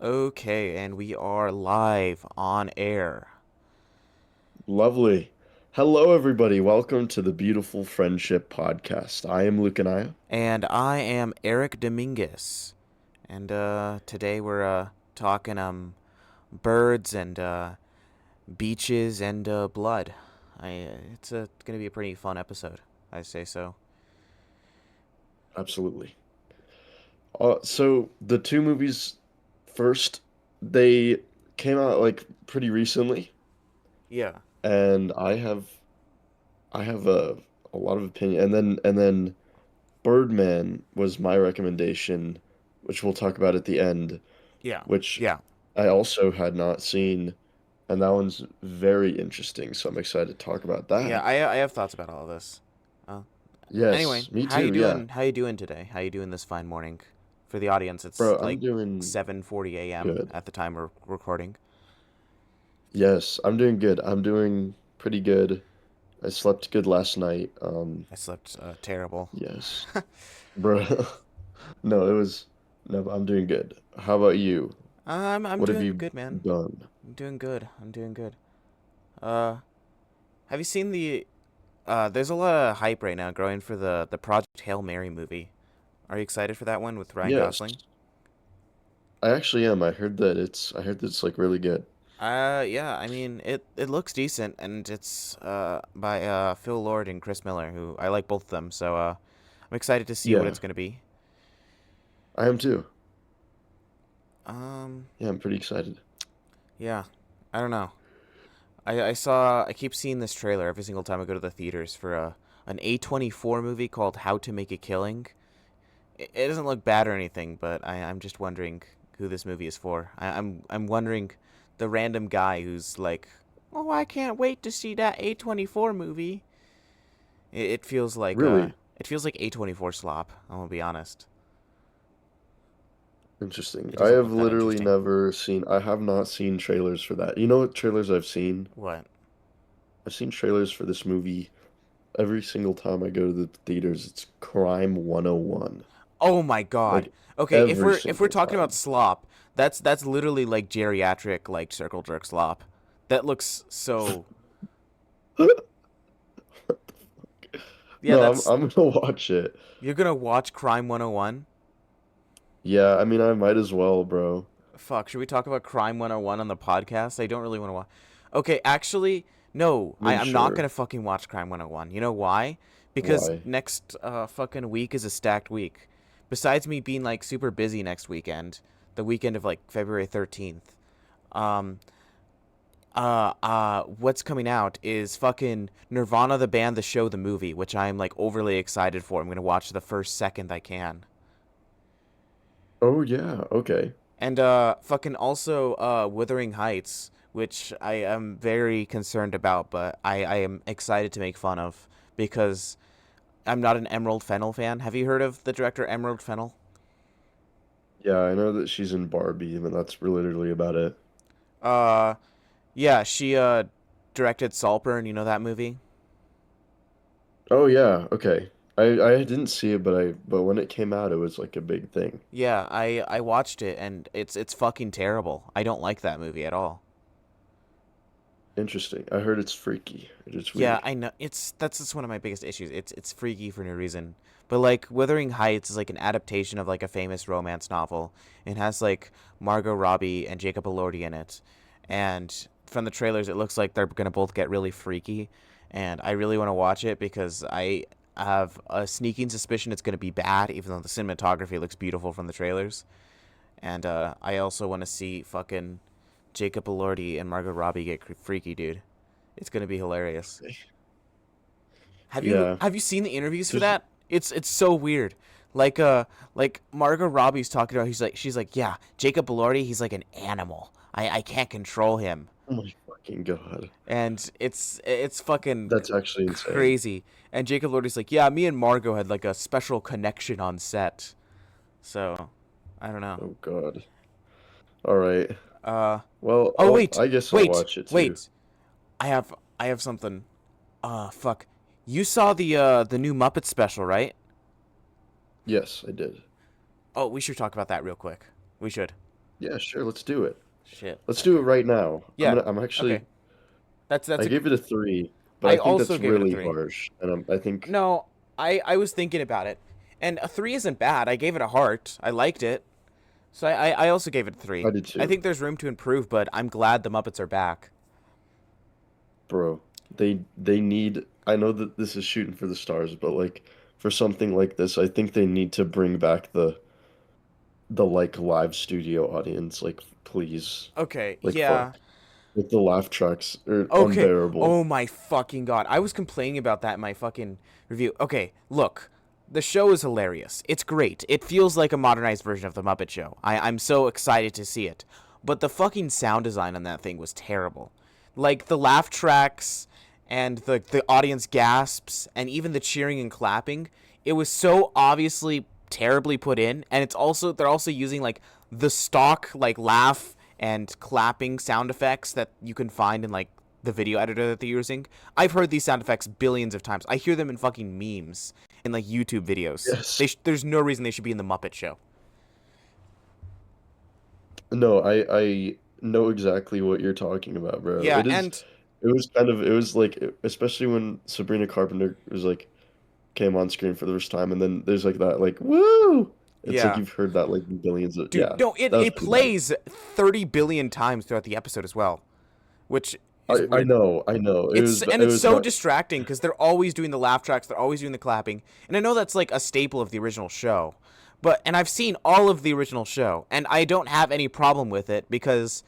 Okay, and we are live on air. Lovely. Hello, everybody. Welcome to the Beautiful Friendship Podcast. I am Luke and I. And I am Eric Dominguez. And today we're talking birds and beaches and blood. It's gonna be a pretty fun episode. I say so. Absolutely. So the two movies first, they came out like pretty recently, Yeah. and I have a lot of opinion. And then Birdman was my recommendation, which we'll talk about at the end, Yeah. which Yeah. I also had not seen, and that one's very interesting. So I'm excited to talk about Yeah. that. I have thoughts about all of this. Uh, Anyway, Yes, me how you too. Yeah. doing? How you doing today? How you doing this fine morning? For the audience, it's Bro, I'm like doing 7:40 a.m. good. at the time we're recording. Yes, I'm doing good. I'm doing pretty good. I slept good last night. I slept terrible. Yes. Bro. No, it was no, I'm doing good. How about you? I'm What have doing you good, man. done? I'm doing good. I'm doing good. Uh, have you seen the? There's a lot of hype right now growing for the Project Hail Mary movie. Are you excited for that one with Ryan Yes. Gosling? I actually am. I heard that it's like really good. Yeah. I mean, it looks decent, and it's by Phil Lord and Chris Miller, who I like both of them. So I'm excited to see what Yeah, it's gonna be. I am too. Um, Yeah, I'm pretty excited. yeah. I don't know. I keep seeing this trailer every single time I go to the theaters for an A24 movie called How to Make a Killing. It doesn't look bad or anything, but I'm just wondering who this movie is for. I'm wondering the random guy who's like, oh, I can't wait to see that A24 movie. It feels like Really A24 slop. I'm gonna be honest. interesting. It I doesn't have look that literally interesting. never seen, I have not seen trailers for that. You know what trailers I've seen? What? I've seen trailers for this movie every single time I go to the theaters. It's Crime 101. Oh my god. Like Okay, every if we're single talking about time. slop, that's literally like geriatric like circle jerk slop. That looks so. Yeah, No, that's I'm gonna watch it. you're gonna watch Crime 101? Yeah, I mean I might as well, bro. Fuck, should we talk about Crime 101 on the podcast? I don't really want to watch. Okay, actually, no, I mean I'm not gonna sure. fucking watch Crime 101. You know why? Because Why? next fucking week is a stacked week. Besides me being like super busy next weekend, the weekend of like February 13th, um, what's coming out is fucking Nirvana the band, the show, the movie, which I'm like overly excited for. I'm gonna watch the first second I can. Oh yeah, okay. And fucking also Wuthering Heights, which I am very concerned about, but I am excited to make fun of because I'm not an Emerald Fennel fan. Have you heard of the director Emerald Fennel? Yeah, I know that she's in Barbie, but that's literally about it. Uh yeah, she directed Saltburn, you know that movie? Oh yeah, okay. I didn't see it, but when it came out, it was like a big thing. Yeah, I watched it and it's fucking terrible. I don't like that movie at all. Interesting. I heard it's freaky. It's Yeah, weird. I know. That's just one of my biggest issues. It's freaky for no reason. But like Wuthering Heights is like an adaptation of like a famous romance novel. It has like Margot Robbie and Jacob Elordi in it. And from the trailers it looks like they're going to both get really freaky and I really want to watch it because I have a sneaking suspicion it's going to be bad even though the cinematography looks beautiful from the trailers. And I also want to see fucking Jacob Elordi and Margot Robbie get freaky, dude. It's gonna be hilarious. Yeah. Have you seen the interviews for There's that? It's so weird. Like Margot Robbie's talking about. She's like, yeah, Jacob Elordi. He's like an animal. I can't control him, oh my fucking God. and it's fucking That's actually insane. crazy. And Jacob Elordi's like, yeah, me and Margot had like a special connection on set. So, I don't know. Oh God. All right. Uh Well, oh I guess I'll wait watch it too. wait. I have something. Fuck. You saw the new Muppet special, right? Yes, I did. Oh, we should talk about that real quick. We should. Yeah, sure, let's do it. Shit. Let's do it Okay. right now. Yeah. I'm Okay. actually That's I a. gave it a 3, but I I think also that's gave it a really 3. harsh. And I think No, I was thinking about it, and a 3 isn't bad. I gave it a heart. I liked it, so I also gave it a I 3. did I too. think there's room to improve, but I'm glad the Muppets are back. Bro, they need I know that this is shooting for the stars, but like for something like this, I think they need to bring back the like live studio audience, like please. Okay. Like Yeah. fuck. Like the laugh tracks are Okay. unbearable. Oh my fucking god. I was complaining about that in my fucking review. Okay, look. The show is hilarious. It's great. It feels like a modernized version of The Muppet Show. I'm so excited to see it. But the fucking sound design on that thing was terrible. Like the laugh tracks and the audience gasps and even the cheering and clapping, it was so obviously terribly put in, and they're also using like the stock like laugh and clapping sound effects that you can find in like the video editor that they're using. I've heard these sound effects billions of times. I hear them in fucking memes in like YouTube videos. Yes. There's no reason they should be in the Muppet Show. No, I know exactly what you're talking about, bro. Yeah, and It was like especially when Sabrina Carpenter was like came on screen for the first time and then there's like that like woo. It's like yeah, you've heard that like billions of dude, yeah. no, That was it pretty bad. plays 30 billion times throughout the episode as well, which is weird. I know. And It it's was so not distracting because they're always doing the laugh tracks, they're always doing the clapping, and I know that's like a staple of the original show, and I've seen all of the original show, and I don't have any problem with it because,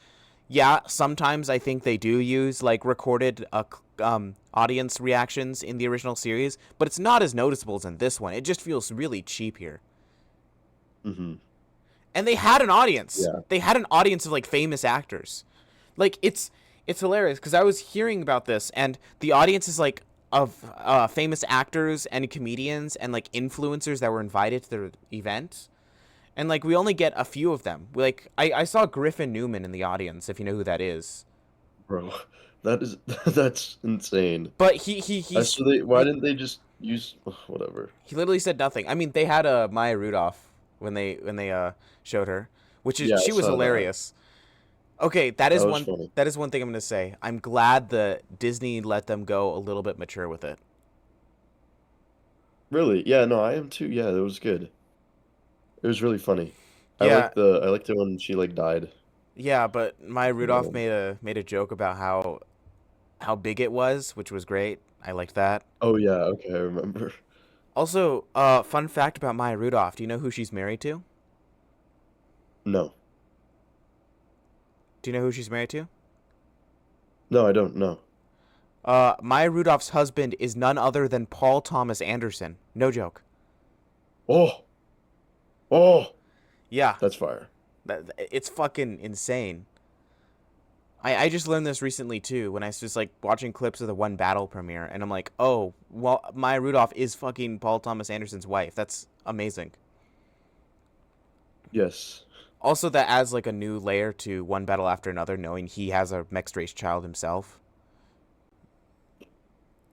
yeah, sometimes I think they do use like recorded audience reactions in the original series, but it's not as noticeable as in this one. It just feels really cheap here. hmm And they had an audience. Yeah. They had an audience of like famous actors. Like it's hilarious because I was hearing about this, and the audience is like of famous actors and comedians and like influencers that were invited to the event. And like we only get a few of them. Like I saw Griffin Newman in the audience, if you know who that is. Bro. That is that's insane. But So they why didn't they just use whatever. he literally said nothing. I mean, they had Maya Rudolph when they showed her, which is Yeah, I she was saw that. hilarious. Okay, That was funny. that is one thing I'm gonna say. I'm glad that Disney let them go a little bit mature with it. Really? Yeah, no, I am too. Yeah, it was good. It was really funny. Yeah, I liked it when she like died. yeah, but Maya Rudolph Um, made a joke about how big it was, which was great. I liked that. oh yeah, okay, I remember. Also, fun fact about Maya Rudolph. Do you know who she's married to? No. Do you know who she's married to? No, I don't know. Maya Rudolph's husband is none other than Paul Thomas Anderson. No joke. Oh, oh, Yeah, that's fire. it's fucking insane. I just learned this recently too when I was just like watching clips of the One Battle premiere, and I'm like, oh, well, Maya Rudolph is fucking Paul Thomas Anderson's wife. That's amazing. Yes. Also, that adds like a new layer to One Battle After Another, knowing he has a mixed race child himself.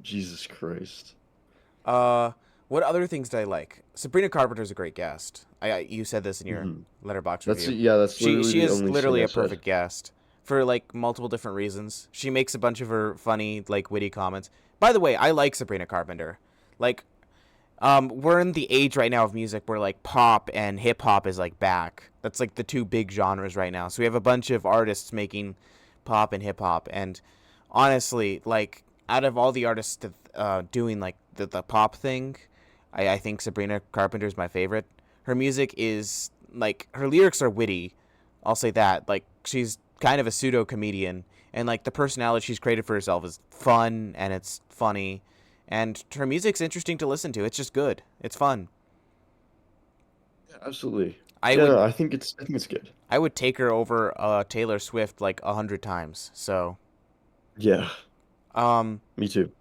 Jesus Christ. Uh, what other things did I like? Sabrina Carpenter's a great guest. You said this in your hmm letterbox That's review. yeah, that's literally She the is only thing literally I a said. perfect guest for like multiple different reasons. She makes a bunch of her funny, like witty comments. By the way, I like Sabrina Carpenter. Like, we're in the age right now of music where like pop and hip hop is like back. That's like the two big genres right now. So we have a bunch of artists making pop and hip hop, and honestly, like out of all the artists that, doing like the pop thing, I think Sabrina Carpenter's my favorite. Her music is like her lyrics are witty. I'll say that. Like she's kind of a pseudo comedian, and like the personality she's created for herself is fun and it's funny, and her music's interesting to listen to. It's just good. It's fun. Yeah, absolutely. I Yeah, no, would I think it's good. I would take her over Taylor Swift like 100 times. So Yeah, um me too.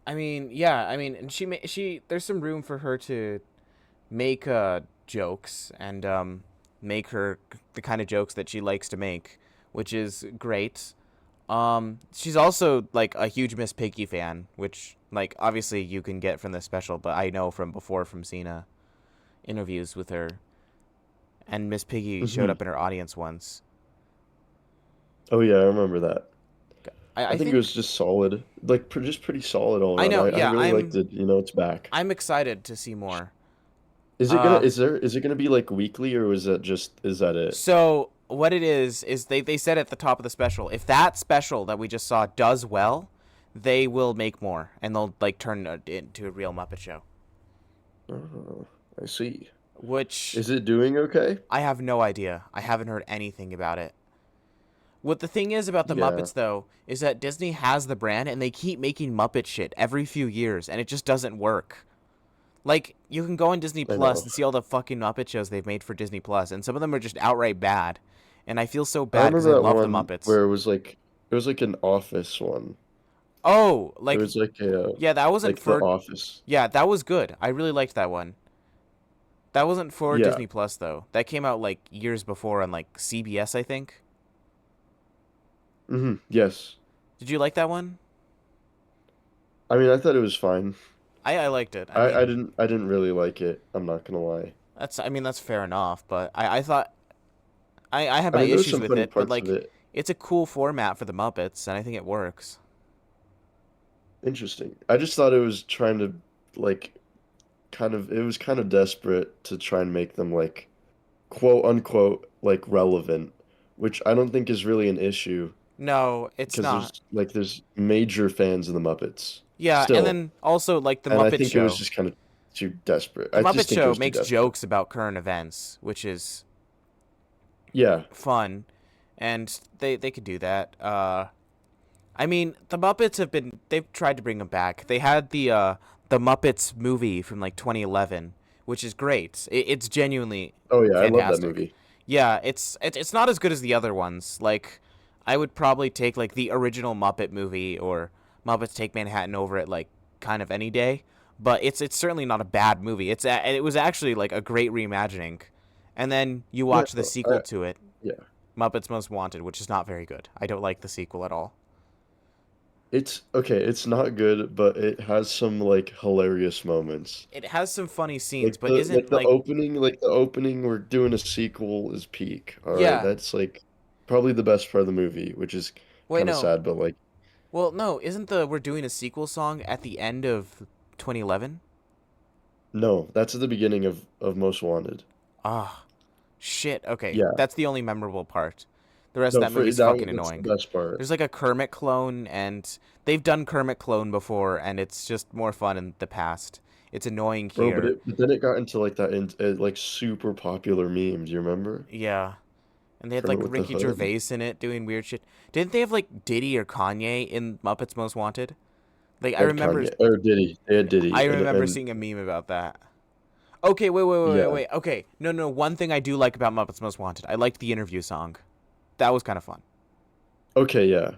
I mean yeah I mean and she there's some room for her to make jokes and make her the kind of jokes that she likes to make, which is great. She's also like a huge Miss Piggy fan, which like obviously you can get from this special, but I know from before from Cena interviews with her. and Miss Piggy showed Hmm. up in her audience once. Oh yeah, I remember that. I I think it think was just solid, like just pretty solid all I around. know. I Yeah, really liked it. You know, it's back. I'm excited to see more. Is is it gonna be like weekly or is that it? So what it is they said at the top of the special, if that special that we just saw does well, they will make more and they'll like turn it into a real Muppet Show. Oh, I see. Which Is it doing okay? I have no idea. I haven't heard anything about it. What the thing is about the Yeah, Muppets though is that Disney has the brand and they keep making Muppet shit every few years and it just doesn't work. Like you can go on Disney I Plus know. and see all the fucking Muppet shows they've made for Disney Plus, and some of them are just outright bad. And I feel so I bad because remember I that love the one Muppets. where it was like an office one. Oh, It like was yeah, that wasn't like the for. office. Yeah, that was good. I really liked that one. That wasn't for Yeah. Disney Plus though. That came out like years before on like CBS, I think. Yes. Did you like that one? I mean, I thought it was fine. I liked it. I mean, I didn't really like it. I'm not gonna lie. that's fair enough. But I thought I had I my mean, there was issues some with funny it. But parts of like, it. it's a cool format for the Muppets, and I think it works. Interesting. I just thought it was trying to like it was kind of desperate to try and make them like quote unquote like relevant, which I don't think is really an issue No, it's because not. there's major fans of the Muppets Yeah, and still, then also like the and I Muppet think it was Show. just kind of too desperate. The I just Muppet think it Show was too makes desperate. jokes about current events, which is Yeah. fun, and they could do that. I mean, the Muppets they've tried to bring them back. They had the Muppets movie from like 2011, which is great. It's genuinely Oh yeah, I love that fantastic. movie. Yeah, it's not as good as the other ones. Like, I would probably take like the original Muppet movie or Muppets Take Manhattan over it like kind of any day. But it's certainly not a bad movie. It was actually like a great reimagining. And then you Yeah, watch the I, sequel to it, yeah. Muppets Most Wanted, which is not very good. I don't like the sequel at all. It's okay, it's not good, but it has some like hilarious moments. It has some funny scenes, but isn't like Like the opening we're doing a sequel is peak. All right, yeah. that's like probably the best part of the movie, which is Wait, kind of no. sad, but like Well, no, isn't the we're doing a sequel song at the end of 2011? no, that's at the beginning of Most Wanted. Ah, shit. Okay, Yeah. that's the only memorable part. The rest of No, that for movie's fucking that's the annoying. best part. There's like a Kermit clone, and they've done Kermit clone before, and it's just more fun in the past. It's annoying Bro, here. but then it got into like like super popular meme. Do you remember? Yeah. And they had Kermit like with the Ricky hood. Gervais in it doing weird shit. Didn't they have like Diddy or Kanye in Muppets Most Wanted? Like They had Kanye or Diddy. They had I Diddy remember and seeing a meme about that. Okay, yeah. wait. Okay, no. One thing I do like about Muppets Most Wanted, I liked the interview song. That was kind of fun. Okay, yeah.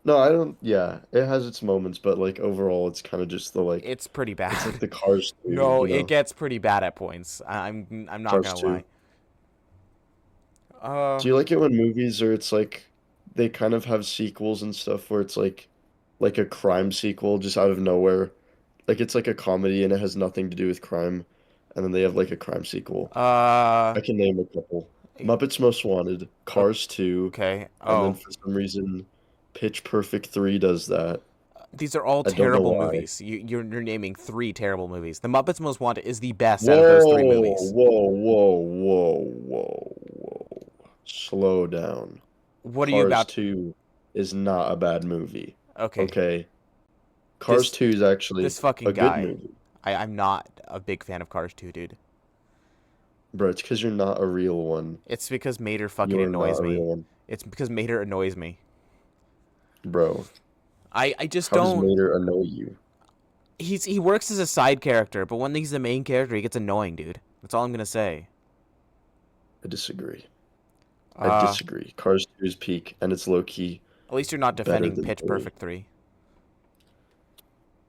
No, I don't yeah, it has its moments, but like overall it's kind of just the like It's pretty it's like bad. the Cars 2, No, you it know? gets pretty bad at points. I'm not Cars gonna 2. lie. Uh, Do you like it when movies are it's like they kind of have sequels and stuff where it's like a crime sequel just out of nowhere? Like it's like a comedy and it has nothing to do with crime, and then they have like a crime sequel. uh, I can name a couple. Muppets Most Wanted, Cars 2, okay. and then Oh, for some reason Pitch Perfect 3 does that. these are all I don't know terrible why. movies. You're naming three terrible movies. The Muppets Most Wanted is the best out of those three Whoa, movies. whoa. Slow down. What are you Cars about? 2 is not a bad movie. Okay, Okay. Cars this 2 is actually this a fucking good guy. movie. I'm not a big fan of Cars 2, dude. Bro, it's because you're not a real one. It's because Mater fucking You're not annoys a real me. one. It's because Mater annoys me. Bro, I just how does don't. Mater annoy you? He works as a side character, but when he's the main character, he gets annoying, dude. That's all I'm gonna say. I disagree. I Uh, disagree. Cars 2 is peak, and it's low key at least you're not better defending than Pitch 3. Perfect 3.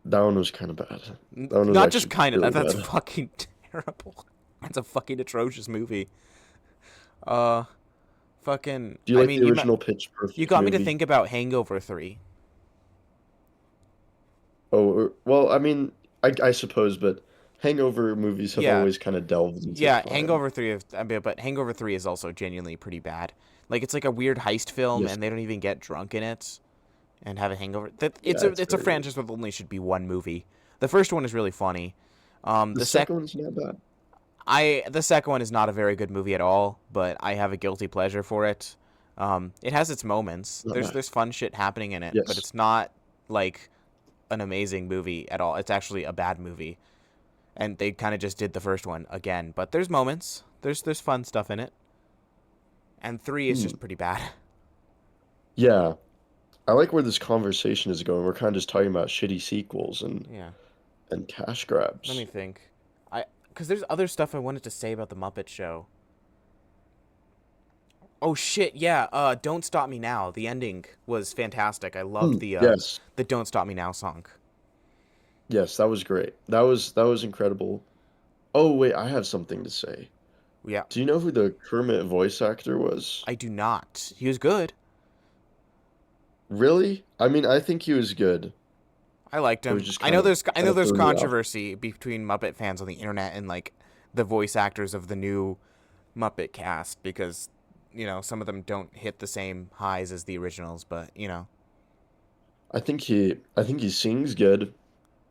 That one was kind of bad. That one was Not just actually kind of. really That's bad. fucking terrible. That's a fucking atrocious movie. Uh, fucking. Do you I like mean, the original Pitch you Perfect got me to movie? think about Hangover 3. Oh, well, I mean, I suppose, but Hangover movies have Yeah, always kind of delved into yeah. crime. Hangover 3, but Hangover 3 is also genuinely pretty bad. Like it's like a weird heist film, Yes, and they don't even get drunk in it and have a hangover. That yeah, it's it's a very weird. franchise with only should be one movie. The first one is really funny. The second one's not bad. The second one is not a very good movie at all, but I have a guilty pleasure for it. It has its moments. Not bad. There's fun shit happening in it, but Yes, it's not like an amazing movie at all. It's actually a bad movie, and they kind of just did the first one again. But there's moments. There's fun stuff in it, and three is hmm. just pretty bad. Yeah. I like where this conversation is going. We're kind of just talking about shitty sequels Yeah. and cash Let me grabs. think. Because there's other stuff I wanted to say about the Muppet Show. Oh shit, yeah. Don't Stop Me Now. The ending was fantastic. I loved Yes. the Don't Stop Me Now song. Yes, that was great. That was incredible. Oh, wait, I have something to say. Yeah. Do you know who the Kermit voice actor was? I do not. He was good. Really? I mean, I think he was good. I liked It was him. just I kind know of there's threw me off. controversy between Muppet fans on the internet and like the voice actors of the new Muppet cast because some of them don't hit the same highs as the originals, but I think he sings good.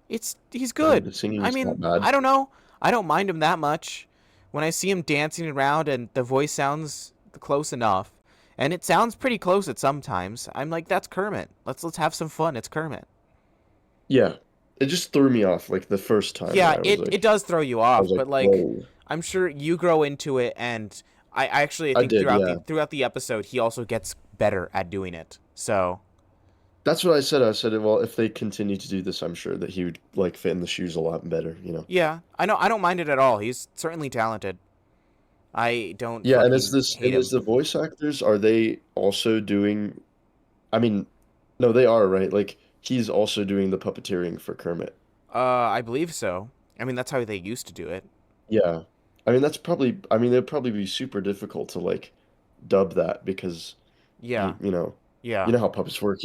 he's I think good. the I singing's not mean, bad. I don't know. I don't mind him that much. When I see him dancing around and the voice sounds close enough, and it sounds pretty close at sometimes, I'm like, that's Kermit. Let's have some fun. It's Kermit. Yeah. It just threw me off like the first time Yeah, when it does throw you I was off, like, but like whoa. I'm sure you grow into it, and I actually I I think did, yeah. throughout the episode he also gets better at doing it. So That's what I said. I said, well, if they continue to do this, I'm sure that he would like fit in the shoes a lot better. yeah, I know I don't mind it at all. He's certainly talented. I don't Yeah, and fucking hate is him. the voice actors, are they also doing, I mean, no, they are, right? Like he's also doing the puppeteering for Kermit. I believe so. I mean that's how they used to do it. Yeah. I mean, I mean, it'd probably be super difficult to like dub that because you Yeah, you know, you yeah. know how puppets work.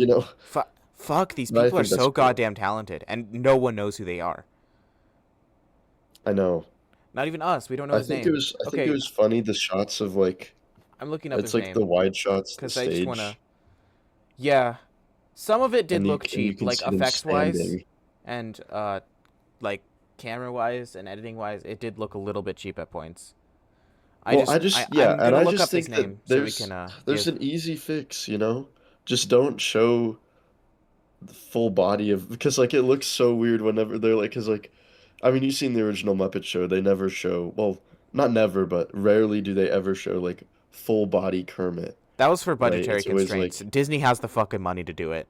Fuck, these But I people are think that's so cool. goddamn talented, and no one knows who they are. I know. Not even us. We don't know his name. I think it Okay, was funny the shots of like I'm looking up it's his like the name wide shots, the because I just wanna. stage, Yeah, some of it did look and you cheap, can like see them effects wise, standing. and like camera wise and editing wise. It did look a little bit cheap at points. Well, I just yeah, I'm and gonna I look just up his think that name so we can there's give. an easy fix. Just don't show the full body of because like it looks so weird whenever they're like because like I mean you've seen the original Muppet Show. They never show well, not never, but rarely do they ever show like full body Kermit, That was for right? budgetary It's always constraints. like Disney has the fucking money to do it.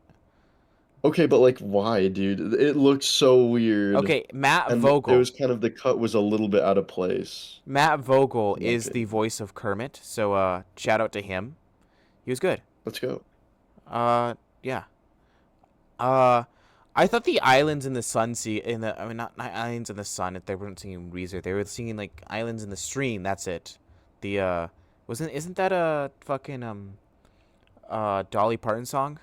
okay, but like why, dude? It looks so weird, Okay, Matt and it Vogel. was kind of the cut was a little bit out of place, Matt Vogel in my is the opinion. voice of Kermit, so shout out to him. He was good. Let's go. Yeah. Uh, I thought the islands in the sun in the I mean not islands in the sun. They weren't singing Weezer. They were singing like islands in the stream. That's it. The wasn't isn't that a fucking Dolly Parton song?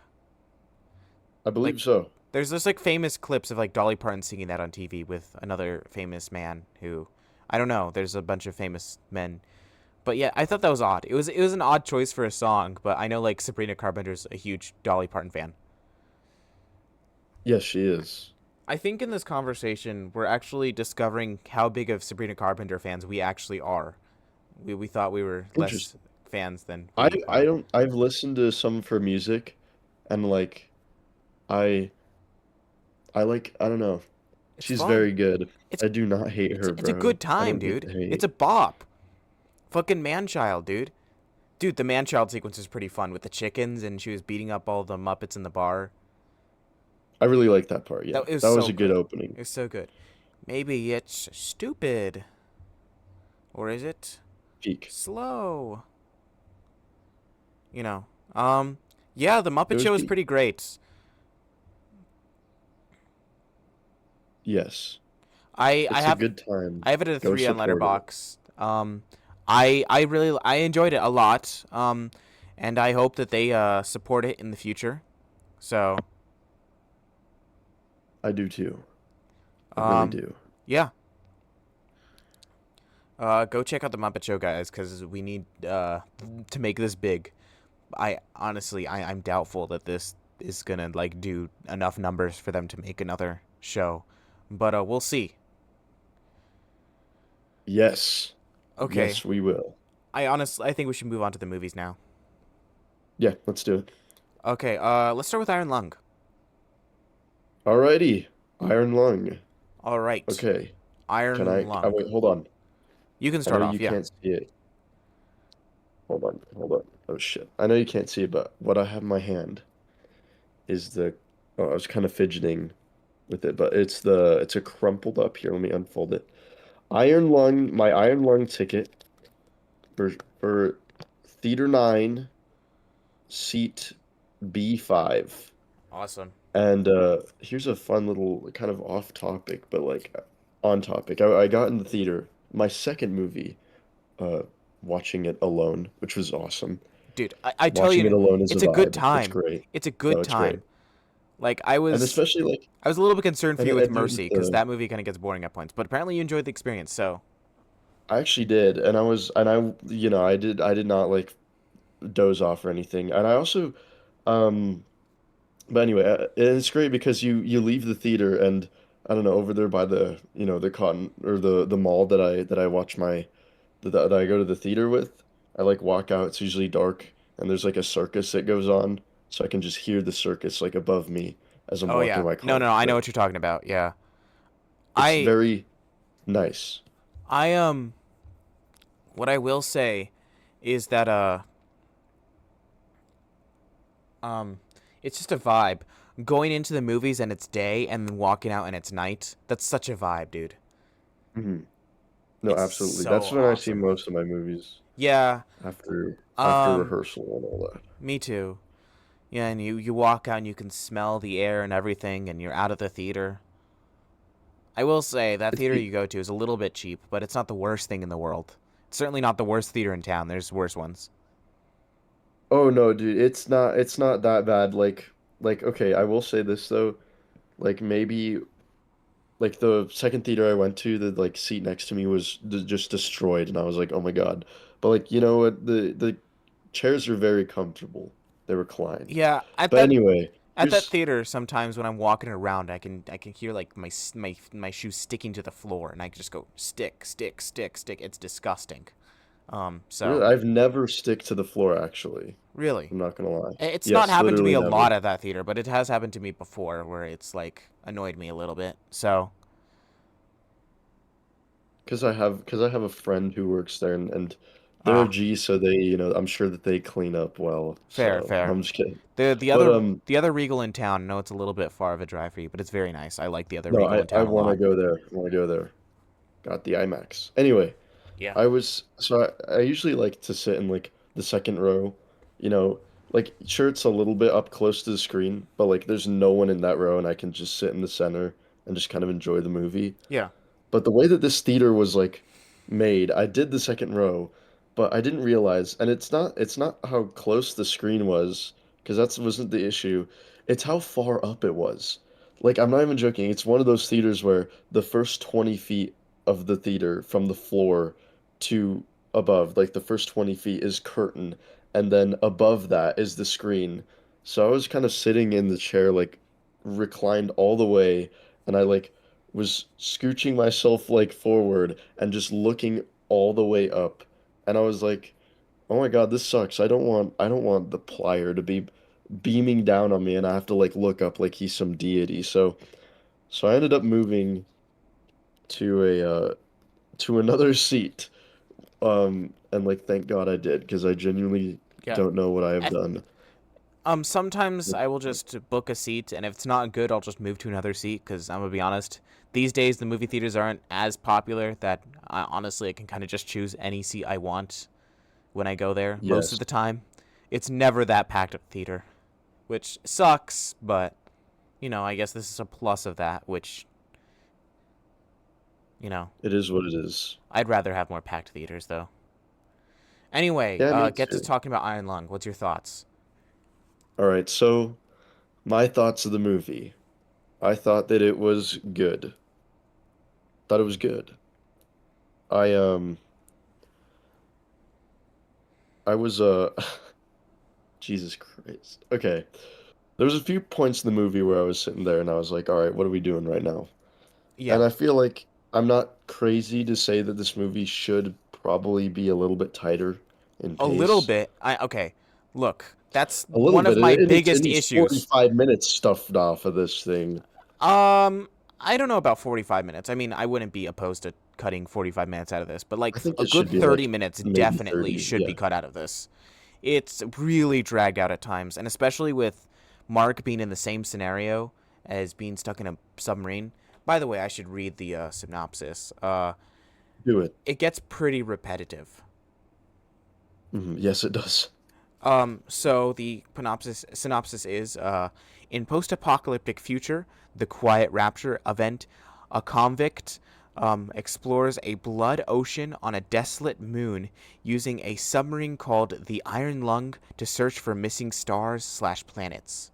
I Like believe so. there's just like famous clips of like Dolly Parton singing that on TV with another famous man who I don't know. There's a bunch of famous men. But yeah, I thought that was odd. It was an odd choice for a song, but I know like Sabrina Carpenter's a huge Dolly Parton fan. Yes, she is. I think in this conversation, we're actually discovering how big of Sabrina Carpenter fans we actually are. We thought we were less Interesting. fans than I we I are. don't I've listened to some of her music and like I I don't know. It's She's fun. very good. It's I do not hate her, it's a bro. good I time, don't get dude. the It's hate. a bop. Fucking man-child, dude. Dude, the man-child sequence is pretty fun with the chickens and she was beating up all the Muppets in the bar. I really like that part, yeah. That is That was so a good good. opening. It's so good. Maybe it's stupid. Or is it Peak. slow? You know. Um yeah, the It Muppet was Show is peak. pretty great. Yes. I I It's a have good time. I have it at a Go 3 on support it. Letterbox. I enjoyed it a lot. And I hope that they support it in the future. So, I do too. I really um do. yeah. Go check out the Muppet Show, guys, because we need to make this big. I honestly, I'm doubtful that this is gonna like do enough numbers for them to make another show, but we'll see. Yes. Okay, Yes, we will. I think we should move on to the movies now. Yeah, let's do it. Okay, let's start with Iron Lung. Alrighty. Iron Lung. All right, Okay. Can Iron I? Oh, Lung. wait, hold on. You can I know start off. you Yeah. can't see it. Hold on. Hold on. Oh shit. I know you can't see it, but what I have in my hand is the. Oh, I was kind of fidgeting with it, but it's a crumpled up here. Let me unfold it. Iron Lung, my Iron Lung ticket for for Theater 9, seat B5. Awesome. And here's a fun little kind of off topic, but like on topic. I got in the theater, my second movie, uh, watching it alone, which was awesome. Dude, I tell Watching it you, alone is a it's a good vibe. It's time. great. It's a No, good it's great. time. Like And especially like, I was a little bit concerned for you I with did with Mercy because the, that movie kind of gets boring at points, but apparently you enjoyed the experience. So, I actually did, and I did not like doze off or anything. And I also, um, but anyway, it's great because you leave the theater and I don't know over there by the the cotton or the mall that I watch that I go to the theater with. I like walk out. It's usually dark and there's like a circus that goes on, so I can just hear the circus like above me as I'm oh walking yeah, my no, car. no, no, I know So what you're talking about. Yeah, it's I, very nice. I what I will say is that um, it's just a vibe. Going into the movies and it's day, and then walking out and it's night. That's such a vibe, dude. Hmm. No, It's absolutely. so That's when I see awesome. most of my movies Yeah. after Um, rehearsal and all that. me too. Yeah, and you walk out and you can smell the air and everything, and you're out of the theater. I will say that It's theater you go to is a little bit cheap, but it's not the worst thing in the world. It's certainly not the worst theater in town. There's worse ones. Oh no, dude, it's not that bad. Like okay, I will say this though. Like maybe like the second theater I went to, the like seat next to me was just destroyed, and I was like, oh my God. But like you know what, the chairs are very comfortable. They recline. Yeah, But anyway, at that here's theater, sometimes when I'm walking around, I can hear like my shoes sticking to the floor, and I just go stick, stick, stick, stick. It's disgusting. really So I've never stick to the floor actually. really, I'm not gonna lie. it's not Yes, happened to me literally a never. lot at that theater, but it has happened to me before where it's like annoyed me a little bit. So Because I have a friend who works there and they're a ah, G, so they, I'm sure that they clean up well. fair, So fair. I'm just kidding. The But the other Regal in town. I know it's a little bit far of a drive for you, but it's very nice. I like the other no, Regal in I town a want to lot. go there. I want to go there. Got the IMAX. Anyway, Yeah. I usually like to sit in like the second row, you know, like sure it's a little bit up close to the screen, but like there's no one in that row and I can just sit in the center and just kind of enjoy the movie. Yeah. But the way that this theater was like made, I did the second row, but I didn't realize, and it's not how close the screen was, because that wasn't the issue. It's how far up it was. Like I'm not even joking. It's one of those theaters where the first 20 feet of the theater from the floor to above, like the first 20 feet is curtain, and then above that is the screen. So I was kind of sitting in the chair, like reclined all the way, and I like was scooching myself like forward and just looking all the way up. And I was like, "Oh my God, this sucks. I don't want the plier to be beaming down on me and I have to like look up like he's some deity." So I ended up moving to a to another seat. And like thank God I did because I genuinely Yeah. don't know what I have I, done. sometimes I will just book a seat, and if it's not good, I'll just move to another seat. Because I'm gonna be honest, these days the movie theaters aren't as popular that honestly I can kind of just choose any seat I want when I go there. Most of Yes, the time, it's never that packed of theater, which sucks. But I guess this is a plus of that. Which you know, it is what it is. I'd rather have more packed theaters though. Anyway, Yeah, me get to too. talking about Iron Lung. What's your thoughts? All right, so my thoughts of the movie. I thought that it was good. Thought it was good. I I was Jesus Christ. Okay. There was a few points in the movie where I was sitting there and I was like, all right, what are we doing right now? Yeah, And I feel like I'm not crazy to say that this movie should probably be a little bit tighter in a little pace. bit. Okay, look, that's A little one of bit. my It biggest needs issues. 45 minutes stuffed off of this thing. I don't know about 45 minutes. I mean, I wouldn't be opposed to cutting 45 minutes out of this, but like I think a it good should be 30 like minutes maybe definitely 30. should be Yeah. cut out of this. It's really dragged out at times, and especially with Mark being in the same scenario as being stuck in a submarine. By the way, I should read the synopsis. Do it. It gets pretty repetitive. Yes, it does. So the synopsis is in post-apocalyptic future, the Quiet Rapture event, a convict explores a blood ocean on a desolate moon using a submarine called the Iron Lung to search for missing stars/planets.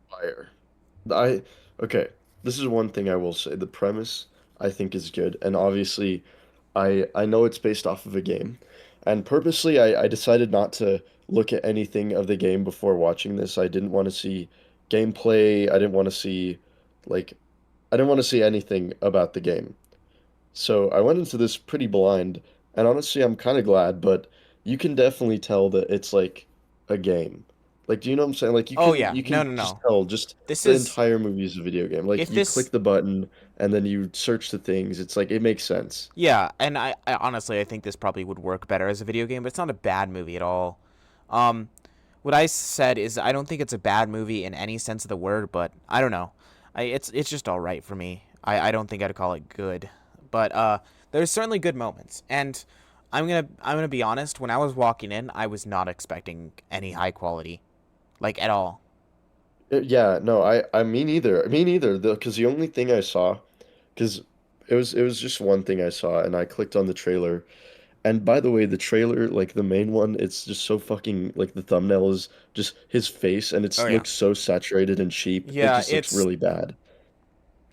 Fire. I okay. This is one thing I will say. The premise I think is good, and obviously, I know it's based off of a game, and purposely I decided not to look at anything of the game before watching this. I didn't want to see gameplay. I didn't want to see like I didn't want to see anything about the game. So I went into this pretty blind, and honestly, I'm kind of glad, but you can definitely tell that it's like a game. Like, do you know what I'm saying? Like, Oh yeah, you no, can no, just no. tell just This the is entire movie is a video game. Like, if you this click the button and then you search the things. It's like it makes sense. Yeah, and I honestly I think this probably would work better as a video game, but it's not a bad movie at all. Um, what I said is I don't think it's a bad movie in any sense of the word, but I don't know. It's just all right for me. I don't think I'd call it good, but there's certainly good moments, and I'm gonna be honest. When I was walking in, I was not expecting any high quality, like at all. Yeah, no, I me neither. Me neither. Because the only thing I saw, because it was just one thing I saw, and I clicked on the trailer. And by the way, the trailer, like the main one, it's just so fucking like the thumbnail is just his face, and it Oh yeah, looks so saturated and cheap. It yeah. just looks It's really bad.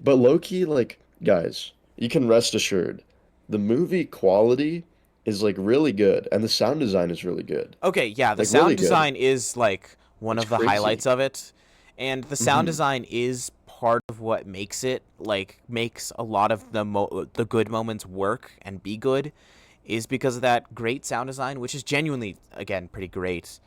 But low-key, like, guys, you can rest assured, the movie quality is like really good, and the sound design is really good. Okay, yeah, the Like really sound good. design is like one It's of the highlights crazy. of it. And the sound Hmm. design is part of what makes it like makes a lot of the good moments work and be good is because of that great sound design, which is genuinely again pretty great.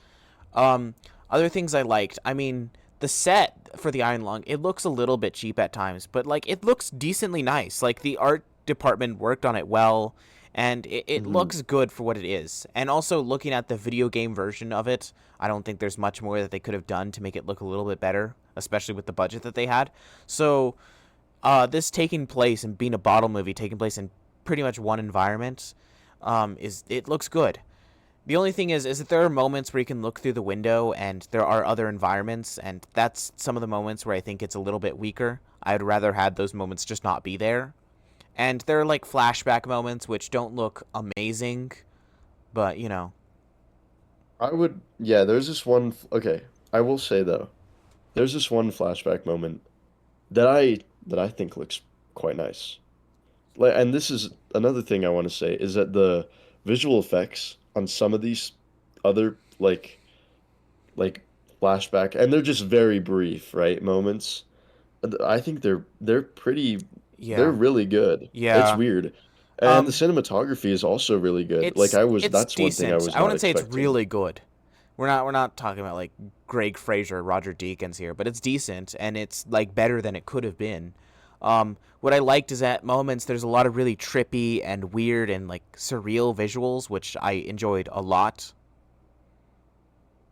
Um Other things I liked, I mean, the set for the Iron Lung, it looks a little bit cheap at times, but like it looks decently nice. Like the art department worked on it well, and it Hmm. looks good for what it is. And also looking at the video game version of it, I don't think there's much more that they could have done to make it look a little bit better, especially with the budget that they had. So, this taking place and being a bottle movie, taking place in pretty much one environment, is it looks good. The only thing is that there are moments where you can look through the window and there are other environments, and that's some of the moments where I think it's a little bit weaker. I'd rather had those moments just not be there. And there are like flashback moments which don't look amazing, but you know. I would, yeah, there's this one, okay, I will say though, there's this one flashback moment that I think looks quite nice. Like, and this is another thing I want to say is that the visual effects on some of these other like flashback, and they're just very brief, right, moments. I think they're Yeah. really good. It's Yeah. weird. And the Um cinematography is also really good. Like it's that's one thing I decent. was I not wouldn't say it's expecting. really good. We're not talking about like Greg Fraser, Roger Deakins here, but it's decent and it's like better than it could have been. What I liked is at moments there's a lot of really trippy and weird and like surreal visuals, which I enjoyed a lot.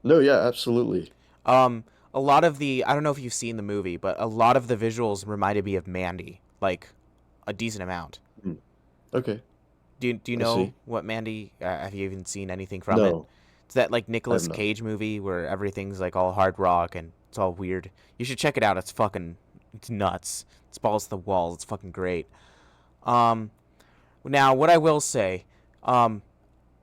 No, yeah, absolutely. Um, a lot of the I don't know if you've seen the movie, but a lot of the visuals reminded me of Mandy, like a decent amount. Hmm. Okay, Do you I know see. what Mandy? Have you even seen anything from it? No, It's that like I have Nicolas not. Cage movie where everything's like all hard rock and it's all weird. You should check it out. It's nuts. It's balls to the walls. It's fucking great. Um, Now what I will say, um,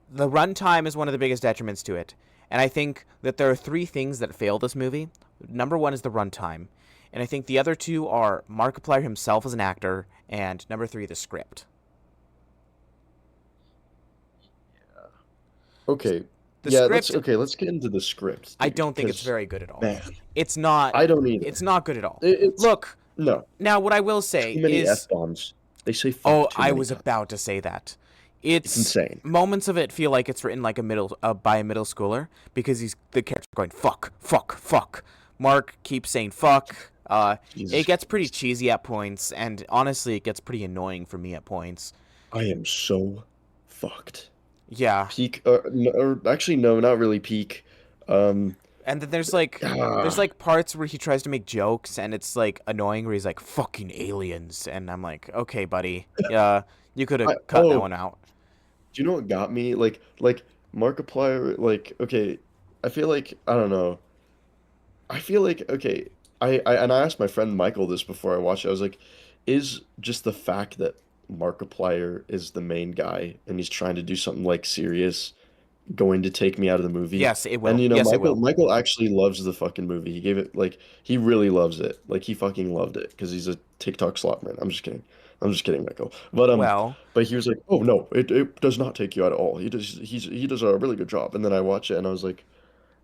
the runtime is one of the biggest detriments to it, and I think that there are three things that fail this movie. Number one is the runtime, and I think the other two are Markiplier himself as an actor, and number three, the script. Okay. The Yeah, script, let's get into the script, I dude, don't think it's cuz very good at all. man, It's not I don't it's either. not good at all. It's Look, no, now what I will too say many is, F-bombs. They say oh, fuck too I many was times. about to say that. It's It's insane. moments of it feel like it's written like a middle by a middle schooler because he's the character going fuck, fuck, fuck. Mark keeps saying fuck. It Jesus gets pretty Christ. cheesy at points, and honestly, it gets pretty annoying for me at points. I am so fucked. Yeah, Peak or actually no, not really peak. Um and then there's ah, like parts where he tries to make jokes, and it's like annoying where he's like fucking aliens, and I'm like, okay, buddy, yeah, you could have I cut that oh, one out. do you know what got me? Like Markiplier, like okay, I feel like I don't know. I feel like okay, I and I asked my friend Michael this before I watched it. I was like, is just the fact that Markiplier is the main guy and he's trying to do something like serious going to take me out of the movie? Yes, it And will. Yes, it will. Michael actually loves the fucking movie. He gave it like he really loves it. Like he fucking loved it because he's a TikTok slot man. I'm just kidding. I'm just kidding, Michael. Well, But he was like, "Oh no, it does not take you out at all. He does a really good job." And then I watch it and I was like,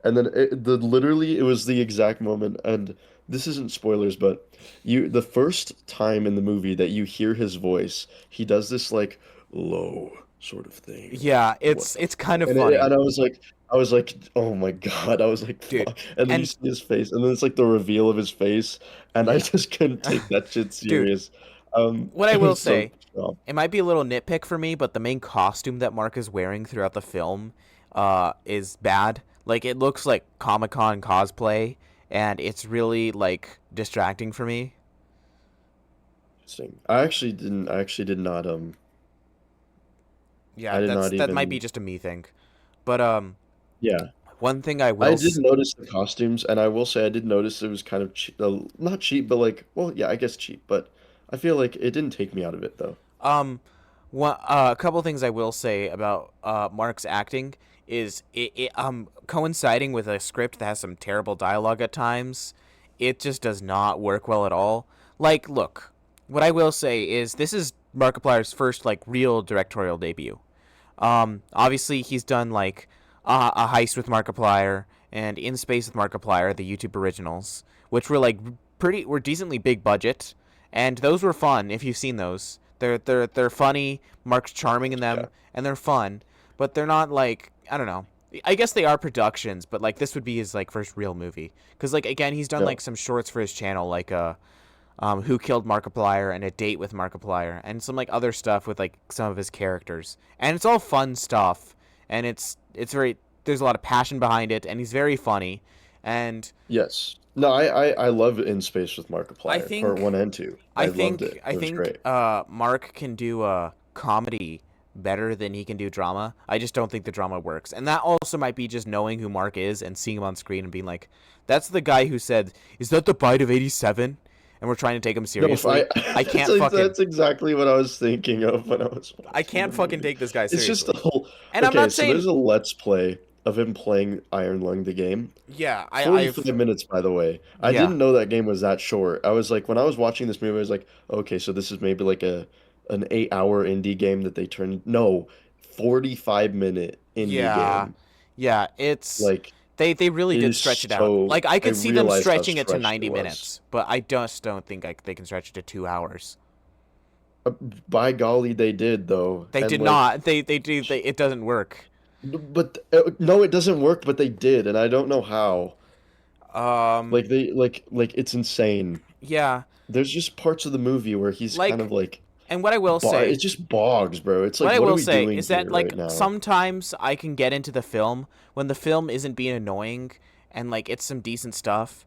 and then literally it was the exact moment, and this isn't spoilers, but the first time in the movie that you hear his voice, he does this like low sort of thing, like yeah, what the it's kind of and funny, I was like, oh my God, I was like, dude. fuck. And then you And see his face, and then it's like the reveal of his face, and I yeah, just couldn't take that shit dude. serious. What I It will was so say, dumb. it might be a little nitpick for me, but the main costume that Mark is wearing throughout the film, is bad. Like it looks like Comic Con cosplay, and it's really like distracting for me. Interesting. I actually did not, Yeah, I did not that might be even, just a me thing. But yeah. one thing I I will did notice the costumes, and I will say I did notice it was kind of cheap, not cheap, but like, well, yeah, I guess cheap, but I feel like it didn't take me out of it though. Um, a couple things I will say about Mark's acting is it coinciding with a script that has some terrible dialogue at times. It just does not work well at all. Like, look, what I will say is this is Markiplier's first like real directorial debut. Obviously he's done like a heist with Markiplier and In Space with Markiplier, the YouTube originals, which were like were decently big budget, and those were fun if you've seen those. They're funny. Mark's charming in them, Yeah, and they're fun, but they're not like, I don't know. I guess they are productions, but like this would be his like first real movie. Cause like again, he's done yeah, like some shorts for his channel, like Who Killed Markiplier and A Date with Markiplier, and some like other stuff with like some of his characters, and it's all fun stuff, and it's very, there's a lot of passion behind it, and he's very funny, and yes. No, I love In Space with I Markiplier, part one think and two. I loved it. I It was think great. Mark can do a comedy better than he can do drama. I just don't think the drama works. And that also might be just knowing who Mark is and seeing him on screen and being like, that's the guy who said, "Is that the bite of 87?" And we're trying to take him No, if I seriously. I can't fucking that's exactly what I was thinking of when I was I watching the can't fucking movie. take this guy It's just the seriously. whole And I'm okay, not so saying, there's a let's play of him playing Iron Lung the game. yeah, I've 45 minutes, by the way. I yeah. didn't know that game was that short. I was like, when I was watching this movie, I was like, okay, so this is maybe like an 8 hour indie game that they turned. No, 45-minute indie Yeah. game. Yeah, it's Like, they really it did is stretch it out. so. Like I I could see them realized how stretching it to stretched it 90 was. minutes, but I just don't think they can stretch it to 2 hours. Uh, by golly, they did though, They and did like, not. They it doesn't work. but no, it doesn't work. But they did, and I don't know how. Um Like like it's insane. yeah, There's just parts of the movie where he's kind like, of like and what I will it say, just bogs, bro. It's what like, I what are will we say doing is that here like right now? sometimes I can get into the film when the film isn't being annoying and like it's some decent stuff.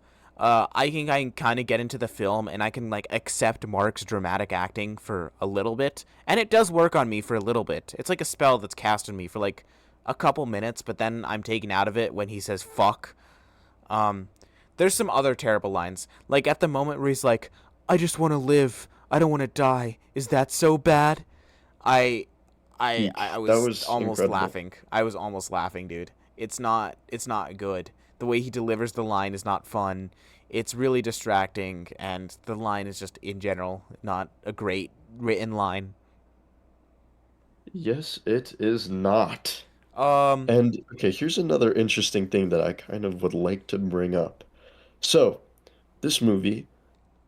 I can kind of get into the film and I can like accept Mark's dramatic acting for a little bit, and it does work on me for a little bit. It's like a spell that's cast on me for like a couple minutes, but then I'm taken out of it when he says fuck. Um, there's some other terrible lines, like at the moment where he's like, "I just want to live. I don't want to die. Is that so bad?" I, I Peak. That was was almost incredible. laughing. I was almost laughing, dude. It's not good. The way he delivers the line is not fun. It's really distracting, and the line is just in general not a great written line. Yes, it is not. Um, And okay, here's another interesting thing that I kind of would like to bring up. So, this movie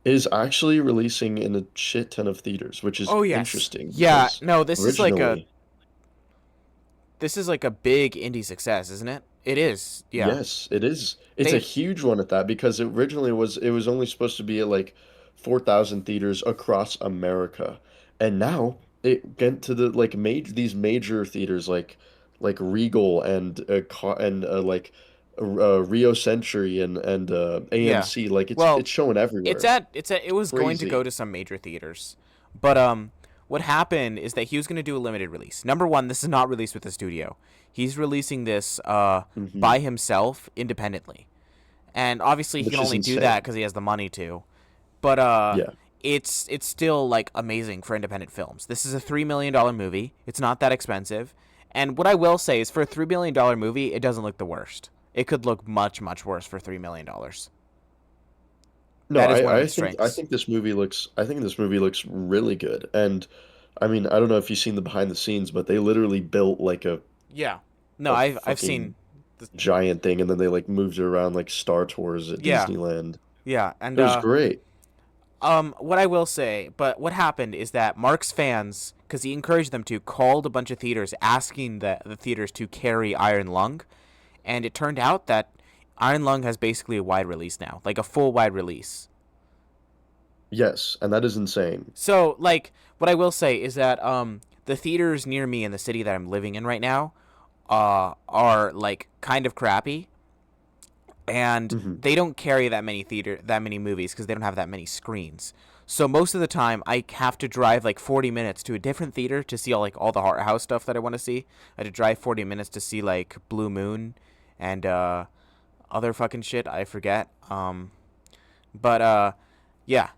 is actually releasing in a shit ton of theaters, which is oh yes. interesting Yeah, because no, originally, this is like a big indie success, isn't it? It is. Yeah. yes, it is. It's a They huge one at that because it was only supposed to be at like 4,000 theaters across America. And now it went to the like major theaters like Regal and like Rio Century and yeah. AMC, like it's Well, showing everywhere. it was going to go Crazy. to some major theaters. But what happened is that he was going to do a limited release. Number 1, this is not released with the studio. He's releasing this Hmm. by himself independently. And obviously he can Which is only do that insane. cuz he has the money to. But Yeah. it's still like amazing for independent films. This is a $3 million movie. It's not that expensive. And what I will say is for a $3 million movie, it doesn't look the worst. It could look much much worse for $3 million. No, That is one of I its think I strengths. think this movie looks really good. And I mean, I don't know if you've seen the behind the scenes, but they literally built like Yeah. No, a I've seen fucking the, giant thing and then they like moved it around like Star Tours at yeah. Disneyland. Yeah. And It was great. what I will say, but what happened is that Mark's fans, cuz he encouraged them to, called a bunch of theaters asking the theaters to carry Iron Lung, and it turned out that Iron Lung has basically a wide release now, like a full wide release. Yes, and that is insane. So, like, what I will say is that the theaters near me in the city that I'm living in right now are like kind of crappy, and Hmm. they don't carry that many movies because they don't have that many screens. So most of the time, I have to drive like 40 minutes to a different theater to see all the horror house stuff that I want to see. I had to drive 40 minutes to see like Blue Moon and other fucking shit I forget. But yeah.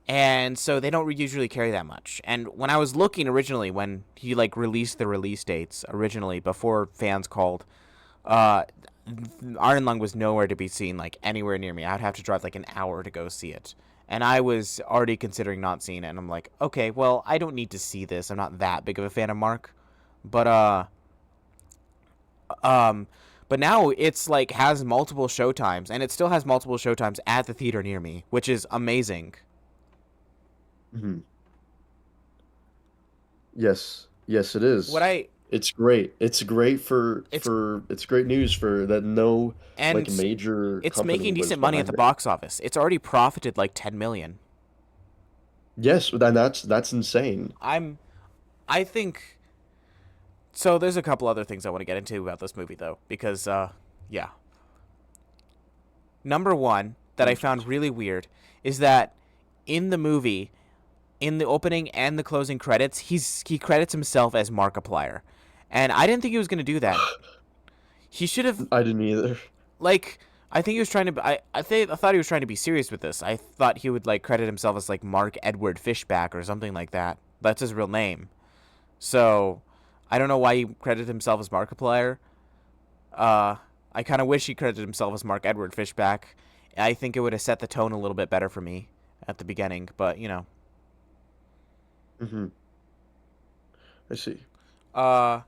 And so they don't usually carry that much. And when I was looking originally, when he like released the release dates originally before fans called, uh, Iron Lung was nowhere to be seen like anywhere near me. I'd have to drive like an hour to go see it. And I was already considering not seeing it. And I'm like, okay, well, I don't need to see this. I'm not that big of a fan of Mark. But um, but now it's like has multiple showtimes, and it still has multiple showtimes at the theater near me, which is amazing. Hmm. Yes. Yes, it What is. I It's great. It's great it's it's great news for that no like and major it's company making was decent money at behind the it. box office. It's already profited like 10 million. Yes, then that's insane. I'm I think so. There's a couple other things I want to get into about this movie though, because yeah. Number one that I found really weird is that in the movie, in the opening and the closing credits, he credits himself as Markiplier, and I didn't think he was gonna do that. He should have I didn't either. like. I think he was trying to. I thought he was trying to be serious with this. I thought he would like credit himself as like Mark Edward Fishback or something like that. That's his real name. So I don't know why he credited himself as Markiplier. Uh, I kind of wish he credited himself as Mark Edward Fishback. I think it would have set the tone a little bit better for me at the beginning, but you know. Hmm. I see. Uh,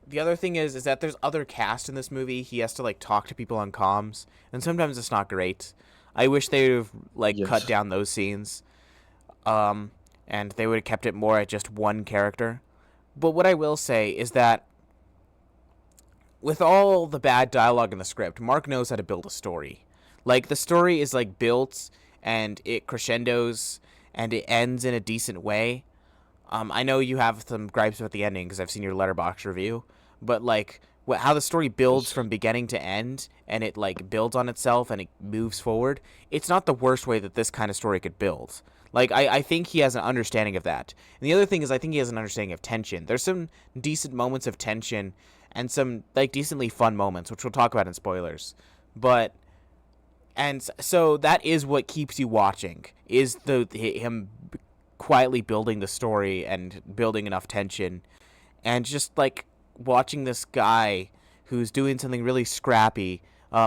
the other thing is that there's other cast in this movie. He has to like talk to people on comms, and sometimes it's not great. I wish they would have like cut Yes. down those scenes. Um, and they would have kept it more at just one character. But what I will say is that with all the bad dialogue in the script, Mark knows how to build a story. Like the story is like built and it crescendos and it ends in a decent way. I know you have some gripes about the ending because I've seen your letterbox review, but like how the story builds Yes. from beginning to end and it like builds on itself and it moves forward. It's not the worst way that this kind of story could build. Like I think he has an understanding of that. And the other thing is I think he has an understanding of tension. There's some decent moments of tension and some like decently fun moments, which we'll talk about in spoilers. But and so that is what keeps you watching is the him quietly building the story and building enough tension and just like watching this guy who's doing something really scrappy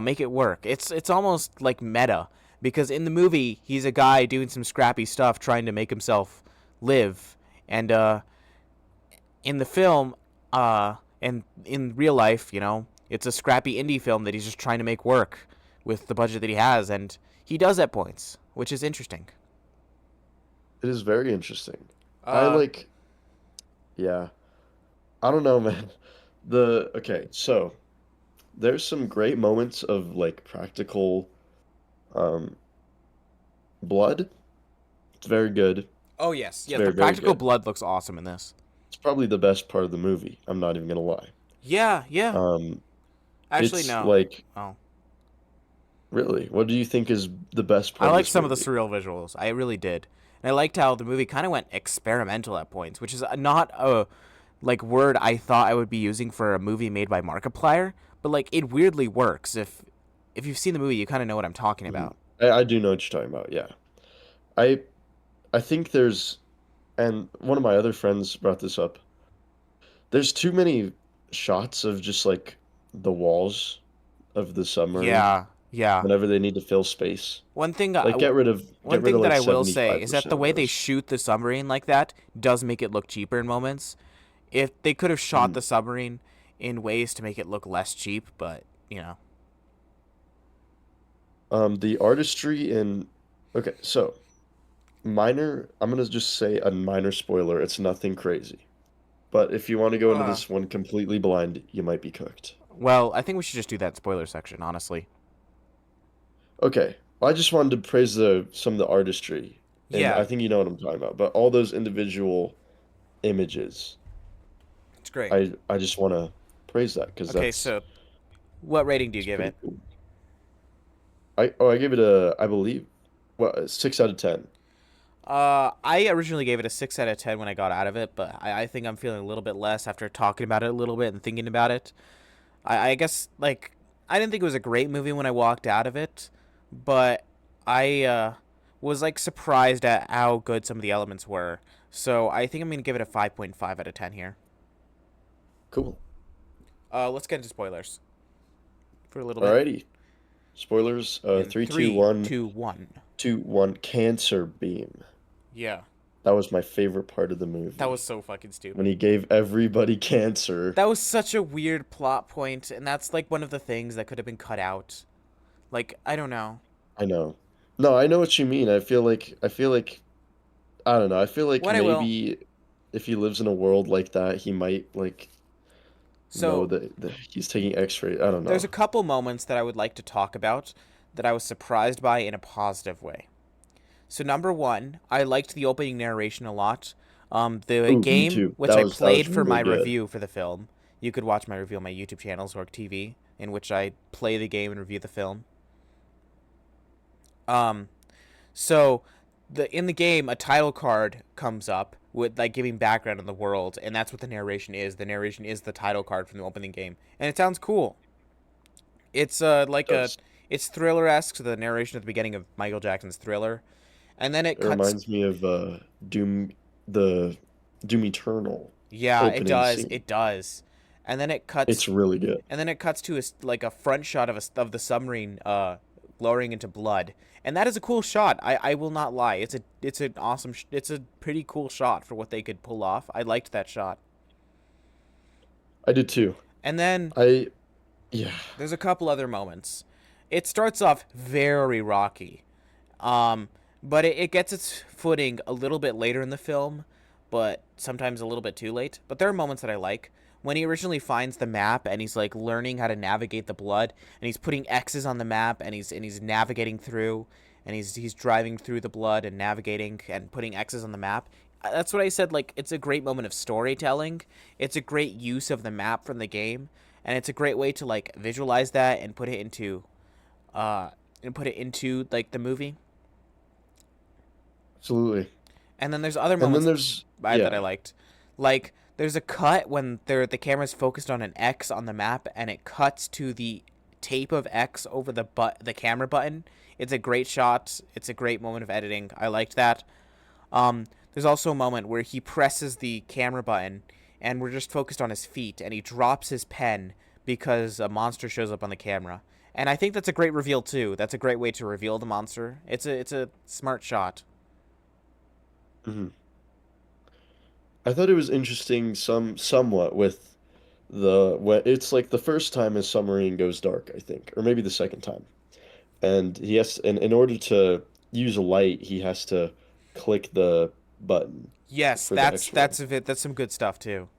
make it work. It's almost like meta because in the movie he's a guy doing some scrappy stuff trying to make himself live, and in the film And in real life, it's a scrappy indie film that he's just trying to make work with the budget that he has, and he does at points, which is interesting. It is very interesting. I Uh, like, yeah. I don't know, man. Okay, so there's some great moments of like practical um blood. It's very good. oh yes, It's yes, the very, very practical good. blood looks awesome in this. It's probably the best part of the movie. I'm not even gonna lie. Yeah, yeah. Um, Actually, it's no. like, Oh, really, what do you think is the best I part of liked this some of the movie? surreal visuals. I really did, and I liked how the movie kind of went experimental at points, which is not a like word I thought I would be using for a movie made by Markiplier, but like it weirdly works. If you've seen the movie, you kind of know what I'm talking Mhm. about. I do know what you're talking about. Yeah, I I think there's, and one of my other friends brought this up. There's too many shots of just like the walls of the submarine Yeah, yeah. whenever they need to fill space. One thing, Like one get rid thing of that like I will say is that 75% the of way they those. shoot the submarine like that does make it look cheaper in moments. If they could have shot Mhm. the submarine in ways to make it look less cheap, but The artistry in okay, so minor. I'm gonna just say a minor spoiler. It's nothing crazy. But if you want to go into uh, this one completely blind, you might be cooked. well, I think we should just do that spoiler section, honestly. Okay, I just wanted to praise the some of the artistry, and Yeah, I think you know what I'm talking about. But all those individual images, it's great. I just want to praise that because Okay, so what rating do you it's give pretty it? cool. I gave it I believe, what, a 6 out of 10. I originally gave it a 6 out of 10 when I got out of it, but I think I'm feeling a little bit less after talking about it a little bit and thinking about it. I guess, like, I didn't think it was a great movie when I walked out of it, but I was, like, surprised at how good some of the elements were. So I think I'm going to give it a 5.5 out of 10 here. Cool. Let's get into spoilers for a little bit. Alrighty. Spoilers. In Three, two, three, one, two, one. 2, 1. Cancer beam. Yeah, That was my favorite part of the that was movie so fucking when stupid. he gave everybody cancer. That was such a weird plot point, and that's, like, one of the things that could have been cut out. Like, I don't know. I know. No, I know what you mean. I feel like I don't know. I feel like What I will. maybe if he lives in a world like that, he might like know So, that he's taking X-ray. I don't there's know. a couple moments that I would like to talk about that I was surprised by in a positive way. So number one, I liked the opening narration a lot. The Ooh, me game too. which That I was played for really my good. review for the film, you could watch my review on my YouTube channel, Zork TV, in which I play the game and review the film. Um, so in the game, a title card comes up with like giving background on the world, and that's what the narration is. The narration is the title card from the opening game, and it sounds cool. It's It does. it's thriller esque, so the narration at the beginning of Michael Jackson's Thriller, and then it It cuts. reminds me of Doom, the Doom Eternal Yeah, it opening does. scene. It does. And then it It's cuts really good. and then it cuts to like a front shot of the submarine lowering into blood. And that is a cool shot. I will not lie. It's an awesome it's a pretty cool shot for what they could pull off. I liked that shot. I did too. And then I yeah. there's a couple other moments. It starts off very rocky. Um, but it gets its footing a little bit later in the film, but sometimes a little bit too late. But there are moments that I like. When he originally finds the map and he's like learning how to navigate the blood and he's putting X's on the map and he's navigating through and he's driving through the blood and navigating and putting X's on the map. That's what I said, like it's a great moment of storytelling. It's a great use of the map from the game and it's a great way to like visualize that uh and put it into like the movie. Absolutely. And then there's other And then moments there's that I yeah. liked. Like there's a cut when the camera's focused on an X on the map and it cuts to the tape of X over the camera button. It's a great shot. It's a great moment of editing. I liked that. There's also a moment where he presses the camera button and we're just focused on his feet and he drops his pen because a monster shows up on the camera. And I think that's a great reveal too. That's a great way to reveal the monster. It's a smart shot. Mhm. I thought it was interesting somewhat with when it's like the first time his submarine goes dark, I think, or maybe the second time. And he has and in order to use a light, he has to click the button Yes, for the X-ray. that's some good stuff too.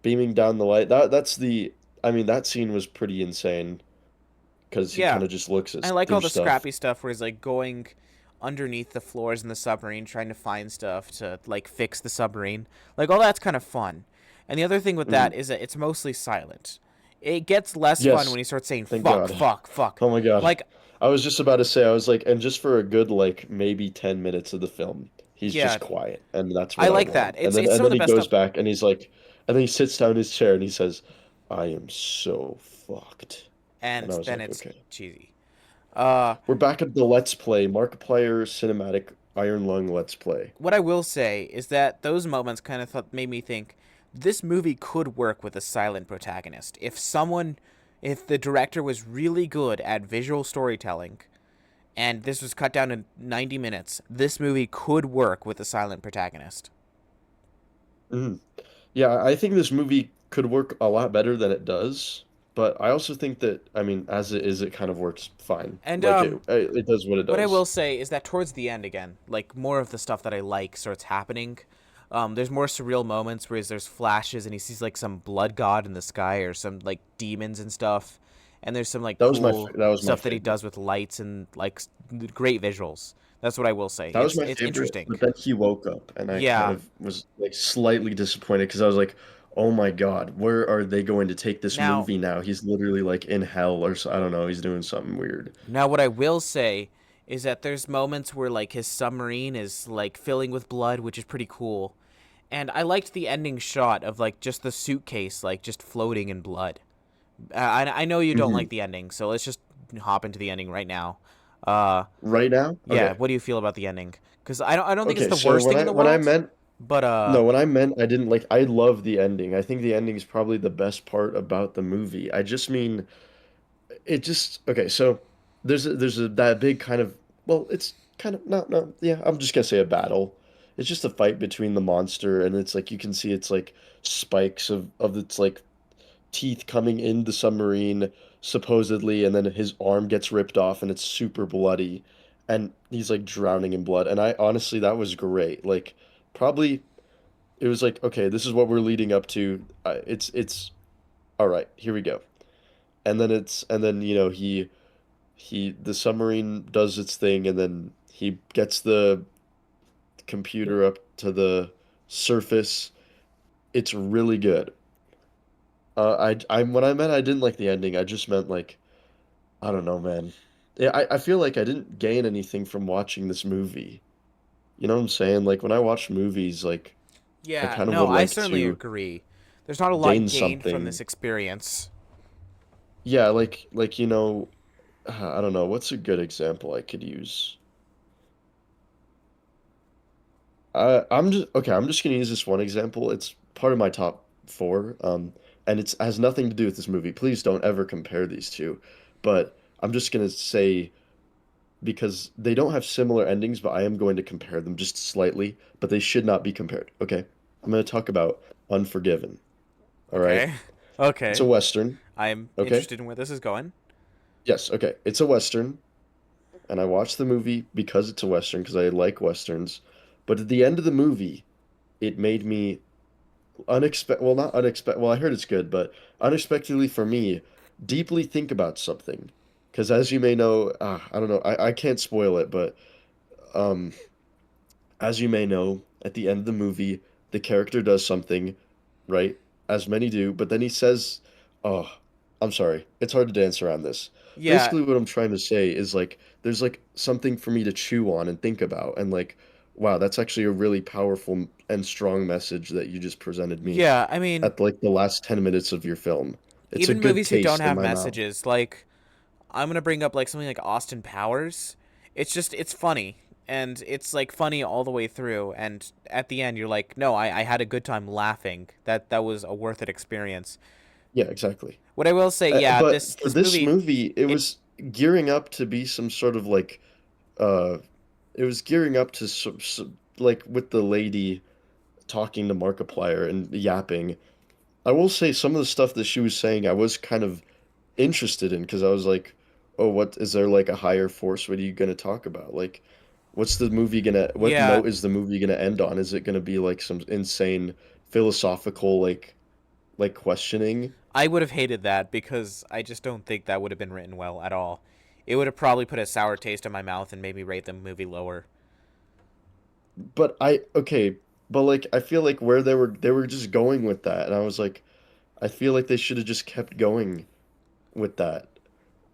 Beaming down the light. That's the I mean, that scene was pretty insane because he Yeah, kind of just looks I at like all through the stuff. scrappy stuff where he's like going underneath the floors in the submarine trying to find stuff to like fix the submarine. Like all that's kind of fun. And the other thing with Mhm. that is that it's mostly silent. It gets less fun Yes, when he starts saying thank fuck, God. fuck, fuck. Oh my God. Like, I was just about to say, I was like, and just for a good like maybe 10 minutes of the film, he's yeah, just quiet, and that's I what I like want. that. It's And some of then the he best goes stuff. back and he's like, and then he sits down in his chair and he says, "I am so fucked." And And I was then like, it's okay. cheesy. Uh, We're back at the Let's Play, Markiplier cinematic Iron Lung Let's Play. what I will say is that those moments kind of made me think this movie could work with a silent protagonist. If the director was really good at visual storytelling, and this was cut down to 90 minutes, this movie could work with a silent protagonist. Mhm. Yeah, I think this movie could work a lot better than it does, but I also think that, I mean, as it is, it kind of works fine. And Like it does what it what I will does. say is that towards the end again, like more of the stuff that I like starts happening. There's more surreal moments where there's flashes and he sees like some blood god in the sky or some like demons and stuff. And there's some like cool That was my stuff that he favorite. does with lights and like great visuals. That's what I will say. That was my It's favorite, interesting. but then he woke up and I kind Yeah. of was like slightly disappointed because I was like, "Oh my God, where are they going to take this Now, movie now? He's literally like in hell or so, I don't know, he's doing something weird." Now, what I will say is that there's moments where like his submarine is like filling with blood, which is pretty cool. And I liked the ending shot of like just the suitcase like just floating in blood. I know you don't like Hmm. the ending, so let's just hop into the ending right now. Uh, Right now? yeah, Okay. what do you feel about the ending? Because I don't think it's Okay, the so worst thing in the when I world, meant but no, when I meant I didn't like I love the ending. I think the ending is probably the best part about the movie. I just mean it just okay, so there's a that big kind of well, it's kind of not no, yeah, I'm just gonna say a battle. It's just a fight between the monster and it's like you can see it's like spikes of its like teeth coming in the submarine supposedly and then his arm gets ripped off and it's super bloody and he's like drowning in blood. And I honestly that was great. Like probably it was like okay, this is what we're leading up to. It's all right, here we go. And then you know he the submarine does its thing and then he gets the computer up to the surface. It's really good. I when I meant I didn't like the ending, I just meant like I don't know, man. Yeah, I feel like I didn't gain anything from watching this movie. You know what I'm saying? Like when I watch movies, like I yeah, kind of no, would I like certainly to agree. There's not a lot gain gained from this something. experience. Yeah, like you know, I don't know, what's a good example I could use? I'm just okay. I'm just gonna use this one example. It's part of my top four, and it's has nothing to do with this movie. Please don't ever compare these two. But I'm just gonna say because they don't have similar endings, but I am going to compare them just slightly. But they should not be compared. Okay, I'm gonna talk about Unforgiven. All right, Okay, it's a okay, Western. I'm Okay, interested in where this is going. yes, okay, it's a Western, and I watched the movie because it's a Western because I like Westerns. But at the end of the movie, it made me unexpected well not unexpected well I heard it's good but unexpectedly for me deeply think about something because as you may know I don't know I can't spoil it but um as you may know at the end of the movie the character does something right as many do but then he says oh I'm sorry it's hard to dance around this Yeah, basically what I'm trying to say is like there's like something for me to chew on and think about and like wow that's actually a really powerful and strong message that you just presented me yeah. I mean, at like the last 10 minutes of your film. It's a even good movies that don't taste in have my mouth. messages, like I'm gonna bring up like something like Austin Powers. It's funny and it's like funny all the way through. And at the end, you're like, no, I had a good time laughing. That was a worth it experience. Yeah, exactly. What I will say, yeah, But for this this movie, movie, it it was gearing up to be some sort of like, uh, it was gearing up to like with the lady talking to Markiplier and yapping. I will say some of the stuff that she was saying I was kind of interested in because I was like, oh, what is there like a higher force? What are you gonna talk about? Like, what Yeah, note is the movie gonna end on? Is it gonna be like some insane philosophical like questioning? I would have hated that because I just don't think that would have been written well at all. It would have probably put a sour taste in my mouth and made me rate the movie lower. But okay, but like I feel like where they were just going with that, and I was like, I feel like they should have just kept going with that.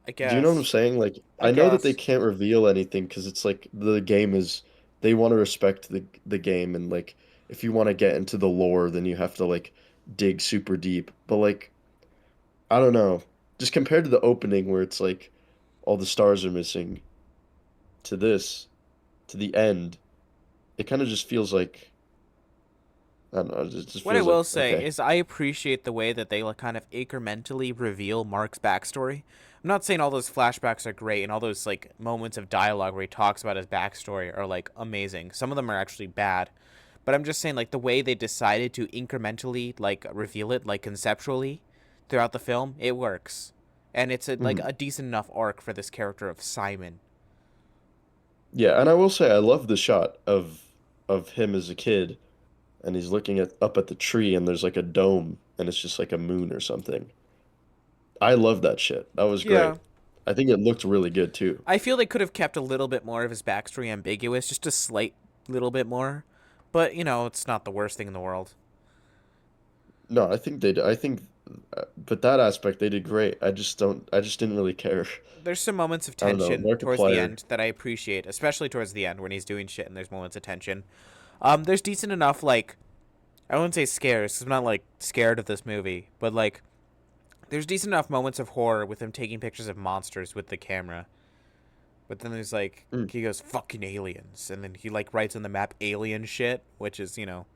I Do you know what I'm guess. saying? Like, I I know that they guess. can't reveal anything because it's like the game is they want to respect the game and like if you want to get into the lore, then you have to like dig super deep. But like, I don't know. Just compared to the opening where it's like all the stars are missing to this, to the end, it kind of just feels like I don't know, it just What I feels will like say okay. is I appreciate the way that they like kind of incrementally reveal Mark's backstory. I'm not saying all those flashbacks are great and all those like moments of dialogue where he talks about his backstory are like amazing. Some of them are actually bad. But I'm just saying like the way they decided to incrementally like reveal it like conceptually throughout the film, it works. And it's like Mhm. a decent enough arc for this character of Simon. Yeah, and I will say I love the shot of him as a kid and he's looking up at the tree and there's like a dome and it's just like a moon or something. I love that shit. That was Yeah. great. I think it looked really good too. I feel they could have kept a little bit more of his backstory ambiguous, just a slight little bit more. But, you know, it's not the worst thing in the world. No, I think they did. I think, but that aspect they did great. I just didn't really care. There's some moments of I don't know. tension towards the Markiplier. end that I appreciate, especially towards the end when he's doing shit and there's moments of tension. There's decent enough, like, I wouldn't say scares, 'cause I'm not, like, scared of this movie, but, like, there's decent enough moments of horror with him taking pictures of monsters with the camera. But then there's, like, Mm, he goes, fucking aliens. And then he, like, writes on the map alien shit, which is, you know,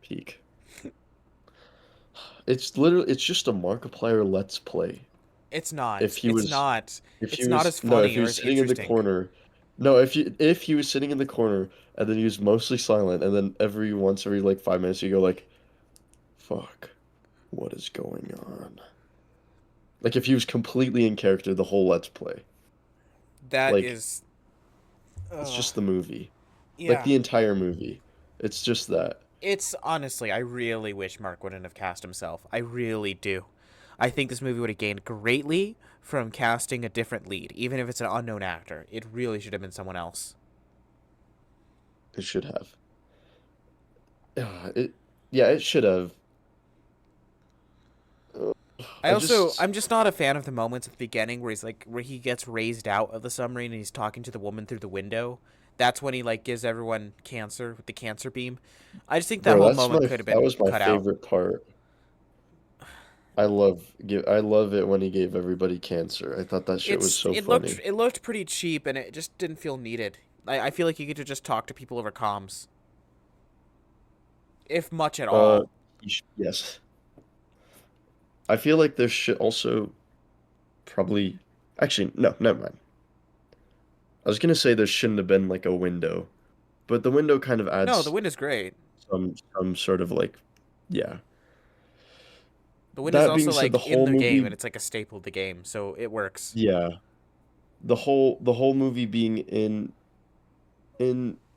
peak. It's just a Markiplier Let's Play. it's If not. he It's was, not. if he It's not was, as no, if funny he or was as sitting in the interesting. corner, no, if he was sitting in the corner and then he was mostly silent, and then every like 5 minutes you go like, fuck, what is going on? Like if he was completely in character the whole Let's Play. That Like is. it's Ugh. just the movie. Like Yeah. the entire movie. It's just that. It's honestly, I really wish Mark wouldn't have cast himself. I really do. I think this movie would have gained greatly from casting a different lead, even if it's an unknown actor. It really should have been someone else. It should have. It yeah, it should have. Uh, I I also, just I'm just not a fan of the moments at the beginning where he's like, where he gets raised out of the submarine and he's talking to the woman through the window. That's when he like gives everyone cancer with the cancer beam. I just think that bro, whole moment could have that been was my cut out. favorite part. I love it when he gave everybody cancer. I thought that shit was It's so funny. it looked pretty cheap and it just didn't feel needed. I feel like you could just talk to people over comms, if much at Uh all. yes. I feel like there should also probably actually no, never mind. I was gonna say there shouldn't have been like a window, but the window kind of No, the adds wind is great. some sort of like yeah. The wind is That being also said, like the in whole the game movie, and it's like a staple of the game, so it works. yeah, the whole movie being in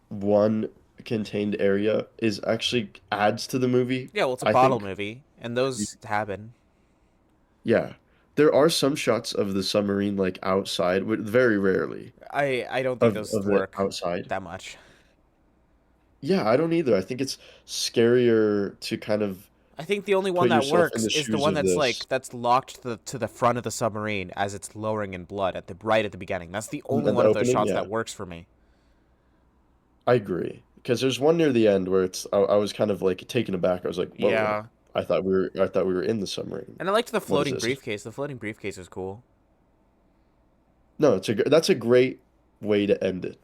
one contained area is actually adds to the movie, Yeah, well, it's a I bottle think. movie, and those happen. Yeah. There are some shots of the submarine like outside, very rarely I don't think those of the work outside. that much. Yeah, I don't either. I think it's scarier to kind of I think the only one put that yourself in works the is the shoes one of that's this. like that's locked to the front of the submarine as it's lowering in blood at the right at the beginning. That's the only And the one of those opening, shots yeah, that works for me. I agree. Because there's one near the end where I was kind of like taken aback. I was like, "Whoa, Yeah. I thought we were in the submarine. And I liked the What is floating this?" briefcase. The floating briefcase is cool. No, that's a great way to end it.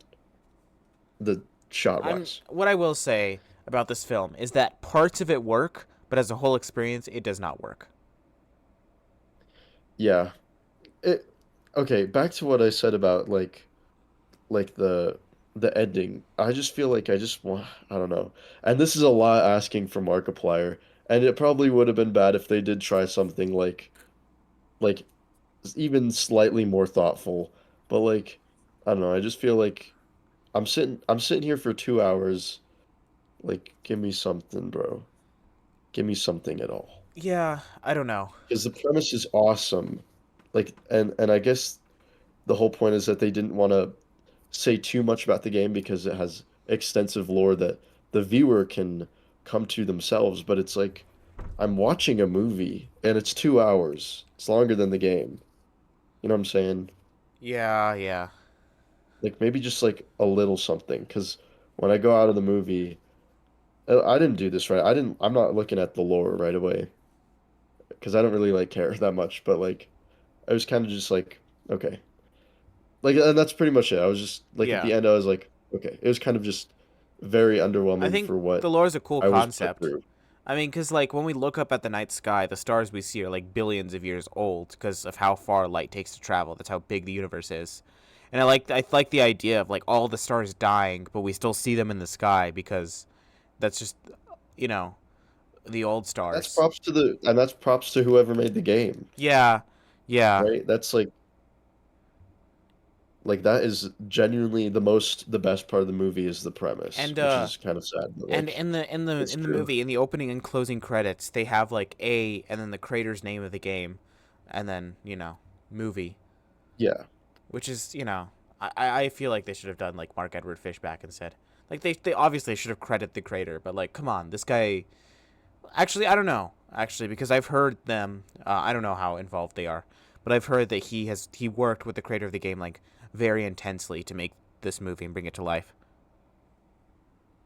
The shot wise. What I will say about this film is that parts of it work, but as a whole experience, it does not work. Yeah. It okay, back to what I said about like the ending. I just feel like I just want I don't know. And this is a lot asking for Markiplier. And it probably would have been bad if they did try something like even slightly more thoughtful. But like I don't know, I just feel like I'm sitting here for 2 hours. Like, give me something, bro. Give me something at all. Yeah, I don't know. Because the premise is awesome. Like, and I guess the whole point is that they didn't want to say too much about the game because it has extensive lore that the viewer can come to themselves. But it's like I'm watching a movie and it's 2 hours. It's longer than the game. You know what I'm saying? Yeah, yeah. Like maybe just like a little something. Because when I go out of the movie, I didn't do this right. I'm not looking at the lore right away because I don't really like care that much. But like I was kind of just like, okay. Like, and that's pretty much it. I was just like at Yeah. the end, I was like, okay. It was kind of just very I underwhelming think for what the lore is a cool I was put concept. through. I mean, because, like, when we look up at the night sky, the stars we see are, like, billions of years old because of how far light takes to travel. That's how big the universe is. And I like the idea of, like, all the stars dying, but we still see them in the sky because that's just, you know, the old That's stars. props to that's props to whoever made the game, Yeah. Yeah. right? That's like that is genuinely the best part of the movie is the premise, And, which is kind of sad, but And like in the it's in the true. movie, in the opening and closing credits, they have like A and then the creator's name of the game, and then movie, Yeah. which is I feel like they should have done like Mark Edward Fishback instead. Like they obviously should have credited the creator, but like come on, this guy. Actually, I don't know. Actually, because I've heard them. I don't know how involved they are, but I've heard that he worked with the creator of the game like very intensely to make this movie and bring it to life.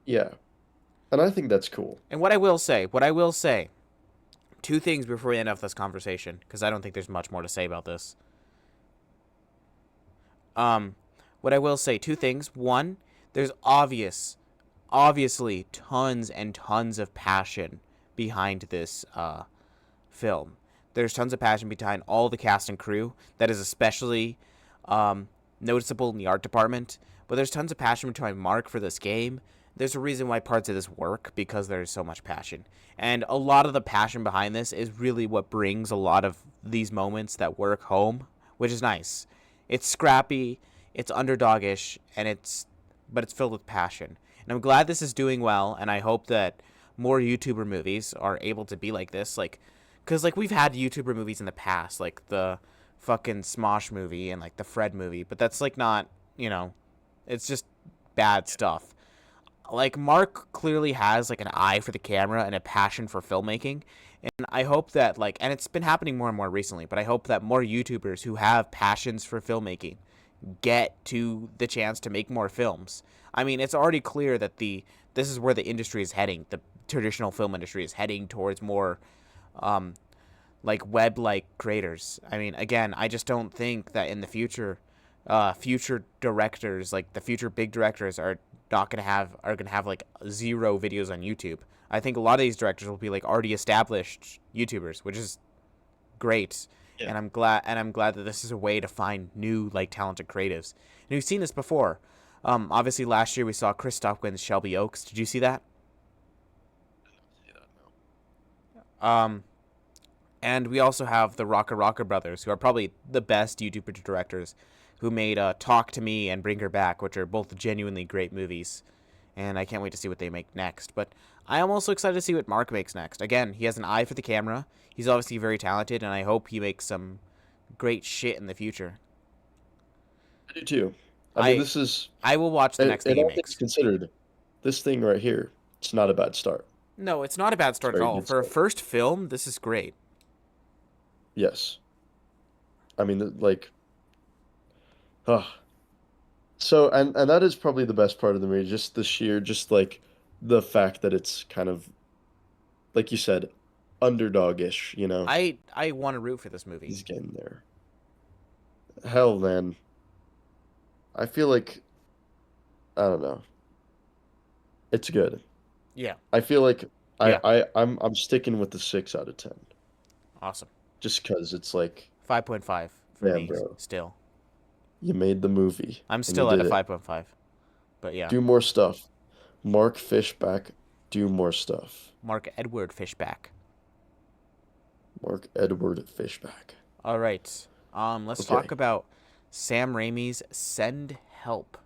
Yeah. And I think that's cool. And what I will say, two things before we end off this conversation, because I don't think there's much more to say about this. Um, what I will say, two things. One, there's obviously tons and tons of passion behind this film. There's tons of passion behind all the cast and crew. That is especially um, noticeable in the art department. But there's tons of passion behind Mark for this game. There's a reason why parts of this work because there's so much passion. And a lot of the passion behind this is really what brings a lot of these moments that work home, which is nice. It's scrappy, it's underdogish, but it's filled with passion. And I'm glad this is doing well, and I hope that more YouTuber movies are able to be like this, like, cause like we've had YouTuber movies in the past, like the fucking Smosh movie and like the Fred movie, but that's like not, it's just bad stuff. Like Mark clearly has like an eye for the camera and a passion for filmmaking, and I hope that and it's been happening more and more recently, but I hope that more YouTubers who have passions for filmmaking get to the chance to make more films. I mean, it's already clear that this is where the industry is heading. The traditional film industry is heading towards more um, like web like creators. I mean, again, I just don't think that in the future, future directors, like the future big directors, are gonna have like zero videos on YouTube. I think a lot of these directors will be like already established YouTubers, which is great. Yeah. And I'm glad that this is a way to find new like talented creatives. And we've seen this before. Obviously last year we saw Chris Stockwin's Shelby Oaks. Did you see that? Um, and we also have the Rocker brothers, who are probably the best YouTuber directors, who made Talk to Me and Bring Her Back, which are both genuinely great movies. And I can't wait to see what they make next. But I am also excited to see what Mark makes next. Again, he has an eye for the camera. He's obviously very talented, and I hope he makes some great shit in the future. I do too. I mean, I this is I will watch the next thing and he all things makes. considered, this thing right here, it's not a bad start. No, it's not a bad It's a start at very all. good For a start. first film, this is great. Yes. I mean, like, ah. So, and that is probably the best part of the movie, just the sheer, just like the fact that it's kind of, like you said, underdog-ish, you know? I want to root for this movie. He's getting there. Hell, man. I feel like, I don't know. It's good. Yeah. I feel like Yeah. I'm sticking with the 6 out of 10. Awesome. Just because it's like, 5.5 for man, me bro, still. you made the movie I'm and you still at a did it. 5.5. But yeah. Do more stuff. Mark Fishback. do more stuff. Mark Edward Fishback. Mark Edward Fishback. All right. Let's talk Okay. about Sam Raimi's Send Help.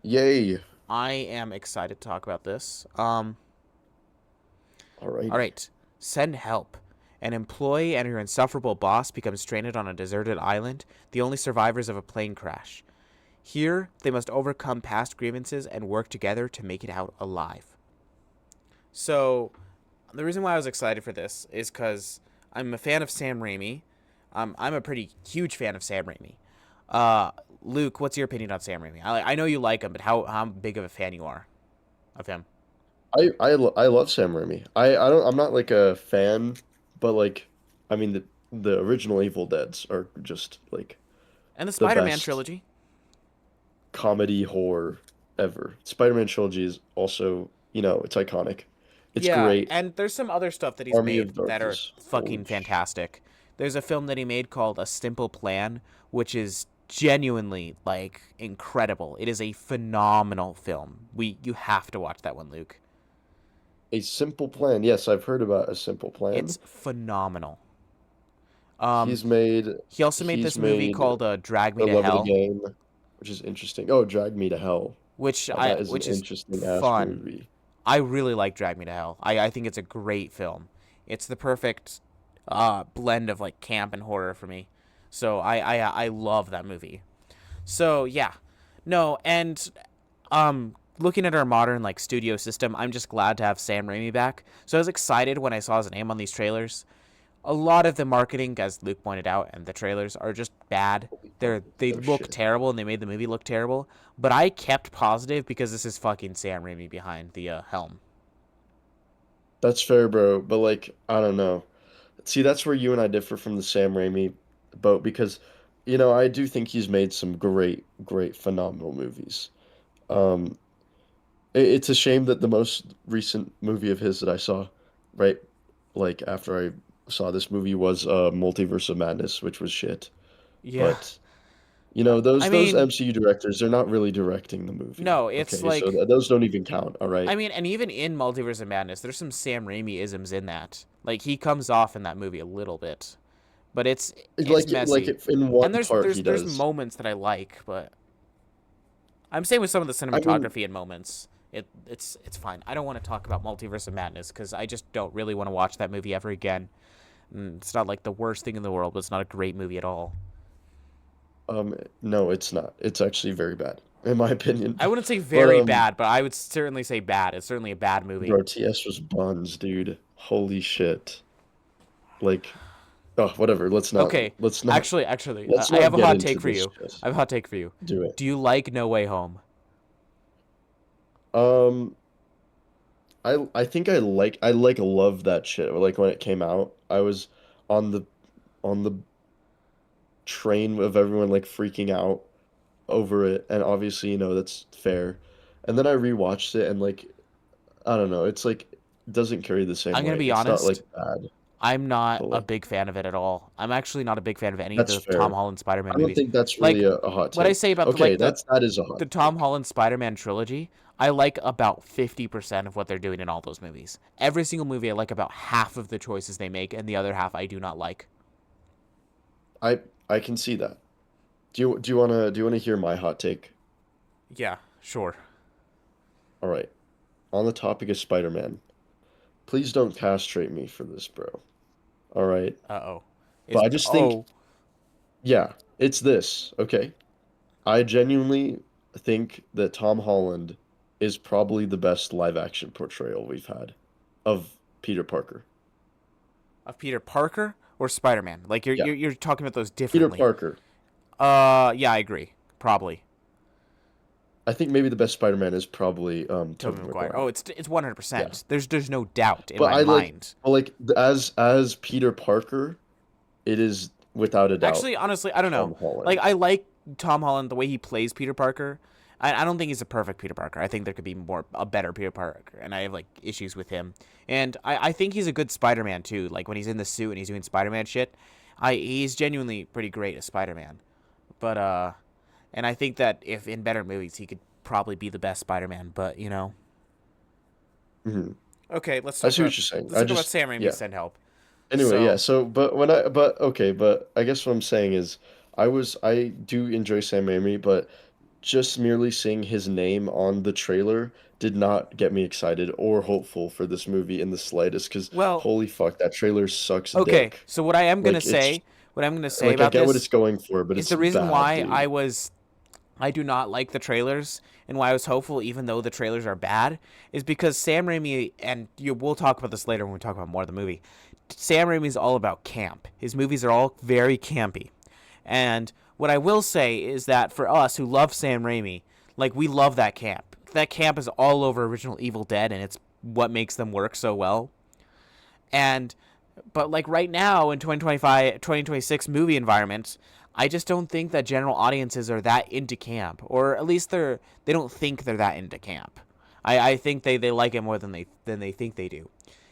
Yay. I am excited to talk about this. All Alrighty. right. Send Help. An employee and her insufferable boss become stranded on a deserted island, the only survivors of a plane crash. Here, they must overcome past grievances and work together to make it out alive. So, the reason why I was excited for this is because I'm a fan of Sam Raimi. I'm a pretty huge fan of Sam Raimi. Luke, what's your opinion on Sam Raimi? I know you like him, but how big of a fan you are of him? I love Sam Raimi. I'm not like a fan, but like I mean the original Evil Deads are just like And the the Spider-Man best trilogy. comedy horror ever. Spider-Man trilogy is also, it's iconic. It's Yeah, great. and there's some other stuff that he's Army of made that are Darkness. fucking fantastic. There's a film that he made called A Simple Plan, which is genuinely like incredible. It is a phenomenal film. You have to watch that one, Luke. A Simple Plan. Yes, I've heard about A Simple Plan. It's phenomenal. Um, He's made he also made he's this movie made called Drag Me The to Love of the Hell, Game, which is interesting. Oh, Drag Me to Hell. That is an which is interesting ass fun. movie. I really like Drag Me to Hell. I think it's a great film. It's the perfect blend of like camp and horror for me. So I love that movie. So yeah, no, and looking at our modern like studio system, I'm just glad to have Sam Raimi back. So I was excited when I saw his name on these trailers. A lot of the marketing, as Luke pointed out, and the trailers are just bad. They They're look shit. terrible, and they made the movie look terrible. But I kept positive because this is fucking Sam Raimi behind the helm. That's fair, bro. But like, I don't know. See, that's where you and I differ from the Sam Raimi boat because, I do think he's made some great, great, phenomenal movies. Um, it's a shame that the most recent movie of his that I saw, right, like after I saw this movie was Multiverse of Madness, which was shit. Yeah, But those I those mean, MCU directors, they're not really directing the movie. no, it's Okay, so like those don't even count, all right? I mean, and even in Multiverse of Madness, there's some Sam Raimi isms in that. Like he comes off in that movie a little bit, but it's Like messy. if in And one there's part there's he there's does. moments that I like, but I'm saying with some of the I mean, cinematography and moments, it's fine. I don't want to talk about Multiverse of Madness because I just don't really want to watch that movie ever again. It's not like the worst thing in the world, but it's not a great movie at all. no, it's not. It's actually very bad, in my opinion. I wouldn't say But very bad, but I would certainly say bad. It's certainly a bad movie. bro, TS was buns, dude. Holy shit. Like, oh, whatever. Let's not. Okay, Let's not. actually, Let's I not have a get hot into take for this. you. Just I have a hot take for you. do it. Do you like No Way Home? Um, I think I love that shit. Like when it came out, I was on the train of everyone like freaking out over it, and obviously, that's fair. And then I rewatched it, and like I don't know, it's like it doesn't carry the same I'm gonna weight. be It's not like honest. bad, I'm not but a like big fan of it at all. I'm actually not a big fan of any of that's the Tom fair. Holland Spider-Man I don't movies. think that's really Like a hot what I take. say about Okay, the that is a the hot Tom take. Holland Spider-Man trilogy, I like about 50% of what they're doing in all those movies. Every single movie I like about half of the choices they make and the other half I do not like. I I can see that. Do you wanna hear my hot take? Yeah, sure. All right. On the topic of Spider-Man, please don't castrate me for this, bro. All right. Uh-oh. But Is I just think, oh, yeah, it's this. Okay. I genuinely think that Tom Holland is probably the best live action portrayal we've had of Peter Parker. of Peter Parker or Spider-Man? Like you're Yeah. you're, you're talking about those Peter differently. Parker. Yeah, I agree. Probably. I think maybe the best Spider-Man is probably Tobey Tobey Maguire. Oh, Maguire. it's Yeah. 100%. There's no doubt in But my I like mind. but like as Peter Parker, it is without a doubt Actually, honestly, I don't know. Tom Like, Holland. I like Tom Holland the way he plays Peter Parker. I don't think he's a perfect Peter Parker. I think there could be a better Peter Parker, and I have like issues with him. And I think he's a good Spider-Man too. Like when he's in the suit and he's doing Spider-Man shit, he's genuinely pretty great as Spider-Man. But and I think that if in better movies he could probably be the best Spider-Man. But Mhm. Okay, I see what you're saying. let's I talk about just Sam Raimi's yeah. Send Help. Anyway, yeah. So, So, but okay, but I guess what I'm saying is, I do enjoy Sam Raimi, but just merely seeing his name on the trailer did not get me excited or hopeful for this movie in the slightest. Because well, holy fuck, that trailer sucks okay. dick. So what I am gonna Like it's say, what I'm gonna say like I about get what it's this going for, but is it's the reason bad, why dude. I do not like the trailers and why I was hopeful, even though the trailers are bad, is because Sam Raimi, and we'll talk about this later when we talk about more of the movie. Sam Raimi is all about camp. His movies are all very campy. And what I will say is that for us who love Sam Raimi, like, we love that camp. That camp is all over original Evil Dead, and it's what makes them work so well. And but like right now in 2025, 2026 movie environments, I just don't think that general audiences are that into camp, or at least they don't think they're that into camp. I think they like it more than they think they do.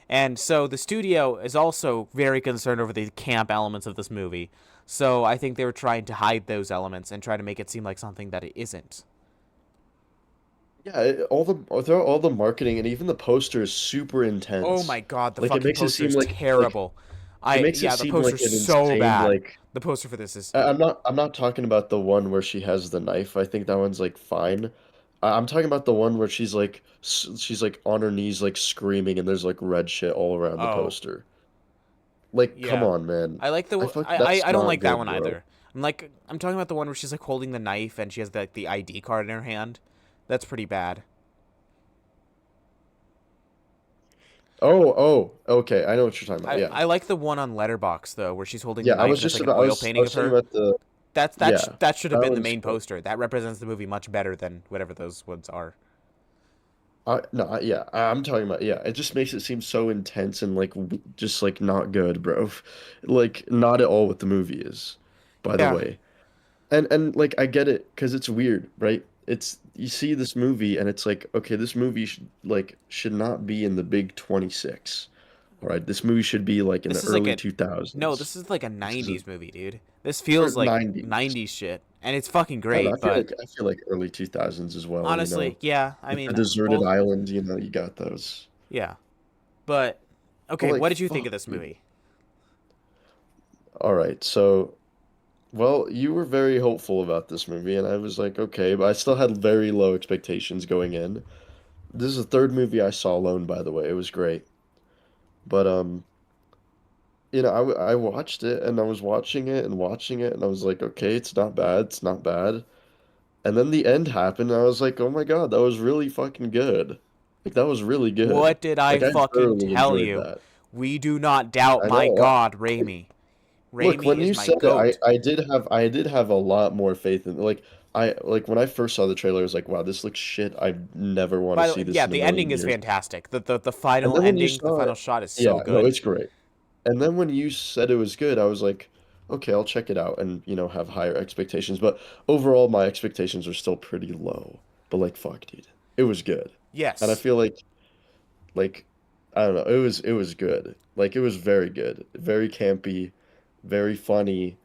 And so the studio is also very concerned over the camp elements of this movie. So I think they were trying to hide those elements and try to make it seem like something that it isn't. Yeah, all the marketing and even the poster is super Oh intense. my god, the Like it fucking makes it poster seem is like terrible. it makes it Yeah, the seem like poster's an so insane bad. like The poster for this is I'm not talking about the one where she has the knife. I think that one's like fine. I'm talking about the one where she's like on her knees like screaming and there's like red shit all around the oh, poster. Like come yeah. on, man. I like That's I don't not like that good, one bro. either. I'm talking about the one where she's like holding the knife and she has the ID card in her hand. That's pretty bad. Okay. I know what you're talking about. Yeah. I like the one on Letterbox though where she's holding the Yeah, knife and it's like an oil I painting was of talking her. about the yeah. That should have That been the one's main poster. That represents the movie much better than whatever those ones are. Yeah, I'm talking about yeah. It just makes it seem so intense and like just like not good, bro. Like not at all what the movie is, by the Yeah. way. And like I get it because it's weird, right? It's you see this movie and it's like okay, this movie should not be in the big 26. All right, this movie should be like in the This is like early a no, 2000s. this is like a This is 90s movie, dude. This or feels like 90s. 90s shit. And it's fucking I don't know. great, but I feel like early 2000s as well, you honestly, know. yeah, I Like the mean, deserted both island, you know, you got those. yeah. But But okay, like what did you think fuck, of this dude. movie? All right, so well, you were very hopeful about this movie, and I was like, okay, but I still had very low expectations going in. This is the third movie I saw alone, by the way. It was great, but you know, I watched it, and I was watching it, and I was like, okay, it's not bad. And then the end happened, and I was like, oh my God, that was really fucking good. Like that was really good. What did I Like I fucking thoroughly tell enjoyed you? that. We do not doubt I my know. god, Raimi. Look, Raimi when is you my said it, goat. I did have a lot more faith in like like when I first saw the trailer, I was like, wow, this looks shit. I never want to By the see way, this yeah, in a the ending million is years. fantastic. The And final then when you ending, the saw final it, shot is so yeah, no, good. it's great. And then when you said it was good, I was like, okay, I'll check it out and, you know, have higher expectations. But overall, my expectations are still pretty low. But like, fuck, dude, it was good. And I Yes, feel like I don't know, it was good. Like it was very good, very campy, very funny,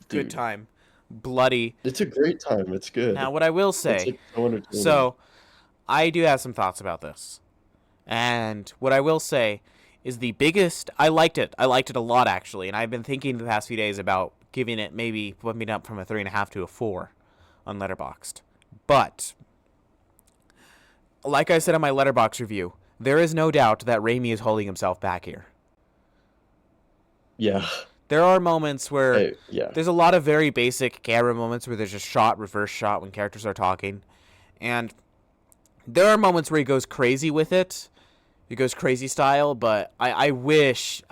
good dude. time. Bloody. It's a great time. It's Now, good. what I will It's say, like so entertaining. so I do have some thoughts about this. And what I will say is the biggest. I liked it. I liked it a lot actually, and I've been thinking the past few days about giving it maybe bumping up from a 3.5 to a 4 on Letterboxd. But like I said in my Letterbox review, there is no doubt that Raimi is holding himself back here. Yeah. There are moments where Yeah. there's a lot of very basic camera moments where there's just shot, reverse shot when characters are talking, and there are moments where he goes crazy with it. He goes crazy style, but I wish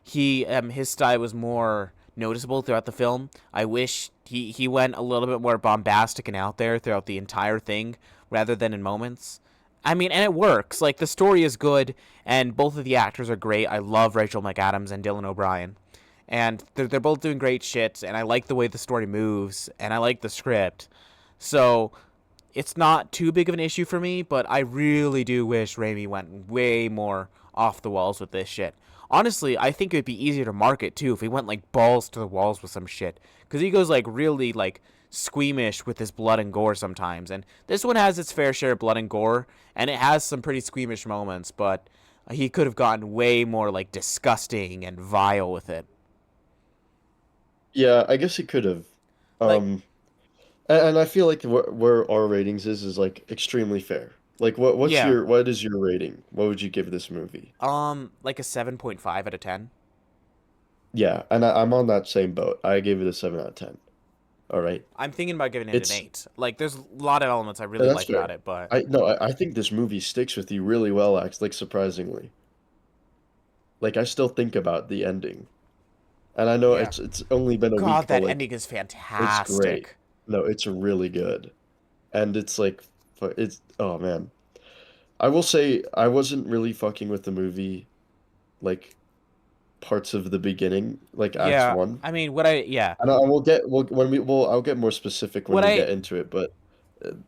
his style was more noticeable throughout the film. I wish he went a little bit more bombastic and out there throughout the entire thing rather than in moments. I mean, and it works. Like the story is good, and both of the actors are great. I love Rachel McAdams and Dylan O'Brien, and they're both doing great shit. And I like the way the story moves, and I like the script. So it's not too big of an issue for me, but I really do wish Raimi went way more off the walls with this shit. Honestly, I think it'd be easier to market too if he went like balls to the walls with some shit. Because he goes like really like squeamish with his blood and gore sometimes. And this one has its fair share of blood and gore, and it has some pretty squeamish moments, but he could have gotten way more like disgusting and vile with it. Yeah, I guess he could have. Like, Um, and I feel like where our ratings is like extremely fair. Like yeah, what is your rating? What would you give this movie? like a 7.5 out of 10. Yeah, and I'm on that same boat. I gave it a 7 out of 10. All right. I'm thinking about giving it an It's 8. Like, there's a lot of elements I really That's like about fair. it, but I no, I think this movie sticks with you really well, actually, like surprisingly. Like I still think about the ending. And I know yeah. it's only been a God, week, but that like ending is it's great. fantastic. No, it's really good. And it's like it's oh man. I will say I wasn't really fucking with the movie like parts of the beginning, like Acts Yeah, 1. I mean, what I yeah, And I will get we'll when we will I'll get more specific when what we I get into it, but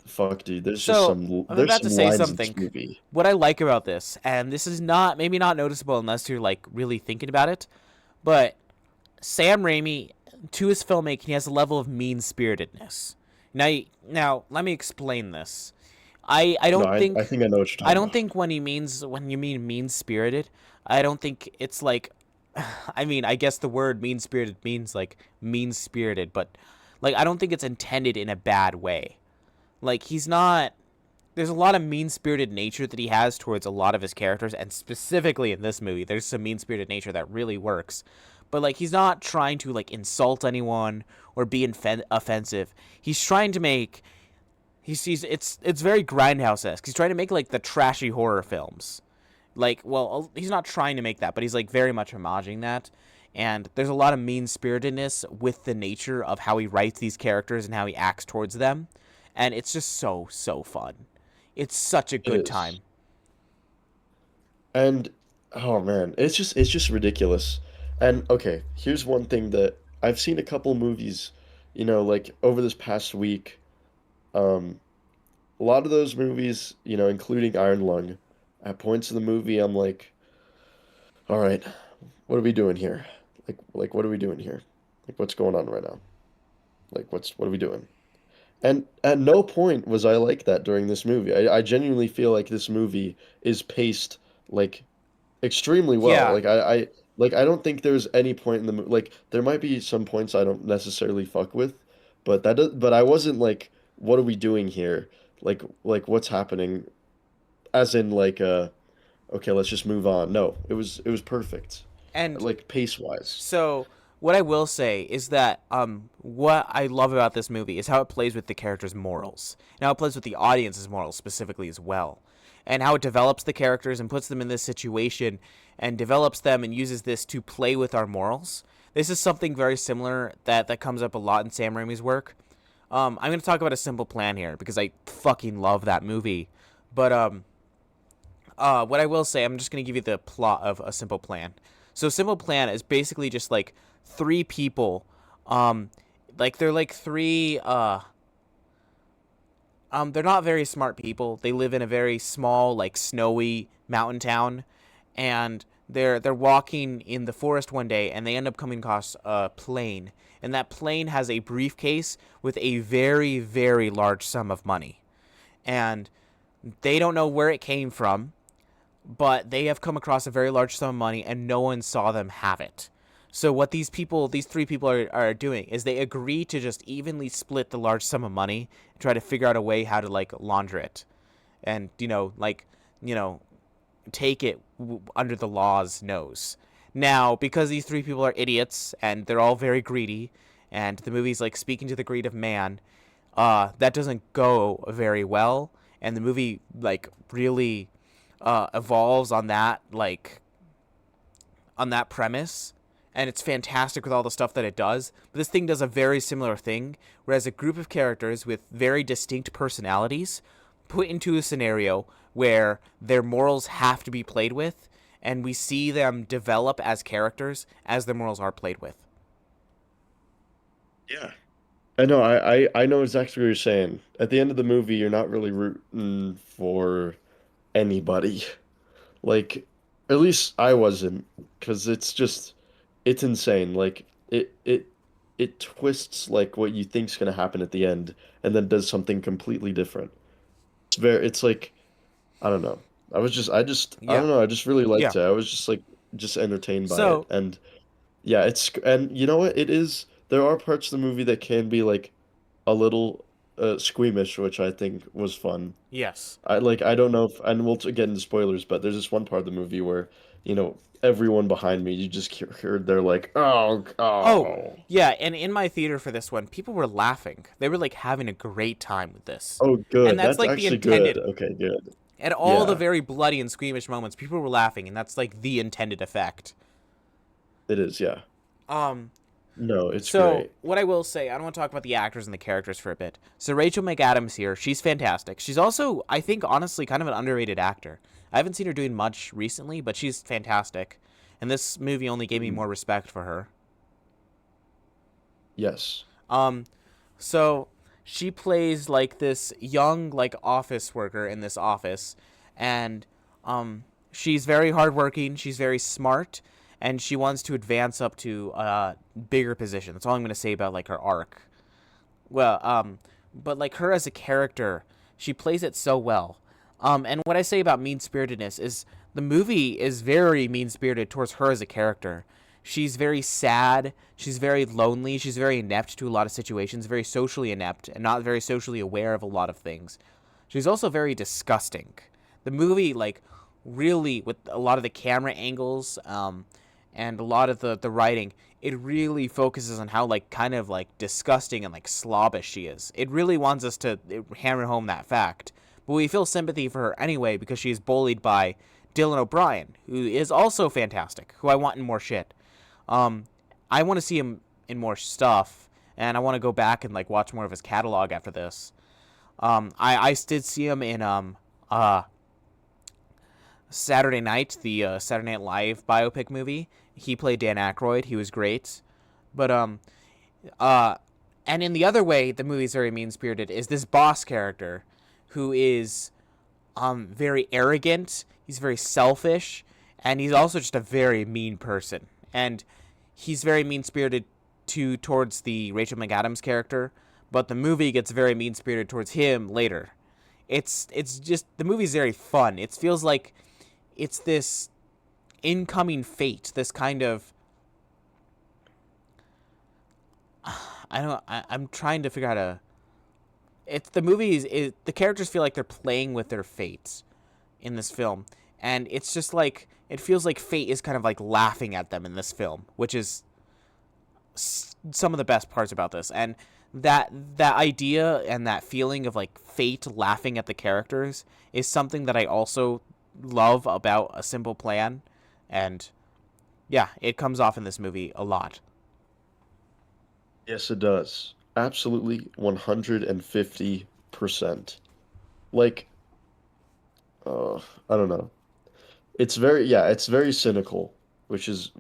fuck dude, so I'm there's about to some say lines in this something. movie. What I like about this, and this is not maybe not noticeable unless you're like really thinking about it, but Sam Raimi, to his filmmaking, he has a level of mean spiritedness. Now, let me explain this. I No, don't I think think I know what you're I talking don't about. think when you mean mean spirited, I don't think it's like I mean, I guess the word mean spirited means like mean spirited, but like I don't think it's intended in a bad way. Like he's not there's a lot of mean-spirited nature that he has towards a lot of his characters, and specifically in this movie there's some mean-spirited nature that really works, but like he's not trying to like insult anyone or be offensive. He's trying to make it's very grindhouse-esque. He's trying to make like the trashy horror films. Like, well, he's not trying to make that, but he's like very much homagining that. And there's a lot of mean-spiritedness with the nature of how he writes these characters and how he acts towards them, and it's just so fun. It's such a It good is. time. And oh man, it's just ridiculous. And okay, here's one thing that I've seen a couple movies, like over this past week. Um, a lot of those movies, including Iron Lung, at points in the movie, I'm like, all right, what are we doing here? Like what are we doing here? Like what's going on right now? Like what are we doing? And at no point was I like that during this movie. I genuinely feel like this movie is paced like extremely well. Yeah, I don't think there's any point in the like there might be some points I don't necessarily fuck with, but I wasn't like what are we doing here? Like what's happening? As in like okay, let's just move on. No, it was perfect. and Like pace wise. so what I will say is that what I love about this movie is how it plays with the characters' morals and how it plays with the audience's morals specifically as well, and how it develops the characters and puts them in this situation and develops them and uses this to play with our morals. This is something very similar that comes up a lot in Sam Raimi's work. I'm going to talk about A Simple Plan here because I fucking love that movie. But what I will say, I'm just gonna give you the plot of A Simple Plan. So Simple Plan is basically just like three people, um, like they're like three they're not very smart people. They live in a very small, like snowy mountain town, and they're walking in the forest one day, and they end up coming across a plane, and that plane has a briefcase with a very large sum of money, and they don't know where it came from, but they have come across a very large sum of money and no one saw them have it. So what these three people are doing is they agree to just evenly split the large sum of money and try to figure out a way how to like launder it and you know take it under the law's nose. Now, because these three people are idiots and they're all very greedy, and the movie's like speaking to the greed of man, that doesn't go very well, and the movie like really evolves on that on that premise, and it's fantastic with all the stuff that it does. But this thing does a very similar thing, whereas a group of characters with very distinct personalities put into a scenario where their morals have to be played with, and we see them develop as characters as their morals are played with. Yeah. I know, I know exactly what you're saying. At the end of the movie, you're not really rooting for anybody. Like At least I wasn't, because it's insane. Like it twists like what you think's gonna happen at the end, and then does something completely different. It's like I don't know. I Yeah. don't know. I just really Yeah. liked it. I was just like just entertained by it, So, and yeah, and you know what? It is. There are parts of the movie that can be like a little squeamish, which I think was fun. yes. I don't know if, and we'll get into spoilers, but there's this one part of the movie where, everyone behind me, you just heard they're like, oh, Oh, oh, yeah, and in my theater for this one, people were laughing. They were like having a great time with this. oh, And good. that's That's like the actually good. intended. Okay, good. At all the Yeah, very bloody and squeamish moments, people were laughing, and that's like the intended effect. it is. Yeah. Um, No, it's so great. what I will say, I don't want to talk about the actors and the characters for a bit. So Rachel McAdams here, she's fantastic. She's also, I think, honestly, kind of an underrated actor. I haven't seen her doing much recently, but she's fantastic. And this movie only gave me Mhm. more respect for her. Yes. Um, so she plays like this young like office worker in this office, and she's very hardworking. She's very smart, and she wants to advance up to a bigger position. That's all I'm gonna say about like her arc. Well, but like her as a character, she plays it so well. And what I say about mean spiritedness is the movie is very mean spirited towards her as a character. She's very sad. She's very lonely. She's very inept to a lot of situations, very socially inept, and not very socially aware of a lot of things. She's also very disgusting. The movie, like, really, with a lot of the camera angles, and a lot of the writing, it really focuses on how like kind of like disgusting and like slobbish she is. It really wants us to hammer home that fact. But we feel sympathy for her anyway because she is bullied by Dylan O'Brien, who is also fantastic, who I want in more shit. Um, I want to see him in more stuff, and I want to go back and like watch more of his catalog after this. I did see him in Saturday Night, the Saturday Night Live biopic movie. He played Dan Aykroyd. He was great. But uh and in the other way the movie's very mean spirited is this boss character who is very arrogant, he's very selfish, and he's also just a very mean person. And he's very mean spirited towards the Rachel McAdams character, but the movie gets very mean spirited towards him later. It's just the movie's very fun. It feels like it's this incoming fate, this kind of I don't. I'm trying to figure out a. It's the movies. The characters feel like they're playing with their fates in this film, and it's just like it feels like fate is kind of like laughing at them in this film, which is some of the best parts about this. And that idea and that feeling of like fate laughing at the characters is something that I also love about A Simple Plan, and yeah, it comes off in this movie a lot. Yes, it does. Absolutely 150%. Like, uh, I don't know. It's very cynical, which is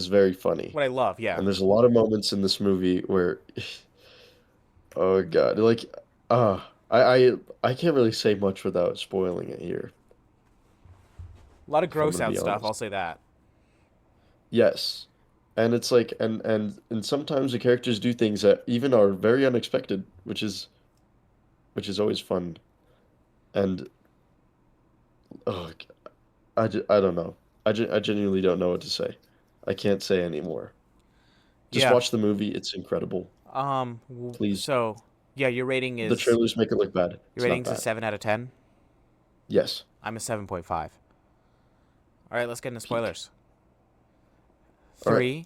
very funny. What I love, yeah. And there's a lot of moments in this movie where, oh God, like, I can't really say much without spoiling it here, A lot of if I'm gross gonna out be stuff, I'll honest. say that. Yes. And it's like, and sometimes the characters do things that even are very unexpected, which is always fun. And oh, I don't know. I genuinely don't know what to say. I can't say anymore. Just Yeah. watch the movie. It's incredible. Please. So yeah, The trailers make it look bad. your It's not rating's a bad. 7 out of 10. Yes. I'm a 7.5. All right, let's get into Peak. spoilers. All right. 3,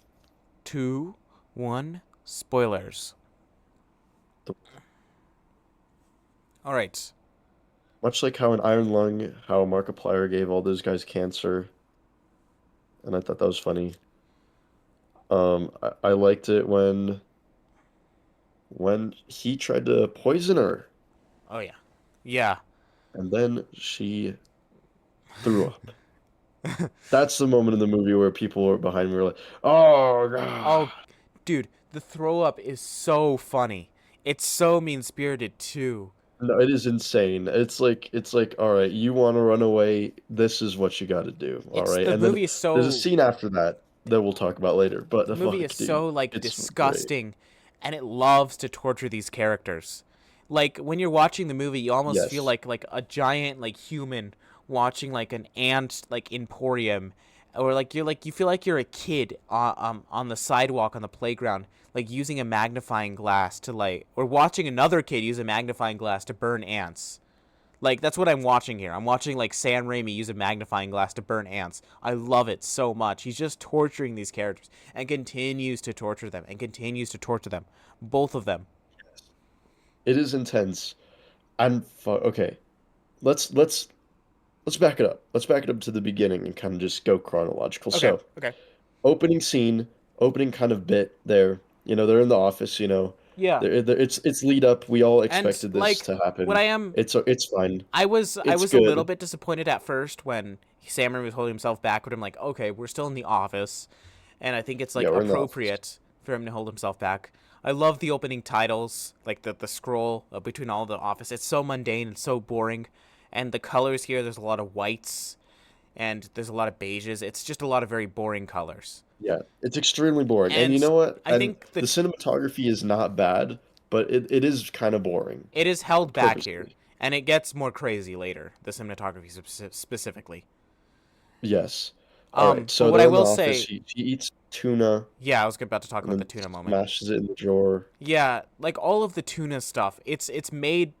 2, 1. Spoilers. The- All right. Much like how in Iron Lung, how Markiplier gave all those guys cancer, and I thought that was funny. I liked it when he tried to poison her, Oh yeah. Yeah. and then she threw up. That's the moment in the movie where people were behind me were like, "Oh God." Oh, dude, the throw up is so funny. It's so mean spirited too. No, it is insane. It's like, all right, you want to run away, this is what you got to do, all It's right? the And then movie is there's a so scene after that that we'll talk about later. But the the movie is fuck, dude, so like it's great. disgusting, and it loves to torture these characters. Like when you're watching the movie, you almost feel Yes. like a giant like human watching like an ant like emporium, or like you feel like you're a kid on the sidewalk on the playground, like using a magnifying glass to like, or watching another kid use a magnifying glass to burn ants. Like that's what I'm watching here. I'm watching like Sam Raimi use a magnifying glass to burn ants. I love it so much. He's just torturing these characters and continues to torture them and continues to torture them, both of them. It is intense. Okay. Let's let's back it up. Let's back it up to the beginning and kind of just go chronological. Okay, So, okay, opening scene, opening kind of bit there. They're in the office, yeah. it's lead up. We all And expected this like to what happen. I am, It's fine. I It's was a little good. bit disappointed at first when Sam Raimi was holding himself backward. I'm like, okay, we're still in the office, and I think it's Yeah, like we're in the office. appropriate for him to hold himself back. I love the opening titles, like the scroll between all the office. It's so mundane and so boring, and the colors here. There's a lot of whites and there's a lot of beiges. It's just a lot of very boring colors. Yeah, it's extremely boring. And you And know what? I And think the cinematography is not bad, but it is kind of boring it is held back here, purposely. and it gets more crazy later. The cinematography specifically. Yes. All right. But So what I they're in the will office. say, She eats tuna yeah, I was about to talk and about the then tuna moment. smashes it in the drawer. Yeah, like all of the tuna stuff, it's made,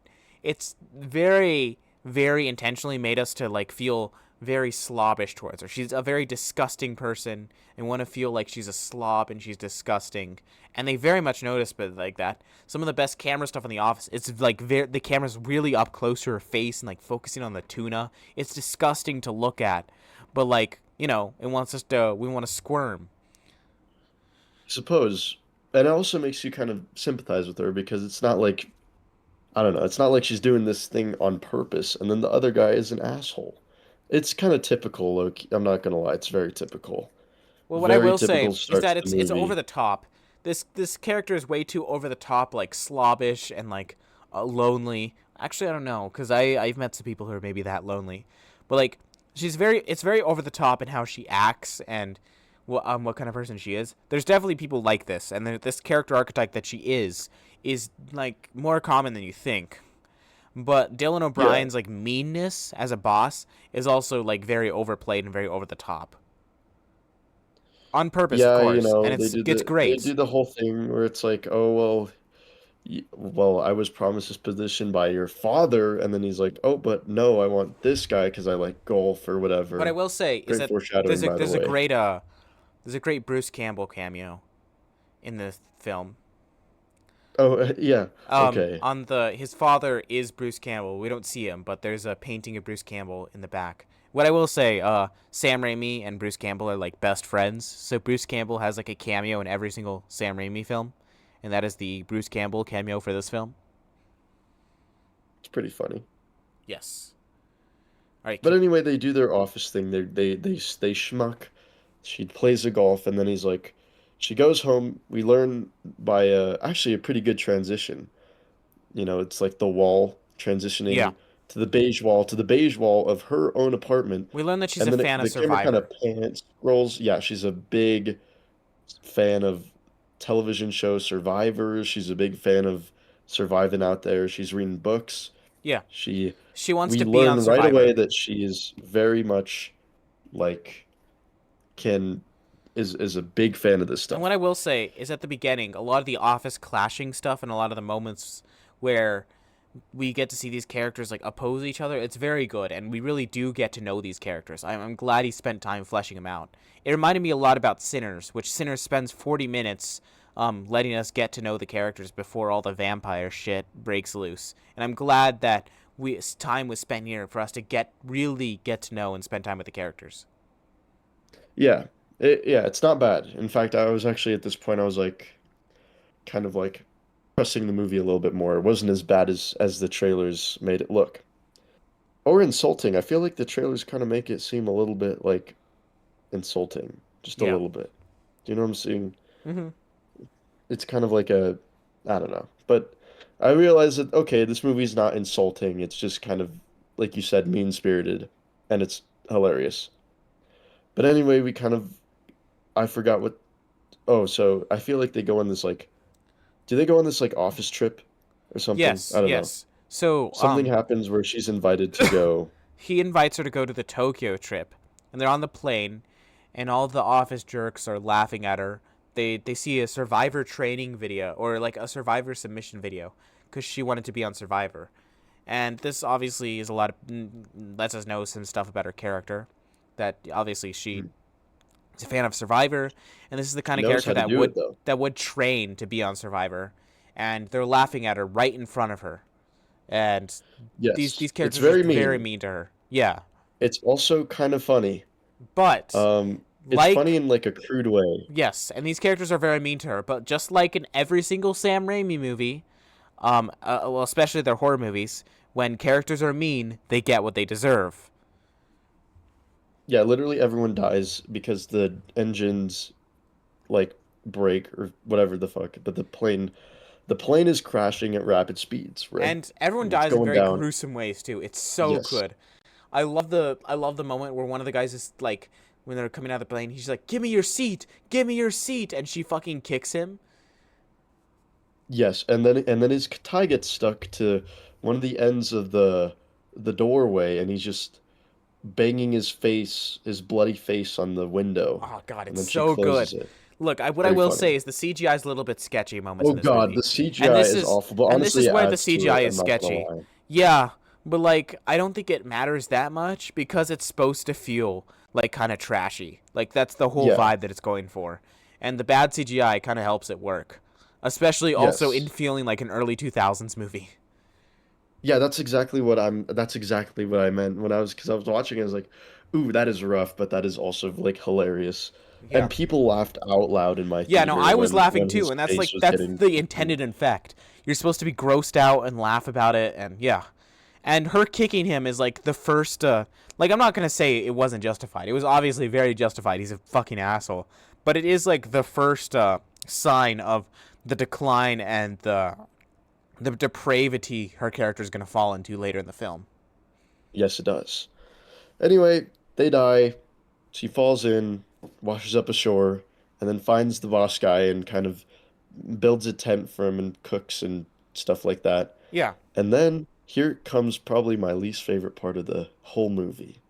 it's very intentionally made us to like feel very slobbish towards her. She's a very disgusting person and want to feel like she's a slob and she's disgusting. And they very much notice, but like that. Some of the best camera stuff in the office, it's like the camera's really up close to her face and like focusing on the tuna. It's disgusting to look at, but like it wants us to we want to squirm. I suppose. And it also makes you kind of sympathize with her because it's not like, I don't know, it's not like she's doing this thing on purpose and then the other guy is an asshole. It's kind of typical, Loki. I'm not gonna lie, it's very typical. Well, what I Very will say typical is start to that the it's over movie. the top. This character is way too over the top, like slobbish and like lonely. Actually, I don't know, because I've met some people who are maybe that lonely, but like it's very over the top in how she acts and what kind of person she is. There's definitely people like this, and this character archetype that she is like more common than you think. But Dylan Yeah. O'Brien's like meanness as a boss is also like very overplayed and very over the top on purpose, of Yeah, course, and it's they great. do the whole thing where it's like, "Oh, well, well, I was promised this position by your father," and then he's like, "Oh, but no, I want this guy because I like golf or What I whatever." will say is Great that foreshadowing, by the way. there's a great Bruce Campbell cameo in the film. Oh, yeah. Okay. On the his father is Bruce Campbell. We don't see him, but there's a painting of Bruce Campbell in the back. What I will say, Sam Raimi and Bruce Campbell are like best friends. So Bruce Campbell has like a cameo in every single Sam Raimi film, and that is the Bruce Campbell cameo for this film. It's pretty funny. Yes. All right. But anyway, they do their office thing. They schmuck. She plays the golf, and then he's like, she goes home. We learn by actually a pretty good transition. It's like the wall Yeah. transitioning to the beige wall of her own apartment, We learn that she's and a then fan of the camera kind Survivor. of pans, scrolls. Yeah, she's a big fan of television show Survivor. She's a big fan of surviving out there. She's reading books. Yeah. She, She wants we to be on learn right Survivor. away that she is very much like can is a big fan of this And what stuff. I will say is at the beginning, a lot of the office clashing stuff and a lot of the moments where we get to see these characters like oppose each other, it's very good, and we really do get to know these characters. I'm glad he spent time fleshing them out. It reminded me a lot about Sinners, which Sinners spends 40 minutes letting us get to know the characters before all the vampire shit breaks loose. And I'm glad that time was spent here for us to really get to know and spend time with the characters. Yeah. It's not bad. In fact, I was actually at this point I was like kind of like trusting the movie a little bit more. It wasn't as bad as the trailers made it look. Or insulting. I feel like the trailers kind of make it seem a little bit like insulting, just a Yeah. little bit. Do you know what I'm saying? Hmm. It's kind of like a, I don't know. But I realized that okay, this movie's not insulting. It's just kind of like you said, mean-spirited, and it's hilarious. But anyway, we kind of I forgot what. Oh, so I feel like they go on this like, do they go on this like office trip or something? Yes, I don't know. yes. So, Something happens where she's invited to go. he invites her to go to the Tokyo trip, and they're on the plane, and all the office jerks are laughing at her. They see a Survivor training video or like a Survivor submission video because she wanted to be on Survivor, and this obviously is a lot of lets us know some stuff about her character. That obviously she Mhm. is a fan of Survivor, and this is the She kind of knows character how to that do would it though. train to be on Survivor, and they're laughing at her right in front of her, and Yes, these it's characters are just very very mean. mean to her. Yeah, It's also kind of funny. but It's funny like in like a crude way. yes, and these characters are very mean to her. But just like in every single Sam Raimi movie, well, especially their horror movies, when characters are mean, they get what they deserve. Yeah, literally everyone dies because the engines like break or whatever the fuck. But the plane is crashing at rapid speeds, right? And everyone And it's dies in going very down. gruesome ways too. It's so Yes. good. I love the moment where one of the guys is like when they're coming out of the plane, he's like, "Give me your seat, give me your seat," and she fucking kicks him. Yes, and then his tie gets stuck to one of the ends of the doorway and he's just banging his face, his bloody face on the window. Oh god, And it's then she so good. closes it. Look, what I Very will funny. say is the CGI is a little bit sketchy moments Oh in this God, movie, the CGI is awful, but and this honestly is it where the adds to CGI it, is I'm not gonna sketchy. lie. Yeah, but like I don't think it matters that much because it's supposed to feel like kind of trashy. Like that's the whole Yeah. vibe that it's going for, and the bad CGI kind of helps it work, especially also in Yes. feeling like an early 2000s movie. Yeah, that's exactly what I meant when I was because I was watching it, I was like, ooh, that is rough, but that is also like hilarious. Yeah. And people laughed out loud in my Yeah, no, theater I was laughing when too, his and that's face like was that's getting the eaten. intended effect. You're supposed to be grossed out and laugh about it, and yeah. And her kicking him is like the first like I'm not going to say it wasn't justified. It was obviously very justified. He's a fucking asshole. But it is like the first sign of the decline and the depravity her character is going to fall into later in the film. Yes, it does. Anyway, they die. She falls in, washes up ashore, and then finds the boss guy and kind of builds a tent for him and cooks and stuff like that. Yeah. And then here comes probably my least favorite part of the whole movie.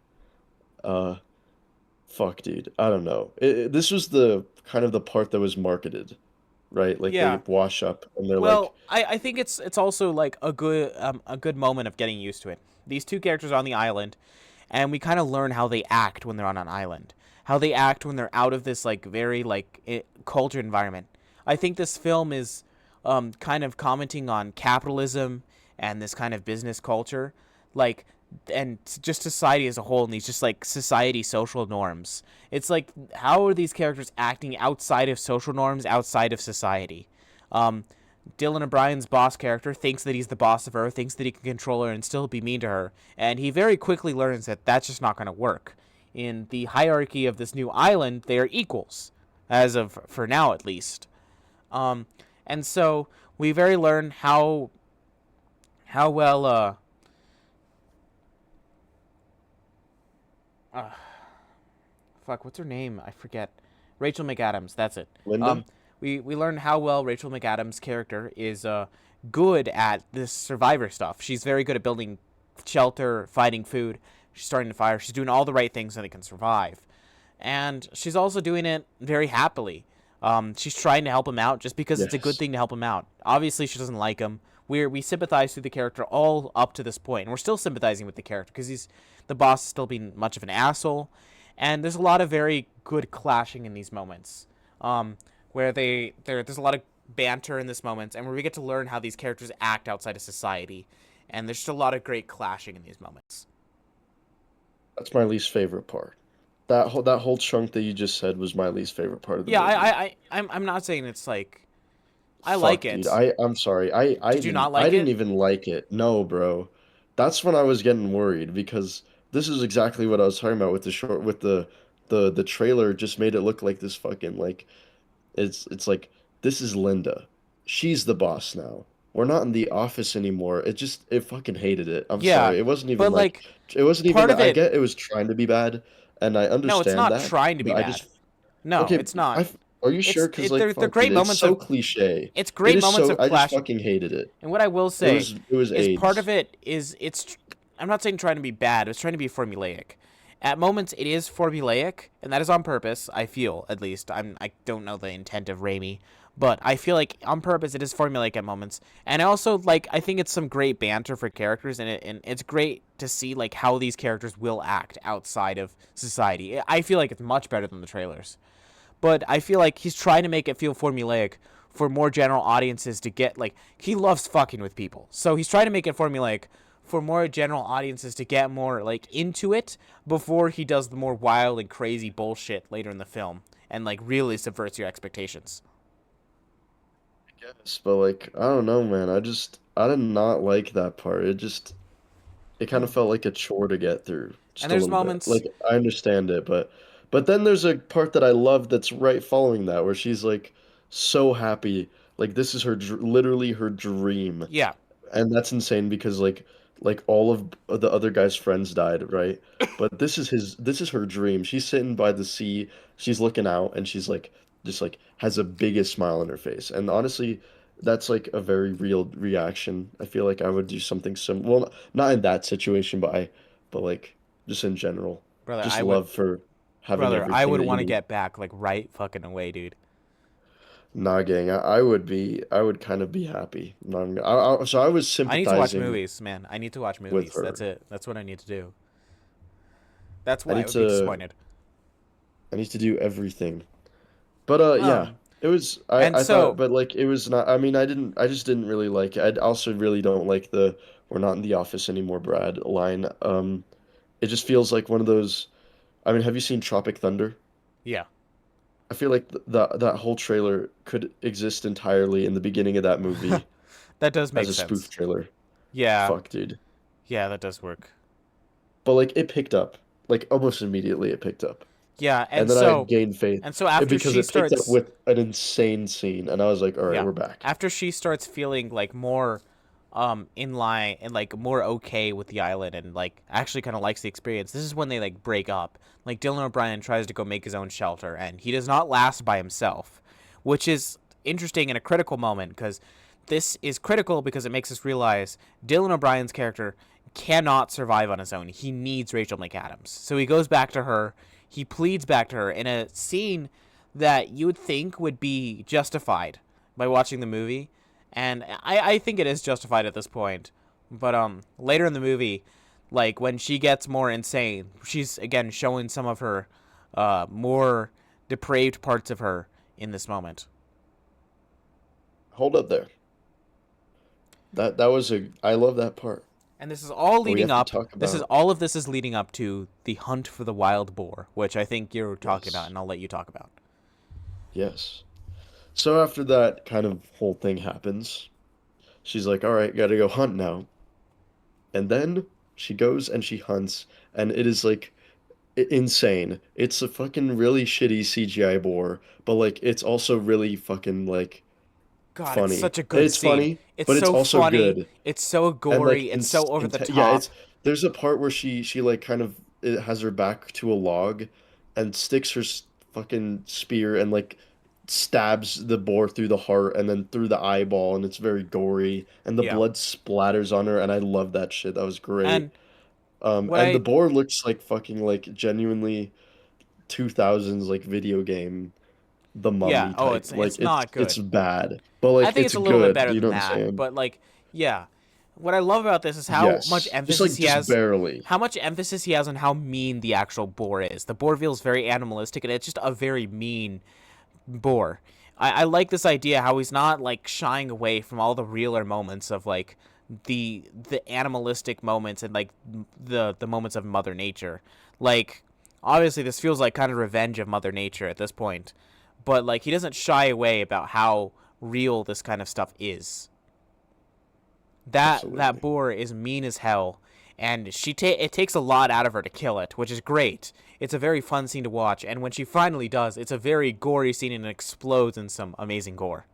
Uh, fuck, dude. I don't know. This was the kind of the part that was marketed, right? Like they Yeah. wash up and they're like, Well, I think it's also like a good moment of getting used to it. These two characters are on the island, and we kind of learn how they act when they're on an island, how they act when they're out of this like very like cultured environment. I think this film is kind of commenting on capitalism and this kind of business culture, like and just society as a whole and these just like society social norms. It's like how are these characters acting outside of social norms, outside of society? Um, Dylan O'Brien's boss character thinks that he's the boss of her, thinks that he can control her and still be mean to her, and he very quickly learns that that's just not going to work. In the hierarchy of this new island, they are equals, as of for now at least. Um, and so we very learn how well uh fuck what's her name I forget Rachel McAdams, that's it. Linda? Um, we learn how well Rachel McAdams' character is good at this survivor stuff. She's very good at building shelter, fighting food. She's starting a fire. She's doing all the right things so they can survive, and she's also doing it very happily. She's trying to help him out just because it's a good Yes. thing to help him out. Obviously, she doesn't like him. We sympathize through the character all up to this point, and we're still sympathizing with the character because he's the boss is still being much of an asshole, and there's a lot of very good clashing in these moments, where there's a lot of banter in this moment, and where we get to learn how these characters act outside of society, and there's just a lot of great clashing in these moments. That's my least favorite part. That whole chunk that you just said was my least favorite part of the Yeah, movie. I'm not saying it's like I like Fuck, dude. it. I'm sorry. Did you not I like didn't it? even like it. No, bro. That's when I was getting worried because this is exactly what I was talking about with the short with the trailer just made it look like this fucking like it's like this is Linda. She's the boss now. we're not in the office anymore. It fucking hated it. I'm Yeah, sorry. It wasn't even but like like it wasn't even part that of I it, get it was trying to be bad, and I no, it's understand not that, trying to be but I bad. just No, okay, it's not. are you sure? Because like They're fuck, dude, great it's moments so of cliche. it's It great is moments so of I just clash. fucking hated it. And what I will say It was is part of AIDS. it is it's I'm not saying trying to be bad, it's trying to be formulaic. At moments it is formulaic, and that is on purpose, I feel, at least. I don't know the intent of Raimi, but I feel like on purpose it is formulaic at moments. And I also like I think it's some great banter for characters and it's great to see like how these characters will act outside of society. I feel like it's much better than the trailers. But I feel like he's trying to make it feel formulaic for more general audiences to get like he loves fucking with people. So he's trying to make it formulaic for more general audiences to get more like into it before he does the more wild and crazy bullshit later in the film and like really subverts your expectations. Yes, but like I don't know, man. I did not like that part. It kind of felt like a chore to get through And just a there's little bit. moments Like I understand it, but then there's a part that I love that's right following that where she's like so happy. Like this is literally her dream. yeah. And that's insane because like all of the other guy's friends died, right? But this is her dream. She's sitting by the sea, she's looking out and she's like just like has a biggest smile on her face. And honestly, that's like a very real reaction. I feel like I would do something well, not in that situation, but like just in general. Brother, Just love for having I everything would that you want to need. get back like right fucking away, dude. Nah, gang, I would kind of be happy. So I was I need to watch sympathizing movies, man. I need to watch with movies. That's her. it. That's what I need to do. That's I why I need would be to disappointed. I need to do everything. But yeah. Um, It was and I thought so but like it was not I mean I just didn't really like it. I also really don't like the we're not in the office anymore, Brad line. It just feels like one of those I mean, have you seen Tropic Thunder? yeah, I feel like that whole trailer could exist entirely in the beginning of that movie that does as make a spoof sense. trailer. Yeah, Fuck, dude. yeah, that does work. But like it picked up. Like almost immediately it picked up. Yeah, And then I gained faith after because she it picked up starts, with an insane scene, and I was like, "All right, yeah, we're back." after she starts feeling like more, in line and like more okay with the island and like actually kind of likes the experience. This is when they like break up. Like Dylan O'Brien tries to go make his own shelter, and he does not last by himself, which is interesting in a critical moment because this is critical because it makes us realize Dylan O'Brien's character cannot survive on his own. He needs Rachel McAdams. So he goes back to her. He pleads back to her in a scene that you would think would be justified by watching the movie. And I think it is justified at this point. But later in the movie, like when she gets more insane, she's again showing some of her more depraved parts of her in this moment. Hold up there. That was a I love that part. And this is all But we leading have to up. talk This is about all of this is leading up to the hunt for the wild boar, which I think you're talking about, yes. and I'll let you talk about. Yes. So after that kind of whole thing happens, she's like, "All right, gotta go hunt now." And then she goes and she hunts, and it is like insane. It's a fucking really shitty CGI boar, but like it's also really fucking like God, it's funny. such a good It's scene. funny, It's but it's so also funny. good. It's so And like gory. It's so over the yeah, top. it's there's a part where she like kind of it has her back to a log and sticks her fucking spear and like stabs the boar through the heart and then through the eyeball and it's very gory and the Yeah. blood splatters on her and I love that shit. That was great. And what And the I boar looks like fucking like genuinely 2000s like video game The yeah, Mummy oh, type. Like it's not it's good. bad, but I like think it's it's a little bit good. better You know than what I'm that, saying? but like yeah. What I love about this is Yes. Just barely. how much emphasis he has on how mean the actual boar is. The boar feels very animalistic and it's just a very mean boar. I like this idea how he's not like shying away from all the realer moments of like the animalistic moments and like the moments of Mother Nature. Like obviously this feels like kind of revenge of Mother Nature at this point, but like he doesn't shy away about how real this kind of stuff is. That Absolutely. boar is mean as hell, and it takes a lot out of her to kill it, which is great. It's a very fun scene to watch, and when she finally does, it's a very gory scene and it explodes in some amazing gore.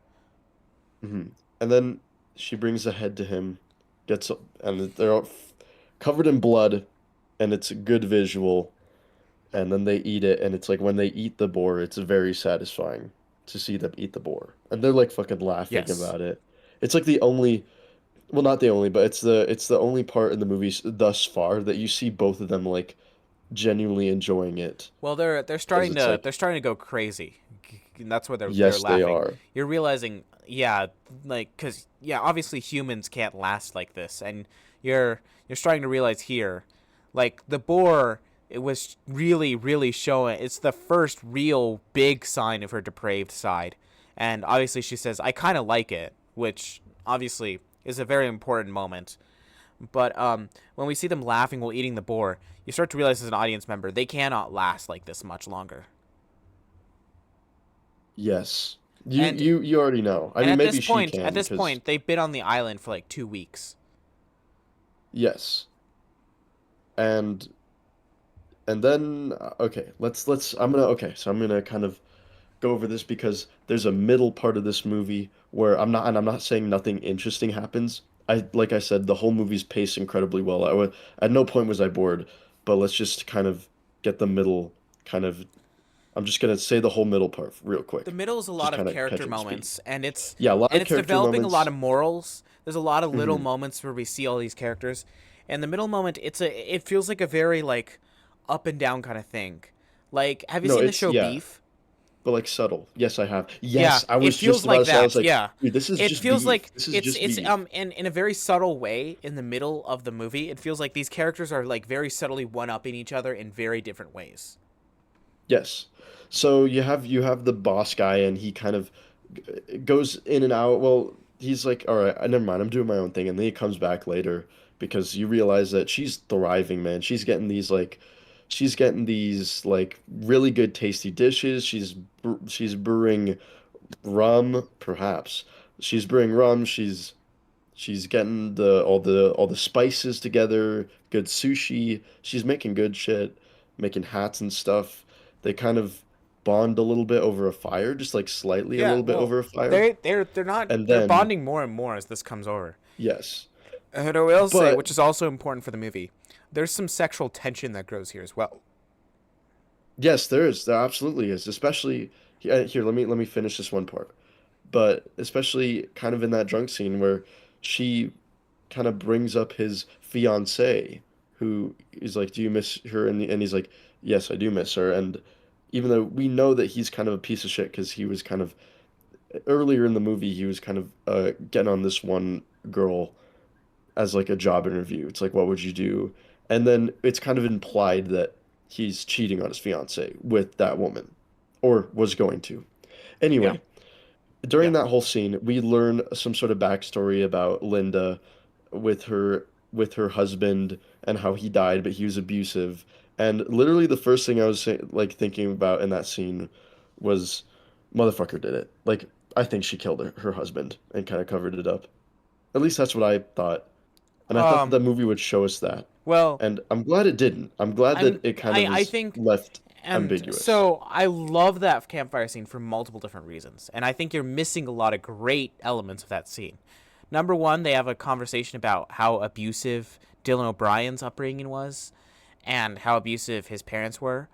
Hmm. And then she brings the head to him, gets and they're all covered in blood, and it's a good visual. And then they eat it, and it's like when they eat the boar, it's very satisfying to see them eat the boar, and they're like fucking laughing Yes. about it. It's like the only, well, not the only, but it's the only part in the movies thus far that you see both of them like genuinely enjoying it, Well, they're because starting it's to like, they're starting to go crazy. And that's where they're yes, they laughing. are. You're realizing, yeah, like cuz yeah, obviously humans can't last like this, and you're starting to realize here, like the boar, it was really showing, it's the first real big sign of her depraved side. And obviously she says, "I kind of like it," which obviously is a very important moment. But when we see them laughing while eating the boar, you start to realize as an audience member they cannot last like this much longer. Yes, you And you you already know. I and mean, at this maybe she point, can, because they've been on the island for like 2 weeks. yes, and then okay, let's I'm gonna kind of go over this because there's a middle part of this movie where I'm not saying nothing interesting happens. Like I said, the whole movie's paced incredibly well. At no point was I bored, but let's just kind of get the middle kind of I'm just gonna say the whole middle part real The quick. middle is a Just lot of kind of character catching speed. moments, and Yeah, a lot of it's character developing a lot moments. of morals. There's a lot of little Hmm. moments where we see all these characters, and the middle moment, it feels like a very like up and down kind of thing. Like, have you No, seen the it's show yeah, Beef? but like subtle. Yes, I have. Yeah, Yes, I it was just feels about like to say, I was that. like, Yeah. dude, this is It just feels beef. like This is just beef. in a very subtle way in the middle of the movie. It feels like these characters are like very subtly one-upping each other in very different ways. Yes. So you have the boss guy, and he kind of goes in and out. Well, he's like, all right, never mind. I'm doing my own thing, and then he comes back later because you realize that she's thriving, man. She's getting these like really good tasty dishes. She's brewing rum, perhaps. She's brewing rum. She's getting all the spices together, good sushi. She's making good shit, making hats and stuff. They kind of bond a little bit over a fire, just like slightly a Yeah, little bit well, over a fire. they're not And they're then bonding more and more as this comes over. yes. And I will say, But which is also important for the movie, there's some sexual tension that grows here as well. yes, there absolutely is, especially here, let me finish this one part. But especially kind of in that drunk scene where she kind of brings up his fiance, who is like, "Do you miss her?" And he's like, "Yes, I do miss her." And even though we know that he's kind of a piece of shit because he was kind of earlier in the movie, he was kind of getting on this one girl as like a job interview. It's like, what would you do? And then it's kind of implied that he's cheating on his fiance with that woman, or was going to. Yeah, Anyway, during yeah, that whole scene, we learn some sort of backstory about Linda with her husband and how he died, but he was abusive. And literally the first thing I was like thinking about in that scene was motherfucker did it. Like I think she killed her husband and kind of covered it up. At least that's what I thought. And I thought that um the movie would show us that. well, And I'm glad it didn't. I'm glad that it kind of I was think, left and ambiguous. so I love that campfire scene for multiple different reasons, and I think you're missing a lot of great elements of that scene. Number one, they have a conversation about how abusive Dylan O'Brien's upbringing was, and how abusive his parents were,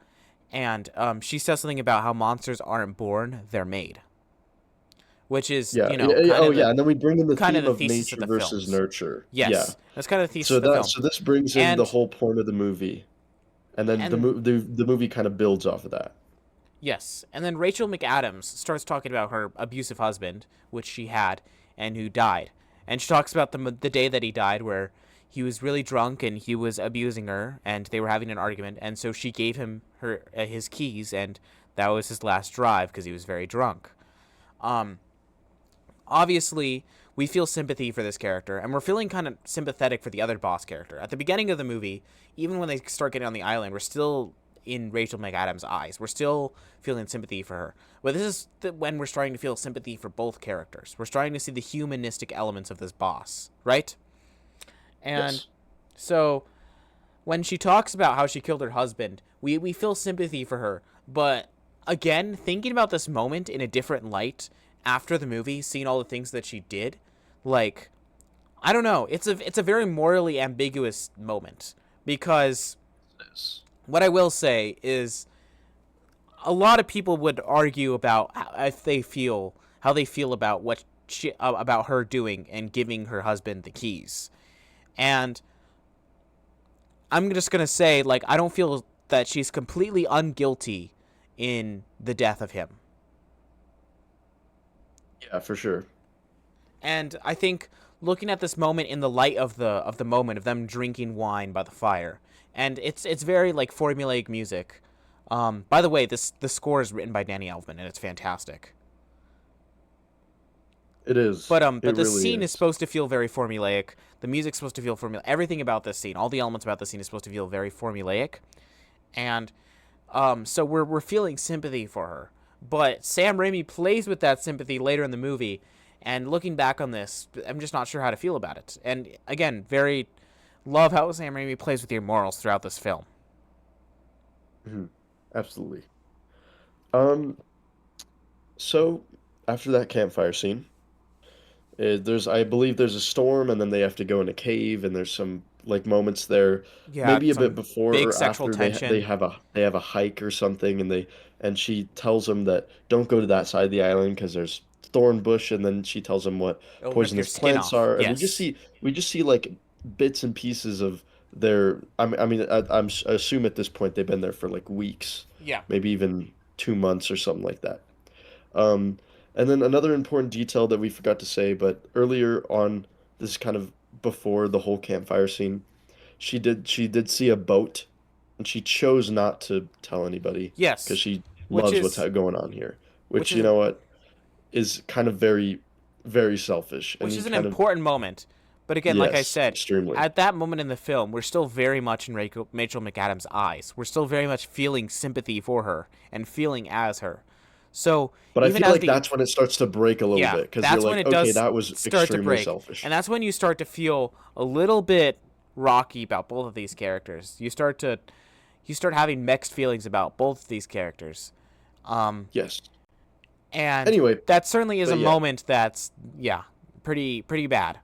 and she says something about how monsters aren't born, they're made, which is, Yeah, yeah, yeah, oh yeah, and then we bring in the kind of theme the of thesis of nature the versus films. nurture. Yeah. Yes, that's kind of the thesis So of the that film. so this brings in the And whole point of the movie, and then and the movie kind of builds off of that. yes, and then Rachel McAdams starts talking about her abusive husband, which she had, and who died. And she talks about the day that he died, where he was really drunk and he was abusing her, and they were having an argument. And so she gave him his keys, and that was his last drive because he was very drunk. Um, Obviously, we feel sympathy for this character, and we're feeling kind of sympathetic for the other boss character. At the beginning of the movie, even when they start getting on the island, we're still in Rachel McAdams' eyes. We're still feeling sympathy for her. But this is when we're starting to feel sympathy for both characters. We're starting to see the humanistic elements of this boss, right? And Yes. so when she talks about how she killed her husband, we feel sympathy for her. But again, thinking about this moment in a different light after the movie, seeing all the things that she did, like I don't know. It's a very morally ambiguous moment because Yes. what I will say is a lot of people would argue about if they feel how they feel about what about her doing and giving her husband the keys. And I'm just going to say like I don't feel that she's completely unguilty in the death of him. Yeah, for sure. And I think looking at this moment in the light of the moment of them drinking wine by the fire, and it's very like formulaic music. By the way, the score is written by Danny Elfman, and it's fantastic. It is. But It the really scene is is. supposed to feel very formulaic. The music's supposed to feel formulaic. Everything about this scene, all the elements about this scene, is supposed to feel very formulaic, and so we're feeling sympathy for her. But Sam Raimi plays with that sympathy later in the movie, and looking back on this, I'm just not sure how to feel about it. And again, very love how Sam Raimi plays with your morals throughout this film. Mhm. Absolutely. Um, so after that campfire scene, I believe there's a storm, and then they have to go in a cave, and there's some like moments there, Yeah, maybe a bit some before big or sexual after tension. they have a hike or something, and she tells them that don't go to that side of the island because there's thorn bush, and then she tells them what It'll rip your poisonous skin plants off. are, and Yes. we just see like bits and pieces of I mean, I assume at this point they've been there for like weeks, Yeah. maybe even 2 months or something like that. Um, and then another important detail that we forgot to say, but earlier on, this is kind of before the whole campfire scene. She did see a boat, and she chose not to tell anybody because Yes. she Which loves what's is going on here. which Which, you is know what, is kind of very selfish, and which you is an kind of important moment. But again, like I yes, said, extremely. at that moment in the film, we're still very much in Rachel McAdams' eyes. We're still very much feeling sympathy for her and feeling as her. So But I even feel as like the that's when it starts to break a little yeah, bit because you're that's when like, it okay, does that was start to extremely break, selfish. and that's when you start to feel a little bit rocky about both of these characters. You start having mixed feelings about both of these characters. Um, Yes. and Anyway, that certainly is a but yeah. moment that's yeah, pretty bad.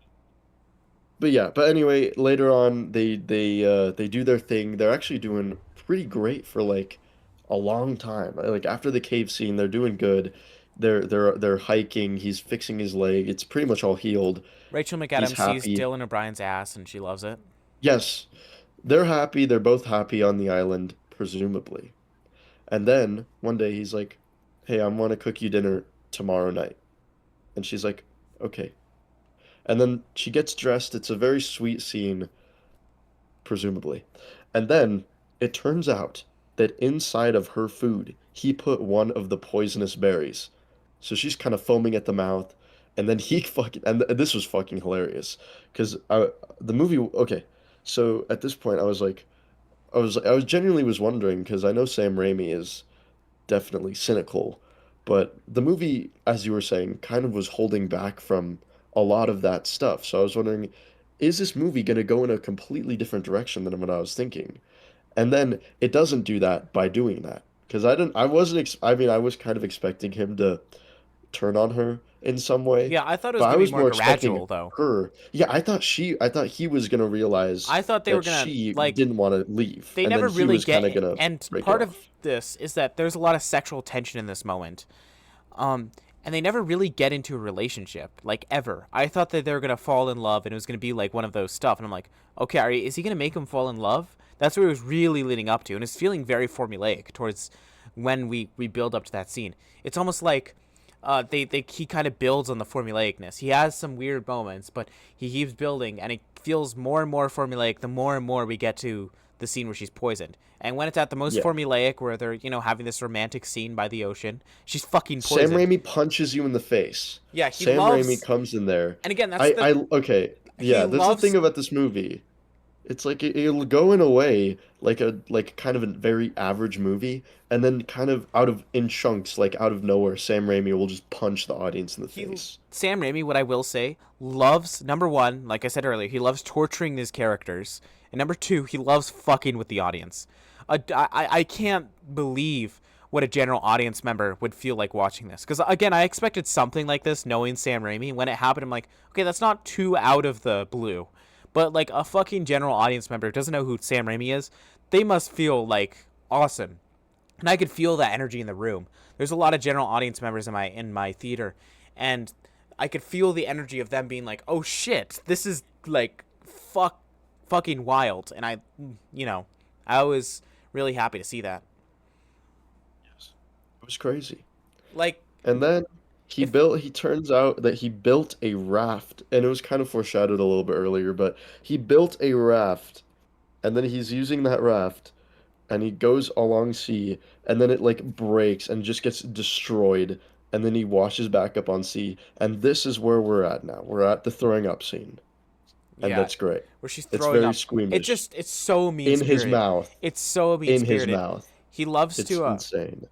But anyway, later on they do their thing. They're actually doing pretty great for like a long time. Like after the cave scene, they're doing good. They're hiking. He's fixing his leg. It's pretty much all healed. Rachel He's McAdams sees happy. Dylan O'Brien's ass and she loves it. Yes, they're happy. They're both happy on the island, presumably. And then one day he's like, "Hey, I want to cook you dinner tomorrow night." And she's like, "Okay." And then she gets dressed. It's a very sweet scene, presumably. And then it turns out that inside of her food, he put one of the poisonous berries. So she's kind of foaming at the mouth. And then he fucking, and this was fucking hilarious. Because the movie, okay. So at this point, I was genuinely was wondering, because I know Sam Raimi is definitely cynical, but the movie, as you were saying, kind of was holding back from a lot of that stuff. So I was wondering, is this movie going to go in a completely different direction than what I was thinking? And then it doesn't do that by doing that. Because I wasn't, I mean, I was kind of expecting him to turn on her in some way, Yeah, I thought it was but I gonna be was more more expecting gradual though. her. Yeah, I thought he was going to realize I thought they were that gonna she like didn't want to leave, they and then never he really was kind of get going to and break it part of off. this is that there's a lot of sexual tension in this moment. Um and they never really get into a relationship, like ever. I thought that they were gonna fall in love and it was gonna be like one of those stuff, and I'm like, okay, is he gonna make him fall in love? That's what it was really leading up to, and it's feeling very formulaic towards when we build up to that scene. It's almost like they he kind of builds on the formulaicness. He has some weird moments, but he keeps building, and it feels more and more formulaic the more and more we get to the scene where she's poisoned. And when it's at the most Yeah. formulaic, where they're having this romantic scene by the ocean, she's fucking Sam poisoned. Raimi punches you in the face. Yeah, he Sam Raimi loves, comes in there. and again, that's the Okay, he yeah, that's the thing loves. about this movie. It's like it'll go in a way like kind of a very average movie, and then kind of out of in chunks, like out of nowhere, Sam Raimi will just punch the audience in the He face. Sam Raimi, what I will say, loves number one, like I said earlier, he loves torturing his characters, and number two, he loves fucking with the audience. I can't believe what a general audience member would feel like watching this. Because again, I expected something like this, knowing Sam Raimi. When it happened, I'm like, okay, that's not too out of the blue. But like a fucking general audience member who doesn't know who Sam Raimi is, they must feel like awesome. And I could feel that energy in the room. There's a lot of general audience members in my theater, and I could feel the energy of them being like, "Oh shit, this is like fucking wild." And I was really happy to see that. Yes. It was crazy. Like, And then if he turns out that he built a raft, and it was kind of foreshadowed a little bit earlier, but he built a raft, and then he's using that raft, and he goes along sea, and then it like breaks and just gets destroyed, and then he washes back up on sea, and this is where we're at now. We're at the throwing up scene, and yeah, that's great. where she's It's throwing very up, squeamish. it's so mean In his spirited. mouth. It's so mean In his spirited. mouth. He loves It's to insane.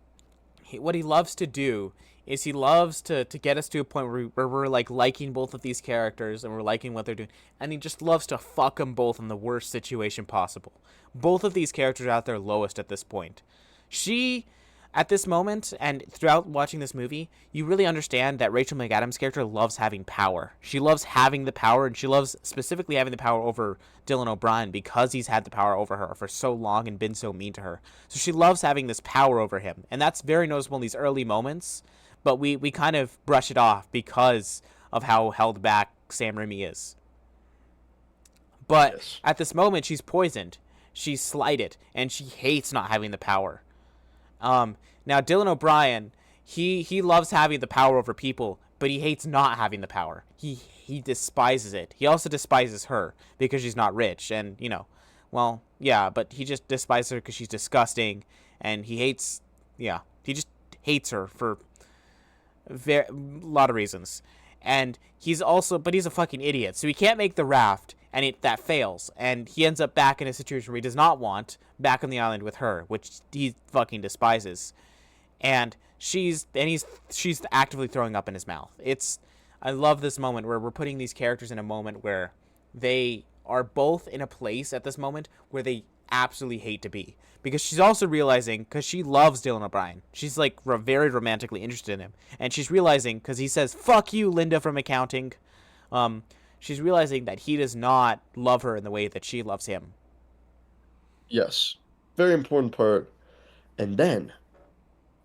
what he loves to do is he loves to get us to a point where we're like liking both of these characters and we're liking what they're doing, and he just loves to fuck them both in the worst situation possible. Both of these characters are at their lowest at this point. She, at this moment and throughout watching this movie, you really understand that Rachel McAdams' character loves having power. She loves having the power, and she loves specifically having the power over Dylan O'Brien because he's had the power over her for so long and been so mean to her. So she loves having this power over him, and that's very noticeable in these early moments, but we kind of brush it off because of how held back Sam Raimi is. But Yes. at this moment, she's poisoned, she's slighted, and she hates not having the power. Now Dylan O'Brien, he loves having the power over people, but he hates not having the power. He despises it. He also despises her because she's not rich, and well, yeah, but he just despises her because she's disgusting, and he just hates her for a lot of reasons. And but he's a fucking idiot, so he can't make the raft, and that fails, and he ends up back in a situation where he does not want, back on the island with her, which he fucking despises. And she's actively throwing up in his mouth. I love this moment where we're putting these characters in a moment where they are both in a place at this moment where they absolutely hate to be, because she's also realizing, because she loves Dylan O'Brien, she's like very romantically interested in him, and she's realizing, because he says fuck you Linda from accounting, she's realizing that he does not love her in the way that she loves him. Yes. Very important part. And then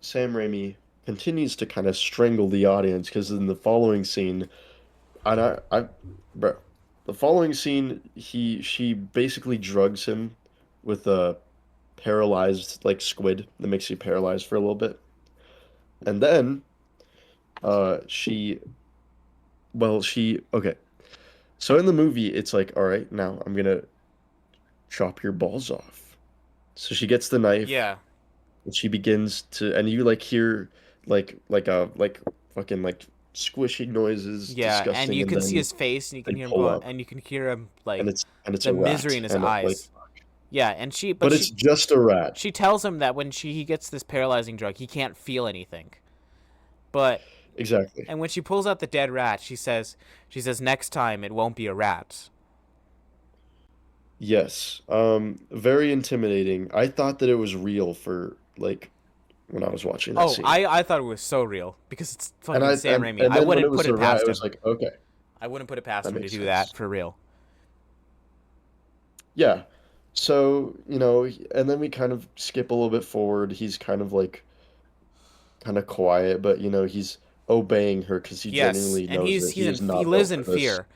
Sam Raimi continues to kind of strangle the audience because in the following scene, and bro, the following scene, she basically drugs him with a paralyzed like squid that makes you paralyzed for a little bit, and then she, okay. So in the movie, it's like, all right, now I'm gonna chop your balls off. So she gets the knife. Yeah, And she begins to, and you like hear like fucking like squishy noises, yeah, and disgusting, you and can see then his face, and you they can hear him pull going, up, and you can hear him like and it's the a misery rat, in his and like, eyes. Yeah, and but it's just a rat. she tells him that when he gets this paralyzing drug, he can't feel anything. But Exactly. and when she pulls out the dead rat, she says next time it won't be a rat. Yes. Very intimidating. I thought that it was real for like when I was watching that Oh, scene, I thought it was so real because it's and fucking Sam Raimi. and I then when it wouldn't was put a it rat, past it was him. like, okay, I wouldn't put it past that him to makes do that sense. for real. Yeah. So, and then we kind of skip a little bit forward. He's kind of quiet, but he's obeying her because he Yes, genuinely and knows that he is he not lives built in for this. fear.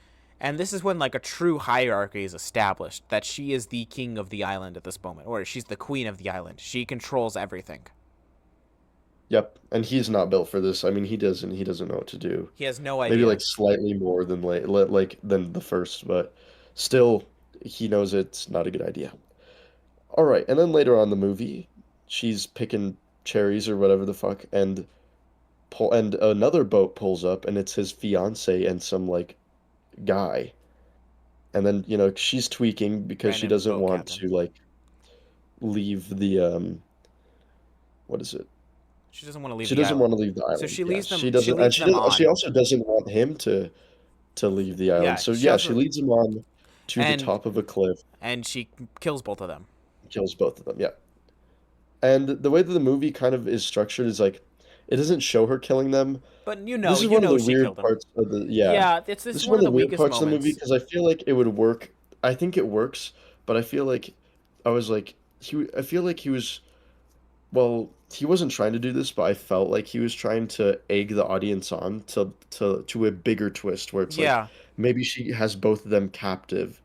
And this is when like a true hierarchy is established, that she is the king of the island at this moment, or she's the queen of the island. She controls everything. Yep, and he's not built for this. I mean, he doesn't know what to do. He has no Maybe idea. like slightly more than like than the first, but still he knows it's not a good idea. All right, and then later on in the movie, she's picking cherries or whatever the fuck, and another boat pulls up, and it's his fiance and some like guy. And then, she's tweaking because she Random doesn't boat want captain. to like leave the what is it? She doesn't want to leave She the doesn't want island, to leave the so island. she Yeah, leaves she them. She doesn't, and leads them she on. also doesn't want him to leave the island. Yeah, So she yeah, she also leads him on to the and top of a cliff, she kills both of them. kills both of them. Yeah. And the way that the movie kind of is structured is like it doesn't show her killing them. But This is you one of know the she weird killed him. parts of the yeah. Yeah, this This is is one one of of the the weird weakest parts of the movie moments. because I feel like it would work. I think it works, but I feel like I was like I feel like he was well, he wasn't trying to do this, but I felt like he was trying to egg the audience on to a bigger twist where it's like Yeah, maybe she has both of them captive,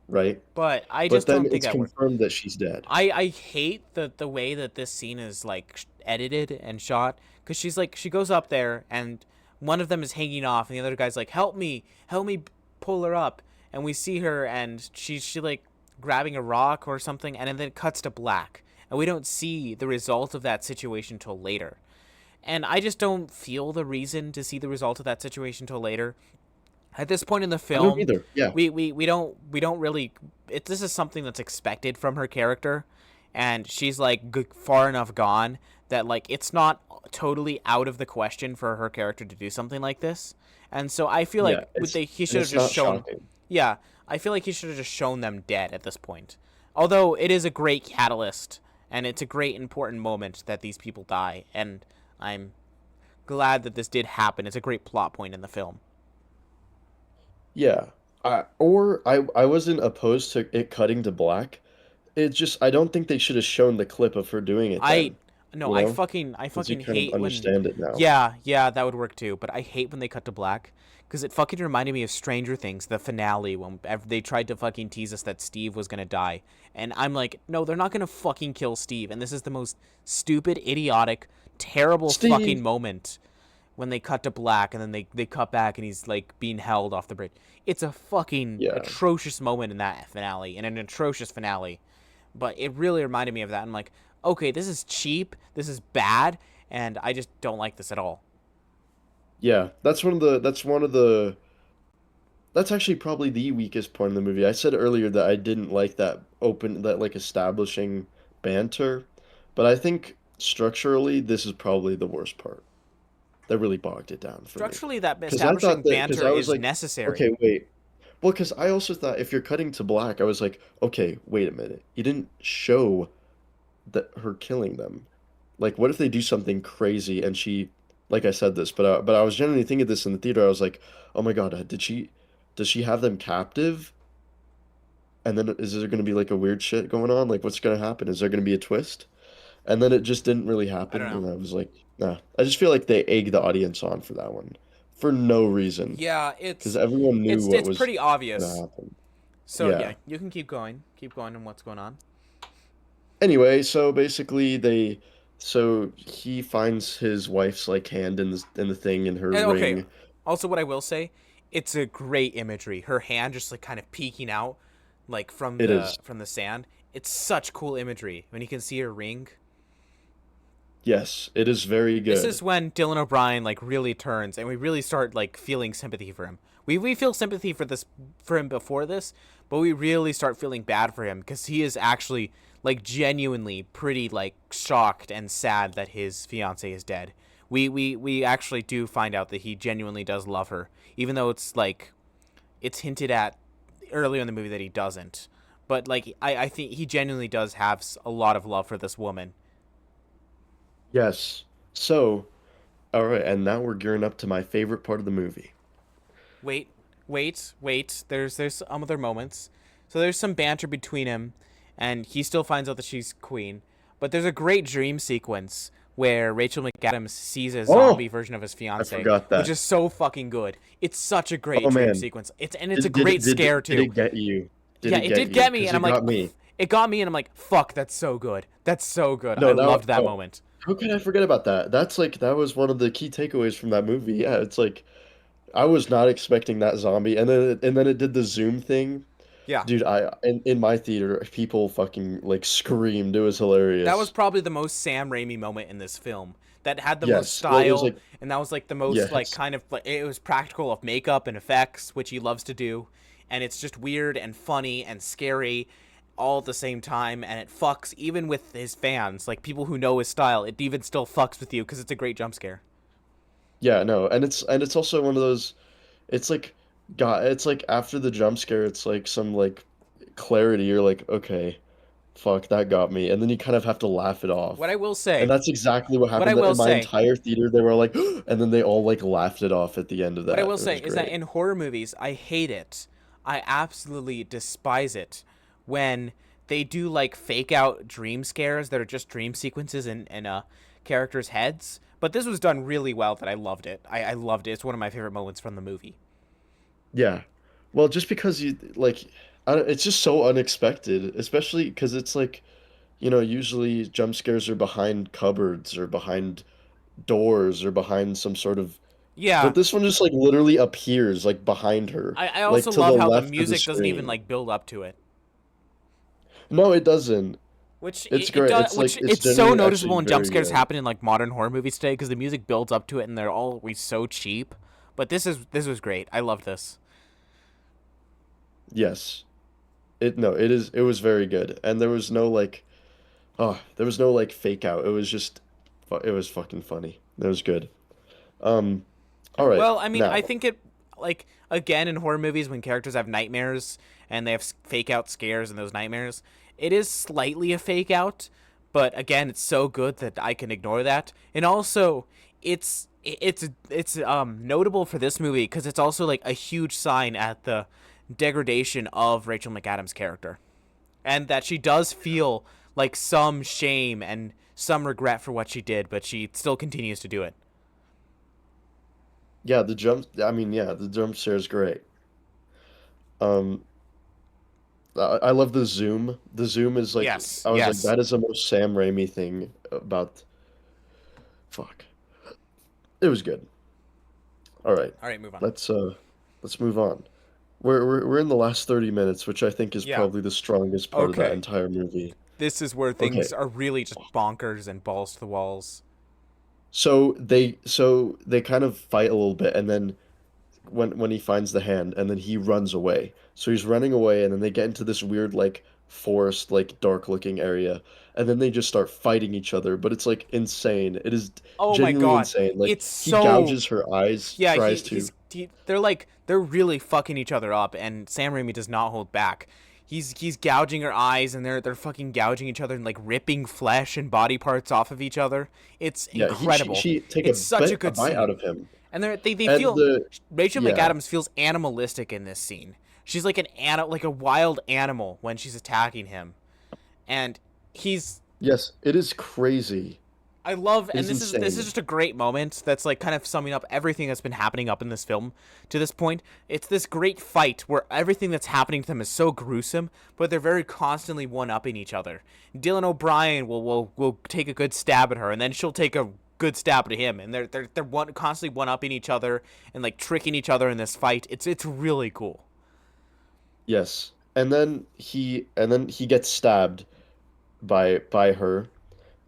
right? but I But just then don't think it's that worked. confirmed that she's dead. I hate the way that this scene is like edited and shot because she goes up there and one of them is hanging off and the other guy's like help me pull her up, and we see her and she like grabbing a rock or something, and then it cuts to black and we don't see the result of that situation till later. And I just don't feel the reason to see the result of that situation till later. At this point in the I don't film, either. Yeah. we don't really this is something that's expected from her character, and she's like far enough gone that like it's not totally out of the question for her character to do something like this. And so I feel Yeah, like he should have it's just not shown, shocking. yeah, I feel like he should have just shown them dead at this point. Although it is a great catalyst and it's a great important moment that these people die, and I'm glad that this did happen. It's a great plot point in the film. Yeah. I wasn't opposed to it cutting to black. It just I don't think they should have shown the clip of her doing it I then, no, you know? I Because you fucking kind of hate when, understand it now. yeah, yeah, that would work too. But I hate when they cut to black because it fucking reminded me of Stranger Things, the finale when they tried to fucking tease us that Steve was gonna die, and I'm like, no, they're not gonna fucking kill Steve, and this is the most stupid, idiotic, terrible fucking Steve. moment when they cut to black and then they cut back and he's like being held off the bridge. It's a fucking Yeah. atrocious moment in that finale, in an atrocious finale. But it really reminded me of that. I'm like, okay, this is cheap, this is bad, and I just don't like this at all. Yeah. That's one of the that's actually probably the weakest point in the movie. I said earlier that I didn't like that like establishing banter, but I think structurally this is probably the worst part. That really bogged it down for me. Structurally, that Because I establishing thought that because banter I was is like, necessary. okay, wait. Well, because I also thought if you're cutting to black, I was like, okay, wait a minute. You didn't show that her killing them. Like, what if they do something crazy and she, like I said this, but I was genuinely thinking this in the theater. I was like, oh my God, does she have them captive? And then is there going to be like a weird shit going on? Like, what's going to happen? Is there going to be a twist? And then it just didn't really I don't happen, know. and I was like, nah. I just feel like they egged the audience on for that one, for no reason, Yeah, because everyone knew what it's was pretty gonna obvious. happen. So Yeah. yeah, you can keep going on what's going on. Anyway, so basically so he finds his wife's like hand in the thing in her And okay, ring. also what I will say, it's a great imagery. Her hand just like kind of peeking out, like It is. from the sand. It's such cool imagery when you can see her ring. Yes, it is very This good. is when Dylan O'Brien like really turns, and we really start like feeling sympathy for him. We feel sympathy for him before this, but we really start feeling bad for him because he is actually like genuinely pretty like shocked and sad that his fiance is dead. We actually do find out that he genuinely does love her, even though it's like it's hinted at earlier in the movie that he doesn't. But like I think he genuinely does have a lot of love for this woman. Yes. So, all right, and now we're gearing up to my favorite part of the movie. Wait, wait. There's some other moments. So there's some banter between him, and he still finds out that she's queen. But there's a great dream sequence where Rachel McAdams sees a zombie Oh, version of his I fiance, forgot which that. is so fucking good. It's such a great Oh dream man, sequence. It's a great scare did too. it get you? Did Yeah, it it get did you? get me, Because and it I'm like, got me. it got me, and I'm like, fuck, that's so good. That's so good. I No, loved that no. moment. How could I forget about that? That's like that was one of the key takeaways from that movie. Yeah, it's like I was not expecting that zombie, and then it did the zoom thing. Yeah, Dude, in my theater, people fucking like screamed. It was that was hilarious. probably the most Sam Raimi moment in this film. That had the most Yes. Well, it was style, like and that was like the most like yes. kind of like it was practical of makeup and effects, which he loves to do, and it's just weird and funny and scary all at the same time, and it fucks even with his fans, like people who know his style. It even still fucks with you because it's a great jump scare. Yeah, no, and it's also one of those. It's like God. It's like after the jump scare, it's like some like clarity. You're like, okay, fuck, that got me. And then you kind of have to laugh it What off. I will And say, that's exactly what what I happened. will In my say, entire theater, they were like, and then they all like laughed it off at the end of what I that. will It say was is that great. in horror movies, I hate it. I absolutely despise it when they do like fake out dream scares that are just dream sequences in characters' heads. But this was done really well that I loved it. I loved it. It's one of my favorite moments from the movie. Yeah. Well, just because you like, it's just so unexpected, especially because it's like, usually jump scares are behind cupboards or behind doors or behind some sort of, Yeah, but this one just like literally appears like behind her, I like also to the love how the left of the music doesn't even screen. like build up to it. No, it doesn't. Which It's it great. does, It's like which it's it's so genuinely noticeable actually when jump very scares good. happen in like modern horror movies today because the music builds up to it and they're always so cheap. But this was great. I loved this. Yes. It was very good. And there was no like there was no like fake out. It was just it was fucking funny. It was good. Um all right. Well, I mean, I Now, think it like again in horror movies when characters have nightmares and they have fake out scares in those nightmares, it is slightly a fake out, but again, it's so good that I can ignore that. And also, it's notable for this movie because it's also like a huge sign at the degradation of Rachel McAdams' character, and that she does feel like some shame and some regret for what she did, but she still continues to do it. yeah, the jump scare is great. Um I love the zoom. The zoom is like Yes, I was like yes. that is the most Sam Raimi thing about fuck. It was good. All right. All right, move on. Let's uh let's move on. We're in the last 30 minutes, which I think is Yeah. probably the strongest part of that Okay. entire movie. This is where things Okay. are really just bonkers and balls to the walls. So they kind of fight a little bit and then when he finds the hand and then he runs away. So he's running away and then they get into this weird like forest like dark looking area and then they just start fighting each other, but it's like insane. It is Oh my genuinely god. insane. Like It's he so gouges her eyes, yeah, tries to. they're like they're really fucking each other up and Sam Raimi does not hold back. He's gouging her eyes and they're fucking gouging each other and like ripping flesh and body parts off of each other. It's Yeah, incredible. she take It's such a a good bite out scene. of him. And they And feel the Rachel yeah. McAdams feels animalistic in this scene. She's like like a wild animal when she's attacking him. And he's Yes, it is crazy. I love, It and is this is insane. just a great moment that's like kind of summing up everything that's been happening up in this film to this point. It's this great fight where everything that's happening to them is so gruesome, but they're very constantly one upping each other. Dylan O'Brien will take a good stab at her, and then she'll take a good stab at him, and constantly one upping each other and like tricking each other in this fight. It's really cool. Yes. And then he gets stabbed by her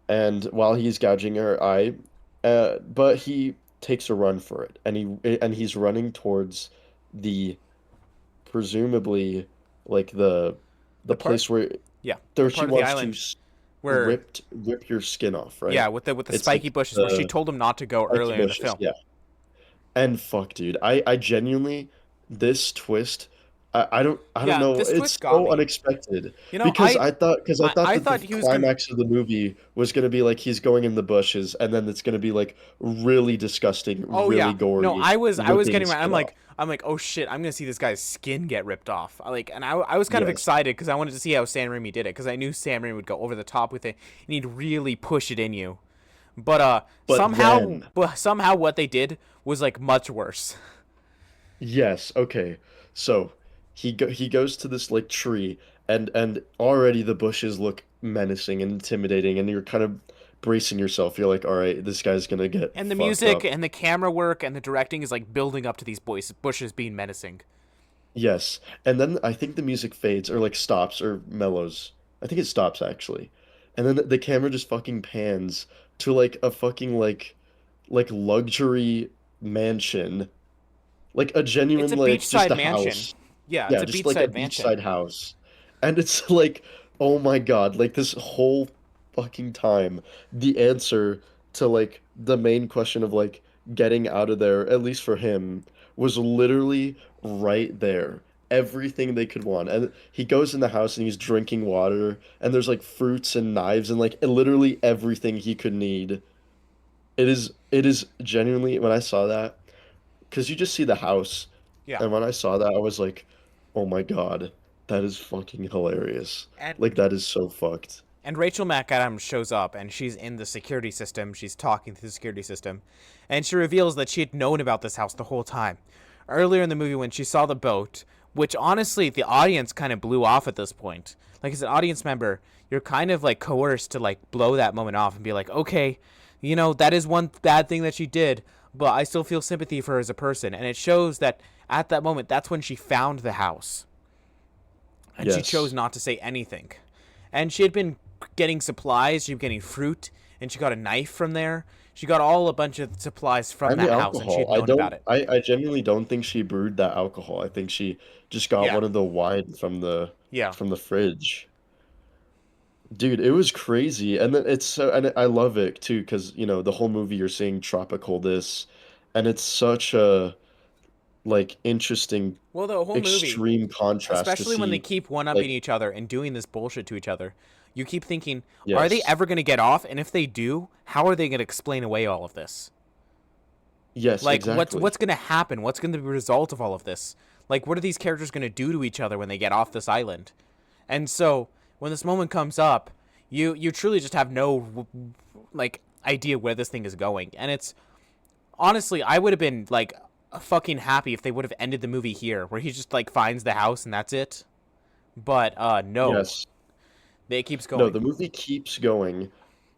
and while he's gouging her eye, but he takes a run for it and he's running towards the presumably like the The part, place where yeah, the there she part of the wants to island where rip your skin off, right? yeah, with the It's like spiky bushes where she the told him not to go spiky earlier in the bushes, film. yeah. And fuck, dude, I genuinely this twist, I don't Yeah, know, this it's twist got so me. unexpected You know, because I thought I that the thought he was gonna. climax of the movie was gonna be like he's going in the bushes, and then it's gonna be like really disgusting, Oh really yeah, no, gory, I was ripping getting. his skin off. I'm like, oh shit, I'm gonna see this guy's skin get ripped off. And I was kind of Yes, excited because I wanted to see how Sam Raimi did it because I knew Sam Raimi would go over the top with it and he'd really push it in you. But but then somehow what they did was like much worse. yes, okay, so he goes to this like tree, and already the bushes look menacing and intimidating, and you're kind of bracing yourself. You're like, all right, this guy's gonna get And the fucked music up. and the camera work and the directing is like building up to these bushes being menacing. Yes. And then I think the music fades or like stops or mellows. I think it stops actually. And then the camera just fucking pans to like a fucking like luxury mansion. Like a It's a genuine like just beachside a mansion. house. Yeah, it's Yeah, a just like a beachside mansion. beachside house. And it's like, oh my God, like this whole fucking time, the answer to like the main question of like getting out of there, at least for him, was literally right there. everything they could want. And he goes in the house and he's drinking water, and there's like fruits and knives and like literally everything he could need. It is genuinely when I saw that, because you just see the house, Yeah. and when I saw that, I was like, oh my God, that is fucking hilarious. And Like that is so fucked. and Rachel McAdams shows up and she's in the security system. She's talking to the security system, and she reveals that she had known about this house the whole time. Earlier in the movie, when she saw the boat, which honestly the audience kind of blew off at this point. Like as an audience member, you're kind of like coerced to like blow that moment off and be like, okay, that is one bad thing that she did, but I still feel sympathy for her as a person. And it shows that at that moment, that's when she found the house, and she chose Yes. not to say anything. And she had been getting supplies, she was getting fruit, and she got a knife from there. She got all a bunch of supplies from And the that house, and she alcohol. had known about it. I genuinely don't think she brewed that alcohol. I think she just got Yeah, one of the wine yeah. from the fridge. Dude, it was crazy. And then it's so, and I love it too, because the whole movie you're seeing tropical this, and it's such a like interesting Well, the whole movie, extreme contrast to especially when they see, keep one upping like, each other and doing this bullshit to each other, you keep thinking, are they yes. ever going to get off? And if they do, how are they going to explain away all of this? Yes, Like, what's exactly. going to happen? What's going to be the result of all of this? Like, what are these characters going to do to each other when they get off this island? And so, when this moment comes up, you truly just have no like idea where this thing is going. And it's honestly, I would have been like fucking happy if they would have ended the movie here, where he just like finds the house and that's it. But no, Yes. it keeps No, going. the movie keeps going,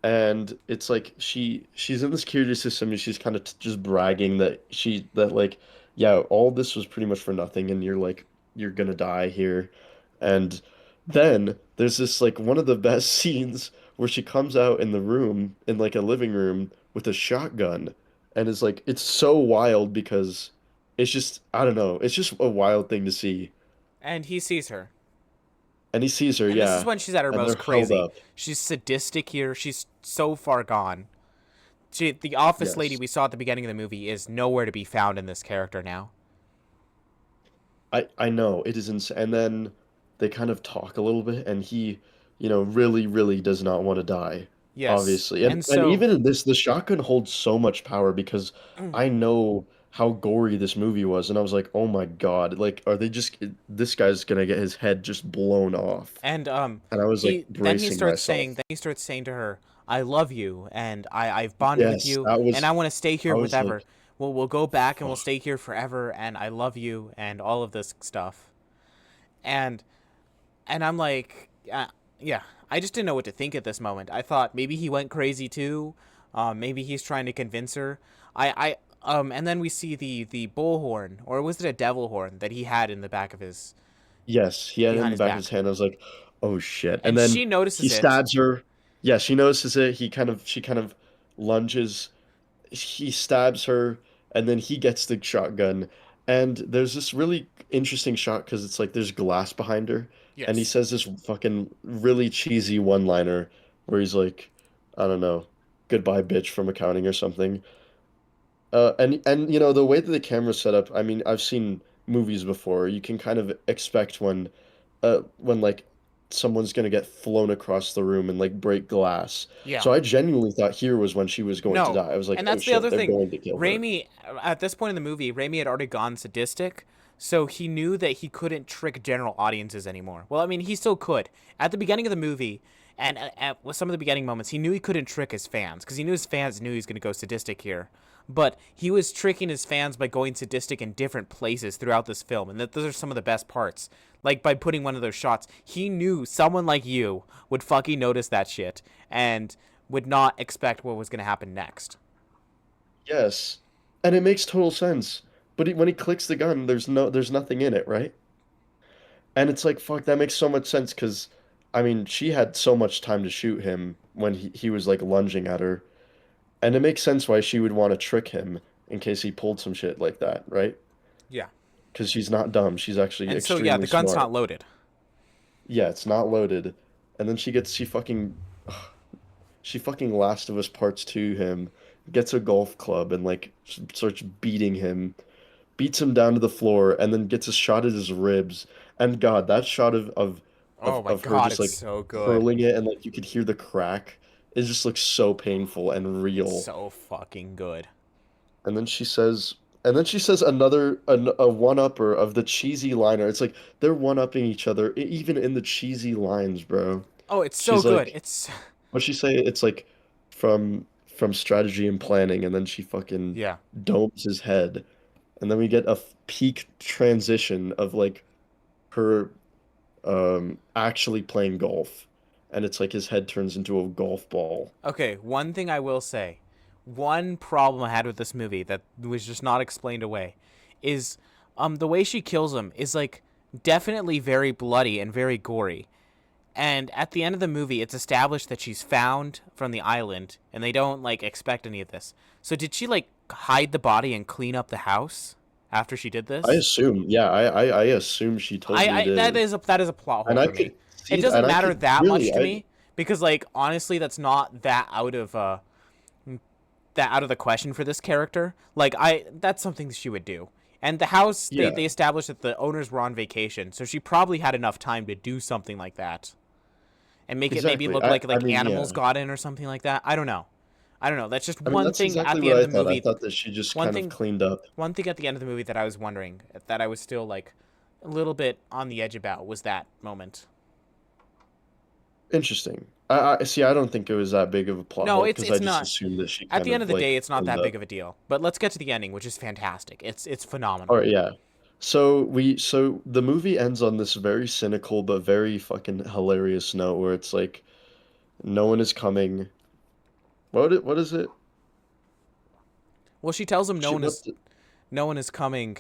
and it's like she's in the security system, and she's kind of just bragging that like, yeah, all this was pretty much for nothing, and you're gonna die here. And then there's this like one of the best scenes where she comes out in the room in like a living room with a shotgun, and it's so wild because it's just, I don't know, it's just a wild thing to see. And he sees her. And he sees her, And this is yeah, when she's at her and they're most held crazy. up. She's sadistic here. She's so far gone. The office lady Yes. we saw at the beginning of the movie is nowhere to be found in this character now. I know it is insane. And then they kind of talk a little bit, and he, really, really does not want to die, Yes. obviously. And And and so even in this, the shotgun holds so much power because I know how gory this movie was, and I was like, oh my God, like, are they just this guy's gonna get his head just blown off? and And I was like bracing myself. then he starts saying to her, "I love you, and I've bonded with Yes, you, and I want to stay I here was whatever. like, We'll go back and we'll fuck. stay here forever, and I love you, and all of this stuff." And I'm like, yeah, I just didn't know what to think at this moment. I thought maybe he went crazy too. Maybe he's trying to convince her. And then we see the bullhorn, or was it a devil horn that he had in the back of his Yes, he had it in behind the his back of his back, hand. I was like, oh shit. And and then she he notices it. stabs her. Yeah, she notices it. She kind of lunges. He stabs her, and then he gets the shotgun. And there's this really interesting shot because it's like there's glass behind her, and he Yes. says this fucking really cheesy one-liner where he's like, I don't know, goodbye, bitch, from accounting or something. And the way that the camera's set up, I mean, I've seen movies before. You can kind of expect when like someone's gonna get flown across the room and like break glass. Yeah. So I genuinely thought here was when she was going to No. die. I was like, And oh that's the shit, other they're thing. going to kill her. Raimi, at this point in the movie, Raimi had already gone sadistic, so he knew that he couldn't trick general audiences anymore. Well, I mean, he still could. At the beginning of the movie, and with some of the beginning moments, he knew he couldn't trick his fans, because he knew his fans knew he was going to go sadistic here. But he was tricking his fans by going sadistic in different places throughout this film, and that those are some of the best parts. Like by putting one of those shots, he knew someone like you would fucking notice that shit and would not expect what was going to happen next. Yes, and it makes total sense. But when he clicks the gun, there's nothing in it, right? And it's like, fuck, that makes so much sense because, I mean, she had so much time to shoot him when he was like lunging at her. And it makes sense why she would want to trick him in case he pulled some shit like that, right? Yeah. Because she's not dumb. She's actually And so yeah, extremely the gun's smart. not loaded. Yeah, it's not loaded. And then she fucking Last of Us parts to him, gets a golf club and like starts beating him. beats him down to the floor, and then gets a shot at his ribs. And God, that shot Oh my of her God, just it's like so good. hurling it, and like you could hear the crack. It just looks so painful and It's real. so fucking good. And then she says, and then she says a one-upper of the cheesy liner. It's like they're one-upping each other, even in the cheesy lines, bro. Oh, it's so She's good. like, It's what'd she say? It's like from strategy and planning, and then she fucking yeah. domes his head, and then we get a peak transition of like her actually playing golf, and it's like his head turns into a golf ball. Okay, one thing I will say, one problem I had with this movie that was just not explained away, is the way she kills him is like definitely very bloody and very gory. And at the end of the movie, it's established that she's found from the island, and they don't like expect any of this. So did she like hide the body and clean up the house after she did I this? assume, yeah, I assume she totally I that did, is a plot hole and I for me. could It see that, doesn't and I matter could that much really, to I me because like honestly, that's not that out of the question for this character. Like that's something she would do. And the house yeah, they established that the owners were on vacation, so she probably had enough time to do something like that and make it maybe exactly. look I like mean, animals yeah. got in or something like that. I don't know. I don't know. That's just I mean, one that's thing at exactly the what end of I the thought. I movie. thought that she just One kind of thing cleaned up. one thing at the end of the movie that I was wondering that I was still like a little bit on the edge about was that moment. Interesting. I see. I don't think it was that big of a plot No, hole because I it's just not. assumed that she At kind the end of of the day, like it's not cleaned that big up. of a deal. But let's get to the ending, which is fantastic. It's All phenomenal. right, yeah. So the movie ends on this very cynical but very fucking hilarious note where it's like no one is coming. What is it? Well, she tells him She what? no one is coming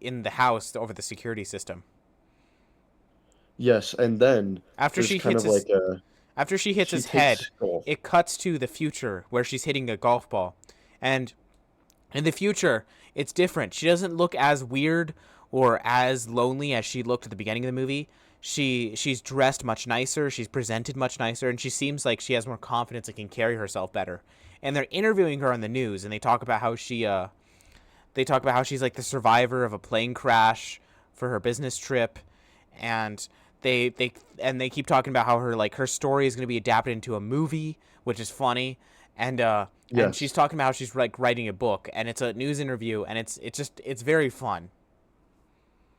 in the house over the security system. Yes, and then After there's she kind hits of like his a after she hits she his head, takes golf. it cuts to the future where she's hitting a golf ball. And in the future, it's different. She doesn't look as weird or as lonely as she looked at the beginning of the movie. She's dressed much nicer, she's presented much nicer, and she seems like she has more confidence and can carry herself better. And they're interviewing her on the news, and they talk about how she's like the survivor of a plane crash for her business trip, and they keep talking about how her story is going to be adapted into a movie, which is funny, and she's Yes. talking about how she's like writing a book, and it's a news interview, and it's very fun.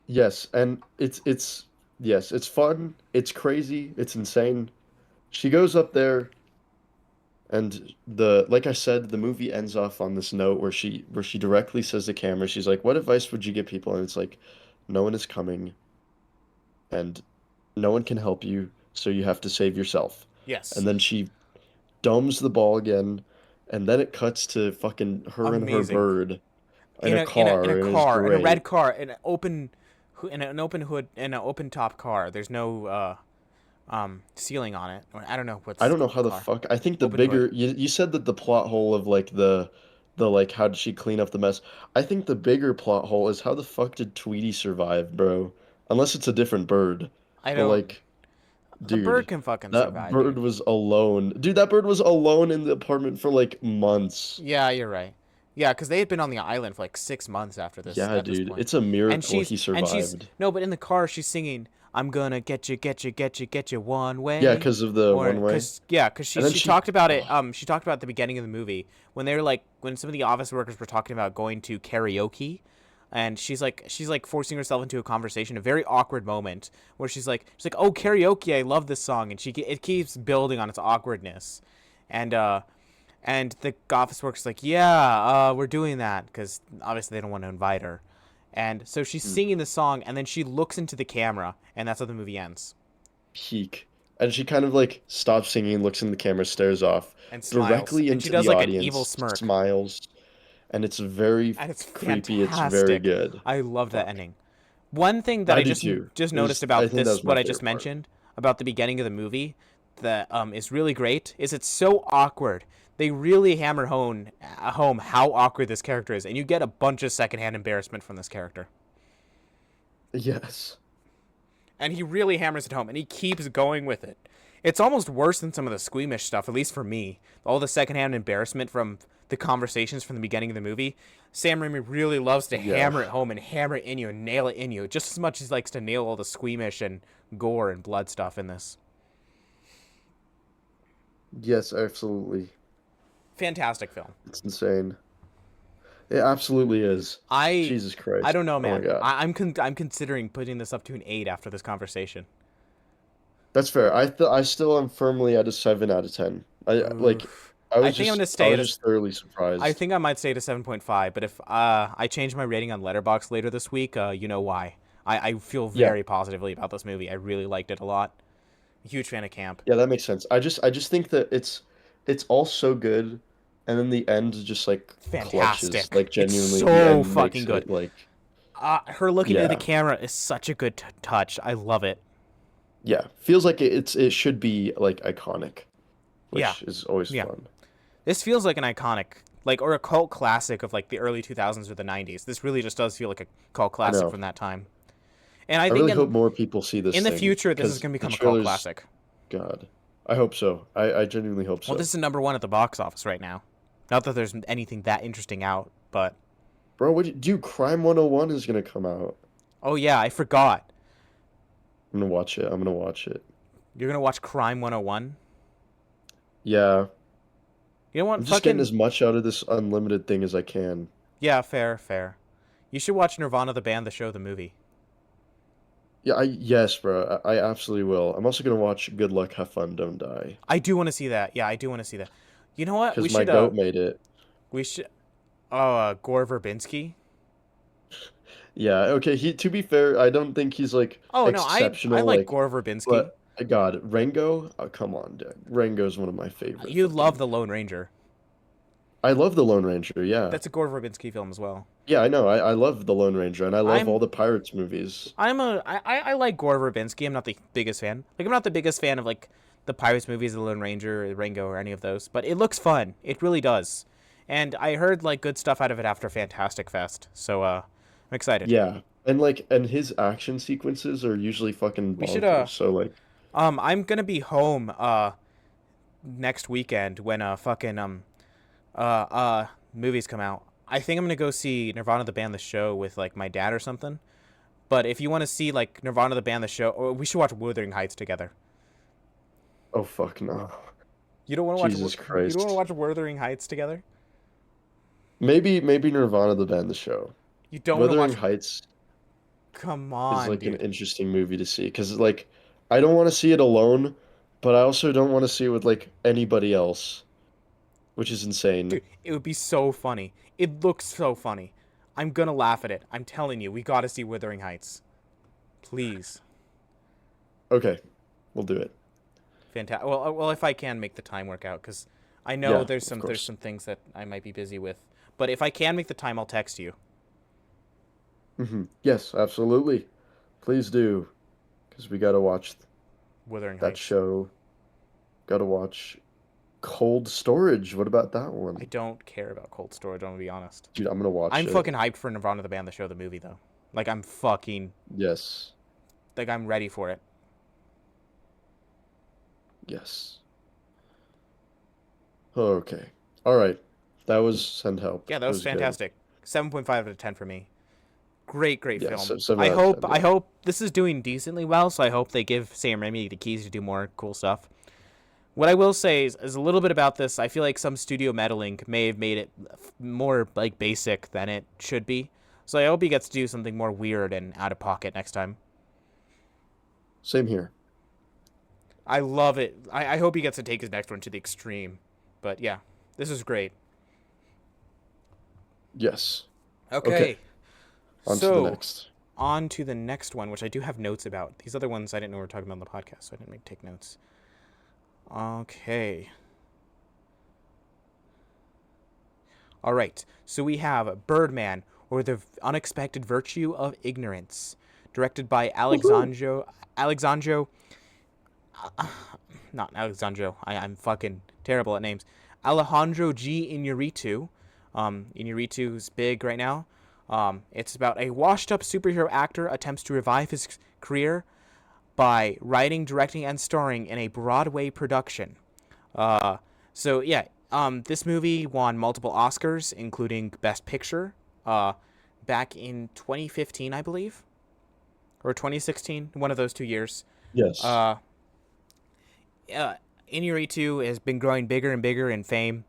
Yes, and it's yes, it's fun, it's crazy, it's insane. She goes up there and the like I said, the movie ends off on this note where she directly says to camera, she's like, "What advice would you give people?" And it's like, "No one is coming and no one can help you, so you have to save yourself." Yes, And then she domes the ball again, and then it cuts to fucking her and her amazing. bird in a In a car, and it's car, in a red great. car, in an open hood, in an open top car. There's no ceiling on it. Or I don't know I what's don't know called how the the car. fuck. I think the Open hood. bigger you said that the plot hole of like the like how did she clean up the mess? I think the bigger plot hole is how the fuck did Tweety survive, bro? Unless it's a different bird. I But don't. like, The bird dude, can fucking that survive, dude. bird was alone. Dude, that bird was alone in the apartment for like months. Yeah, you're right. Yeah, because they had been on the island for like 6 months after this. Yeah, At this dude, point, it's a and miracle he she's survived. no, but in the car she's singing, "I'm gonna get you, get you, get you, get you one Yeah, way," because of the or one way. because And then she talked about it. oh, She talked about at the beginning of the movie when they were like when some of the office workers were talking about going to karaoke, and she's like forcing herself into a conversation, a very awkward moment where she's like, "Oh, karaoke, I love this song," and it keeps building on its awkwardness, and the office worker's like, yeah, we're doing that because obviously they don't want to invite her. And so she's hmm, singing the song, and then she looks into the camera, and that's how the movie ends. peak. And she kind of like stops singing, looks in the camera, stares off And smiles. directly And she into does the like an evil audience, smirk. smiles, and it's very And it's creepy. It's very fantastic. good. I love that Fuck. ending. One thing that I I do too. just It noticed was, I about think that this, was my what I just favorite part. mentioned about the beginning of the movie, that is really great, is it's so awkward. They really hammer home how awkward this character is, and you get a bunch of secondhand embarrassment from this character. Yes. And he really hammers it home, and he keeps going with it. It's almost worse than some of the squeamish stuff, at least for me. All the secondhand embarrassment from the conversations from the beginning of the movie. Sam Raimi really loves to Yeah. hammer it home and hammer it in you and nail it in you, just as much as he likes to nail all the squeamish and gore and blood stuff in this. Yes, absolutely. Fantastic film. It's insane. It absolutely is. I Jesus Christ. I don't know, Oh my man. God. I'm considering putting this up to an 8 after this conversation. That's fair. I still am firmly at a 7 out of 10. Oof. I I was think I'm gonna just I stay was at a, just thoroughly I surprised. think I might stay at a 7.5, but if I change my rating on Letterboxd later this week, you know why. I feel Yeah. very positively about this movie. I really liked it a lot. Huge fan of Camp. Yeah, that makes sense. I just think that it's all so good, and then the end just like clutches, Fantastic. like It's genuinely the so end fucking makes good. it like Her looking into the yeah. camera is such a good touch. I love it. Yeah. Feels like it should be like iconic, Yeah. which is always Yeah. fun. This feels like an iconic, like, or a cult classic of like the early 2000s or the 90s. This really just does feel like a cult I classic know. from that time. And I I think really hope more people see in this the thing future, this is because going to the become a cult trailers, classic. God, I hope so. I genuinely hope Well, so. this is number one at the box office right now. Not that there's anything that interesting out, but Bro, dude, Crime 101 is gonna come out. oh yeah, I forgot. I'm gonna watch it. I'm gonna watch it. You're gonna watch Crime 101. Yeah, You know what? I'm just getting Fucking as much out of this unlimited thing as I can. yeah, fair, fair. You should watch Nirvana the band, the show, the movie. Yeah, yes, bro. I absolutely will. I'm also gonna watch Good Luck, Have Fun, Don't Die I do want to see that. Yeah, I do want to see that. You know what? because my goat made it. We should oh Gore Verbinski. Yeah, okay. To be fair, I don't think he's like Oh no, I exceptional. like Gore Verbinski. But God, Rango. Oh, come on, dude. Rango's one of my favorite. You love Fucking. the Lone Ranger. I love the Lone Ranger. Yeah, That's a Gore Verbinski film as well. yeah. I know. I love the Lone Ranger, and I love all I'm the Pirates movies. I like Gore Verbinski. I'm not the biggest fan. Like I'm not the biggest fan of like the Pirates movies, the Lone Ranger, or Rango, or any of those. But it looks fun. It really does. And I heard like good stuff out of it after Fantastic Fest. So I'm excited. Yeah, and his action sequences are usually fucking We should bonkers. So like, I'm gonna be home next weekend when movies come out. I think I'm gonna go see Nirvana the band the show with like my dad or something. But if you want to see like Nirvana the band the show, or we should watch Wuthering Heights together. oh fuck no. You don't want to watch Jesus you don't want to Christ. watch Wuthering Heights together? Maybe Nirvana the band the show. You don't want to Wuthering watch Heights Come is on, like an dude. interesting movie to see because like I don't want to see it alone, but I also don't want to see it with like anybody else, which is insane. Dude, it would be so funny. It looks so funny. I'm gonna laugh at it. I'm telling you, we gotta see Wuthering Heights. Please. Okay, we'll do it. Fantastic. Well, if I can make the time work out, because I know Yeah, there's of there's course. some things that I might be busy with. But if I can make the time, I'll text you. Yes, absolutely. Please do, because we gotta watch Wuthering that Heights. show. Gotta watch Cold Storage. What about that I one? don't care about Cold Storage. I'm gonna be honest. Dude, I'm gonna watch I'm it. fucking hyped for Nirvana the band, the show, the movie though. Like I'm fucking Yes. like I'm ready for it. Yes. Okay. All right. That was Send Help. Yeah, that It was was good. fantastic. 7.5 out of 10 for me. Great Yeah, film. 7 I out of hope 10, I yeah. hope this is doing decently well, so I hope they give Sam Raimi the keys to do more cool stuff. What I will say is a little bit about this. I feel like some studio meddling may have made it more like basic than it should be. So I hope he gets to do something more weird and out of pocket next time. Same here. I love it. I hope he gets to take his next one to the extreme. But yeah, this is great. Yes. Okay. Okay. On to the So next. on to the next one, which I do have notes about. These other ones I didn't know we were talking about on the podcast, so I didn't take notes. Okay. All right. So we have Birdman, or the Unexpected Virtue of Ignorance, directed by Woohoo! Alexandro, not Alexandro. I'm fucking terrible at names. Alejandro G. Iñárritu. Iñárritu's big right now. It's about a washed-up superhero actor attempts to revive his career by writing, directing, and starring in a Broadway production. Uh, so yeah, this movie won multiple Oscars, including Best Picture, uh, back in 2015, I believe, or 2016, one of those 2 years. Yes. Uh, uh, Iñárritu has been growing bigger and bigger in fame.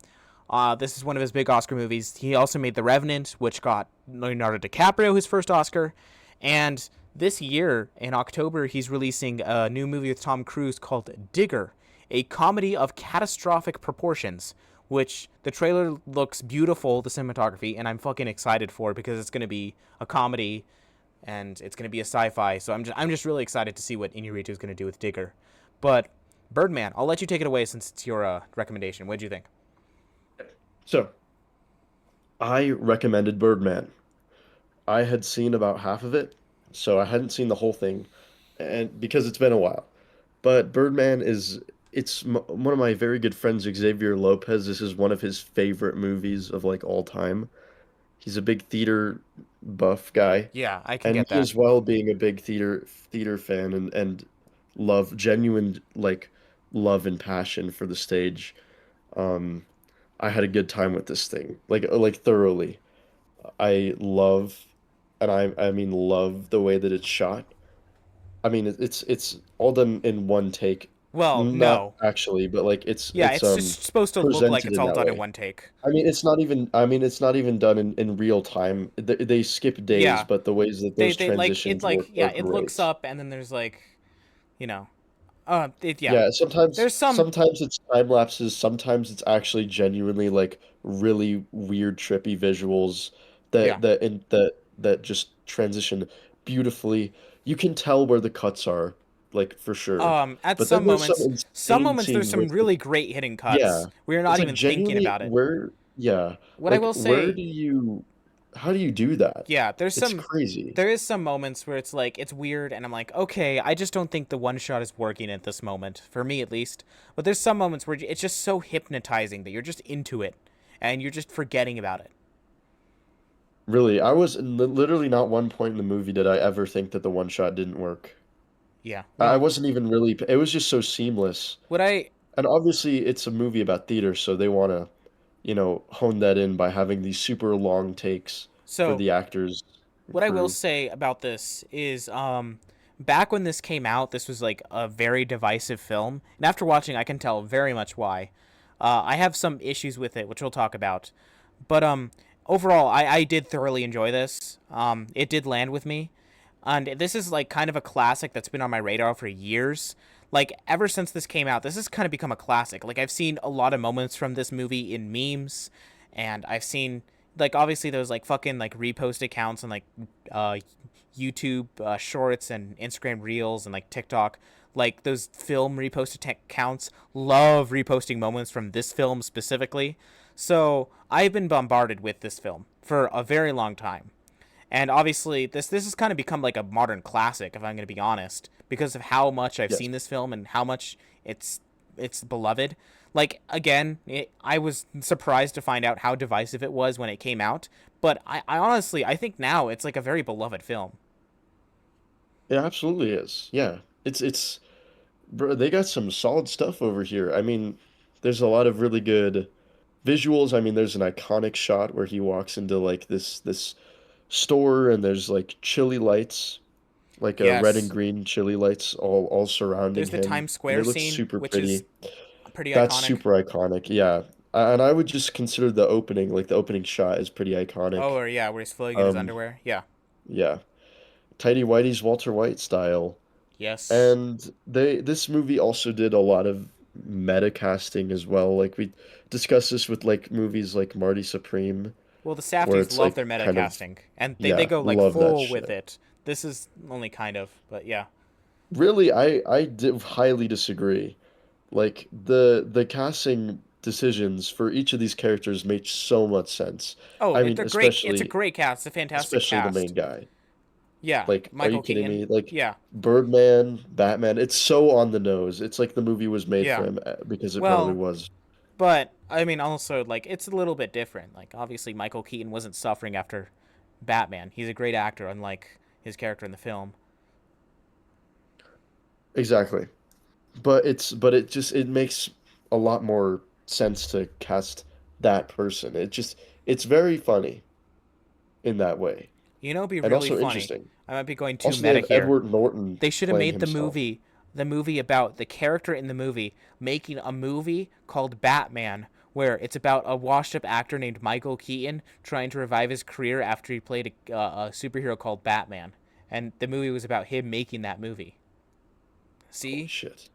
This is one of his big Oscar movies. He also made The Revenant, which got Leonardo DiCaprio his first Oscar. And this year, in October, he's releasing a new movie with Tom Cruise called Digger, a comedy of catastrophic proportions, which the trailer looks beautiful, the cinematography, and I'm fucking excited for because it's going to be a comedy and it's going to be a sci-fi. So I'm just really excited to see what Iñárritu is going to do with Digger. But Birdman, I'll let you take it away since it's your recommendation. What did you think? So I recommended Birdman. I had seen about half of it, so I hadn't seen the whole thing, and because it's been a while. But Birdman is it's one of my very good friends, Xavier Lopez. This is one of his favorite movies of like all time. He's a big theater buff guy, Yeah, I can and get me that. as well, being a big theater fan and love genuine like love and passion for the stage. Um, I had a good time with this thing, like thoroughly. I love, and I mean love the way that it's shot. I mean it's all done in one take. Well, Not no. actually, but like it's Yeah, it's it's um just supposed to look like presented it's in all that done in way. one take. It's not even done in real time. They skip days, Yeah, but the ways that they those they like it transitions like work yeah, are it looks great. up and then there's like you know yeah. Yeah, sometimes There's some sometimes it's time lapses, sometimes it's actually genuinely like really weird trippy visuals yeah. that just transition beautifully. You can tell where the cuts are, like for sure. At But then there's some insane moments there's scenes where some it's like, really great hidden yeah, cuts. We're not it's like even thinking genuinely about it. where, yeah, What I like will where say, do you, how do you do that? yeah, It's crazy. there is some moments where it's like it's weird and I'm like, okay, I just don't think the one shot is working at this moment for me at least. But there's some moments where it's just so hypnotizing that you're just into it and you're just forgetting about it. Really, I was literally not one point in the movie did I ever think that the one shot didn't work. Yeah. I Well, wasn't even really, it was just so seamless. what I And obviously, it's a movie about theater, so they want to, hone that in by having these super long takes for so the actors and what I will crew. say about this is back when this came out, this was like a very divisive film. And after watching, I can tell very much why. I have some issues with it, which we'll talk about. But overall, I did thoroughly enjoy this. It did land with me. And this is like kind of a classic that's been on my radar for years. Like ever since this came out, this has kind of become a classic. Like I've seen a lot of moments from this movie in memes, and I've seen like obviously those like fucking like repost accounts and like uh YouTube shorts and Instagram reels and like TikTok, like those film repost accounts love reposting moments from this film specifically. So I've been bombarded with this film for a very long time. And obviously, this has kind of become like a modern classic, if I'm going to be honest, because of how much I've Yes. seen this film and how much it's beloved. Like again, I was surprised to find out how divisive it was when it came out, but I honestly I think now it's like a very beloved film. It absolutely is. Yeah. Bro, they got some solid stuff over here. I mean, there's a lot of really good visuals. I mean, there's an iconic shot where he walks into like this store and there's like chili lights, like a red and Yes, green chili lights all surrounding there's the him, Times and Square it looks scene, super which is pretty. pretty That's iconic. super iconic. Yeah. And I would just consider the opening, like the opening shot is pretty Oh, iconic. or yeah, where he's floating in his Um, underwear. Yeah. yeah. Tidy Whitey's Walter White style. Yes. And this movie also did a lot of meta casting as well. Like we discussed this with like movies like Marty Supreme, Well, the where Safdies it's love like their meta kind of, casting, and they yeah, go like love that full with shit. it. This is only kind of, but yeah. Really, I did highly disagree. Like the casting decisions for each of these characters made so much sense. Oh, I mean, it's a especially great cast. It's a fantastic especially the cast. main guy. Yeah, Like, are you Michael kidding Keaton. me? Like Yeah, Birdman, Batman, it's so on the nose. It's like the movie was made for yeah. him because it probably Well, was. but I mean, also like it's a little bit different. Like obviously, Michael Keaton wasn't suffering after Batman. He's a great actor, unlike his character in the film. exactly. But it makes a lot more sense to cast that person. It's very funny in that way, You know, it'd be and really also funny. interesting. I might be going too Also, they meta have here. Edward Norton They should have playing made himself. the movie about the character in the movie making a movie called Batman, where it's about a washed-up actor named Michael Keaton trying to revive his career after he played a superhero called Batman, and the movie was about him making that movie. Holy See, shit.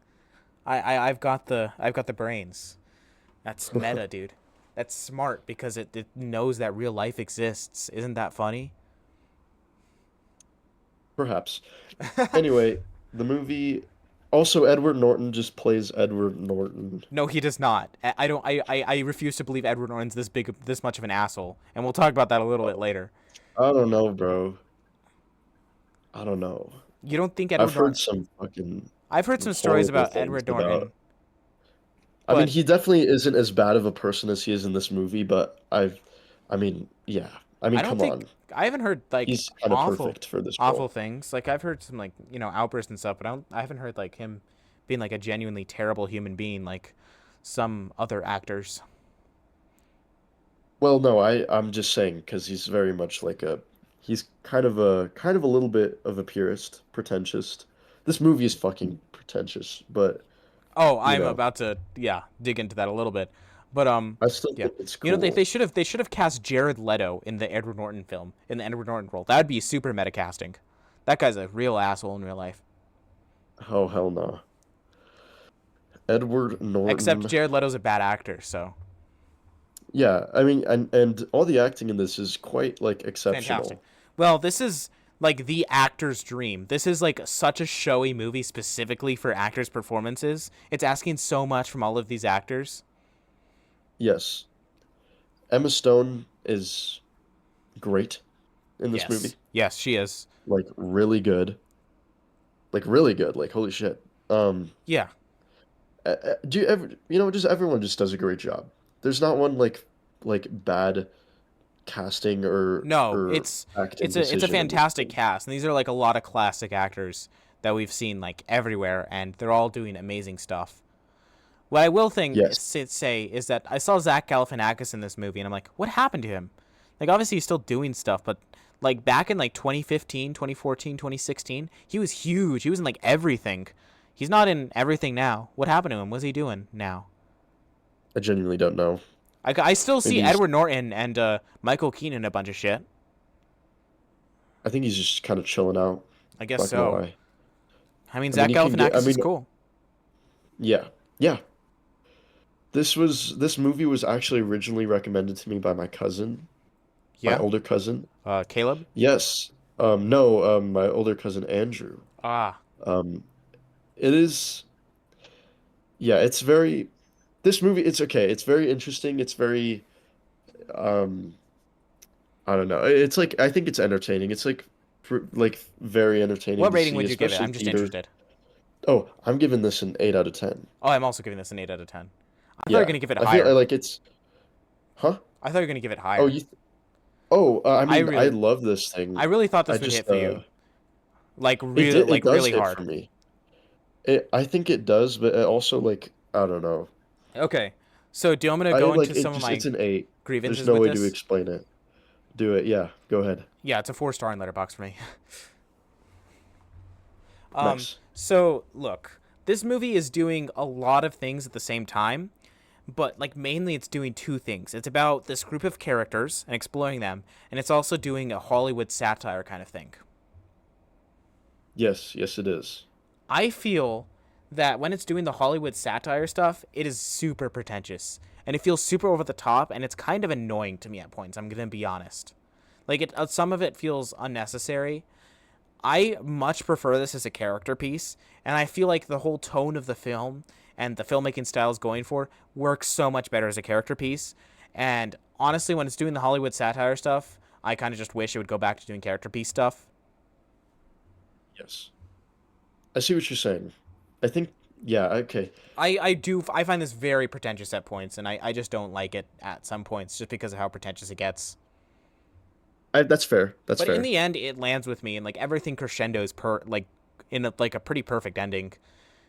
I've got the brains. That's meta, dude. That's smart because it knows that real life exists. Isn't that funny? Perhaps. Anyway, the movie also Edward Norton just plays Edward Norton. No, he does not. I don't. I refuse to believe Edward Norton's this much of an asshole, and we'll talk about that a little bit later. I don't know, bro. I don't know. You don't think I've Edward heard Norton? some fucking I've heard some stories horrible about things Edward about. Norton, I mean, but he definitely isn't as bad of a person as he is in this movie, but I mean, yeah. I I mean, don't come think on. I haven't heard like He's kind of perfect for this awful role. things. Like I've heard some like outbursts and stuff, but I haven't heard like him being like a genuinely terrible human being like some other actors. Well, no, I'm just saying because he's very much like a he's kind of a little bit of a purist, pretentious. This movie is fucking pretentious, but Oh, you I'm know, about to dig into that a little bit, but I still yeah, think it's they cool. should have cast Jared Leto in the Edward Norton film in the Edward Norton role. That would be super meta casting. That guy's a real asshole in real life. Oh hell no. Edward Except Norton. Jared Leto's a bad actor, so Yeah, I mean, and all the acting in this is quite like fantastic. exceptional. Well, this is like the actor's dream. This is like such a showy movie specifically for actors' performances. It's asking so much from all of these actors. Yes, Emma Stone is great in this Yes, movie. yes, she is. Like really good. Like really good. Like holy shit. Yeah. Do you ever, just everyone just does a great job. There's not one like bad casting No, or acting it's a decision in this fantastic movie. cast, and these are like a lot of classic actors that we've seen like everywhere, and they're all doing amazing stuff. What I will Yes. say is that I saw Zach Galifianakis in this movie, and I'm like, what happened to him? Like, obviously he's still doing stuff, but like back in like 2015, 2014, 2016, he was huge. He was in like everything. He's not in everything now. What happened to him? What's he doing now? I genuinely don't know. I still see Maybe he's Edward Norton and Michael Keaton in a bunch of shit. I think he's just kind of chilling out. I guess Not gonna so. lie. I mean, I mean, Zach you can get I Galifianakis is mean, cool. yeah. Yeah. This movie was actually originally recommended to me by my cousin, my Yeah. older cousin. Caleb. Yes. No, my older cousin Andrew. Ah. Um, it is, yeah, it's very, this movie, it's okay. It's very interesting. It's very, um, I don't know. It's like, I think it's entertaining. It's like very entertaining What to rating see, would you give it? especially I'm just theater. interested. Oh, I'm giving this an 8 out of 10. Oh, I'm also giving this an 8 out of 10. I thought you were Yeah. gonna give it I feel higher. like it's, huh? I thought you were gonna give it Oh, higher. I I mean, I really, love this I thing. really thought I this would hit just, for you. it does Really hit for hard. me. I think it does, but it also like I don't know. Okay. So do you want me to I go like into it some of just my it's an 8. There's grievances no with way to this? explain it. Do it. Yeah, go ahead. Yeah, it's a 4 star in Letterbox for me. Nice. So look, this movie is doing a lot of things at the same time, but like mainly it's doing two things. It's about this group of characters and exploring them, and it's also doing a Hollywood satire kind of thing. Yes, yes it is. I feel that when it's doing the Hollywood satire stuff, it is super pretentious and it feels super over the top, and it's kind of annoying to me at points. I'm gonna be honest. Like some of it feels unnecessary. I much prefer this as a character piece, and I feel like the whole tone of the film and the filmmaking style is going for works so much better as a character piece. And honestly, when it's doing the Hollywood satire stuff, I kind of just wish it would go back to doing character piece stuff. Yes. I see what you're saying. I think yeah, okay. I find this very pretentious at points, and I just don't like it at some points just because of how pretentious it gets. That's fair. That's But in fair. the end, it lands with me, and like everything crescendos per like in like a pretty perfect ending.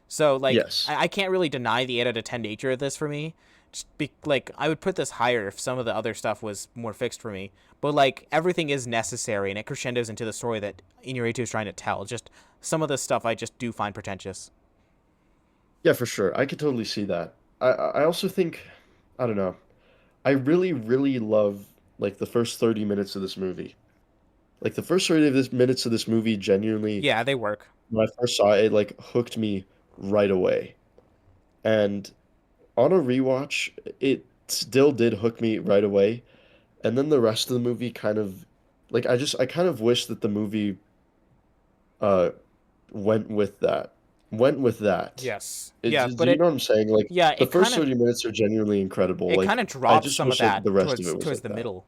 So like Yes. I can't really deny the 8 out of 10 nature of this for me. Like I would put this higher if some of the other stuff was more fixed for me. But like everything is necessary and it crescendos into the story that Iñárritu is trying to tell. Just some of the stuff I just do find pretentious. Yeah, for sure. I could totally see that. I also think, I don't know. I really, really love like the first 30 minutes of this movie. Like the first 30 of this minutes of this movie genuinely, Yeah, they work. when I first saw it, it like hooked me right away. And on a rewatch, it still did hook me right away. And then the rest of the movie kind of like I kind of wish that the movie uh went with that. Went with that. Yes. It, Yeah, do but you know what I'm saying? Like yeah, the first 30 minutes are genuinely incredible. it kind of Like I drops just some of wish that that the rest of it was towards like the that. middle.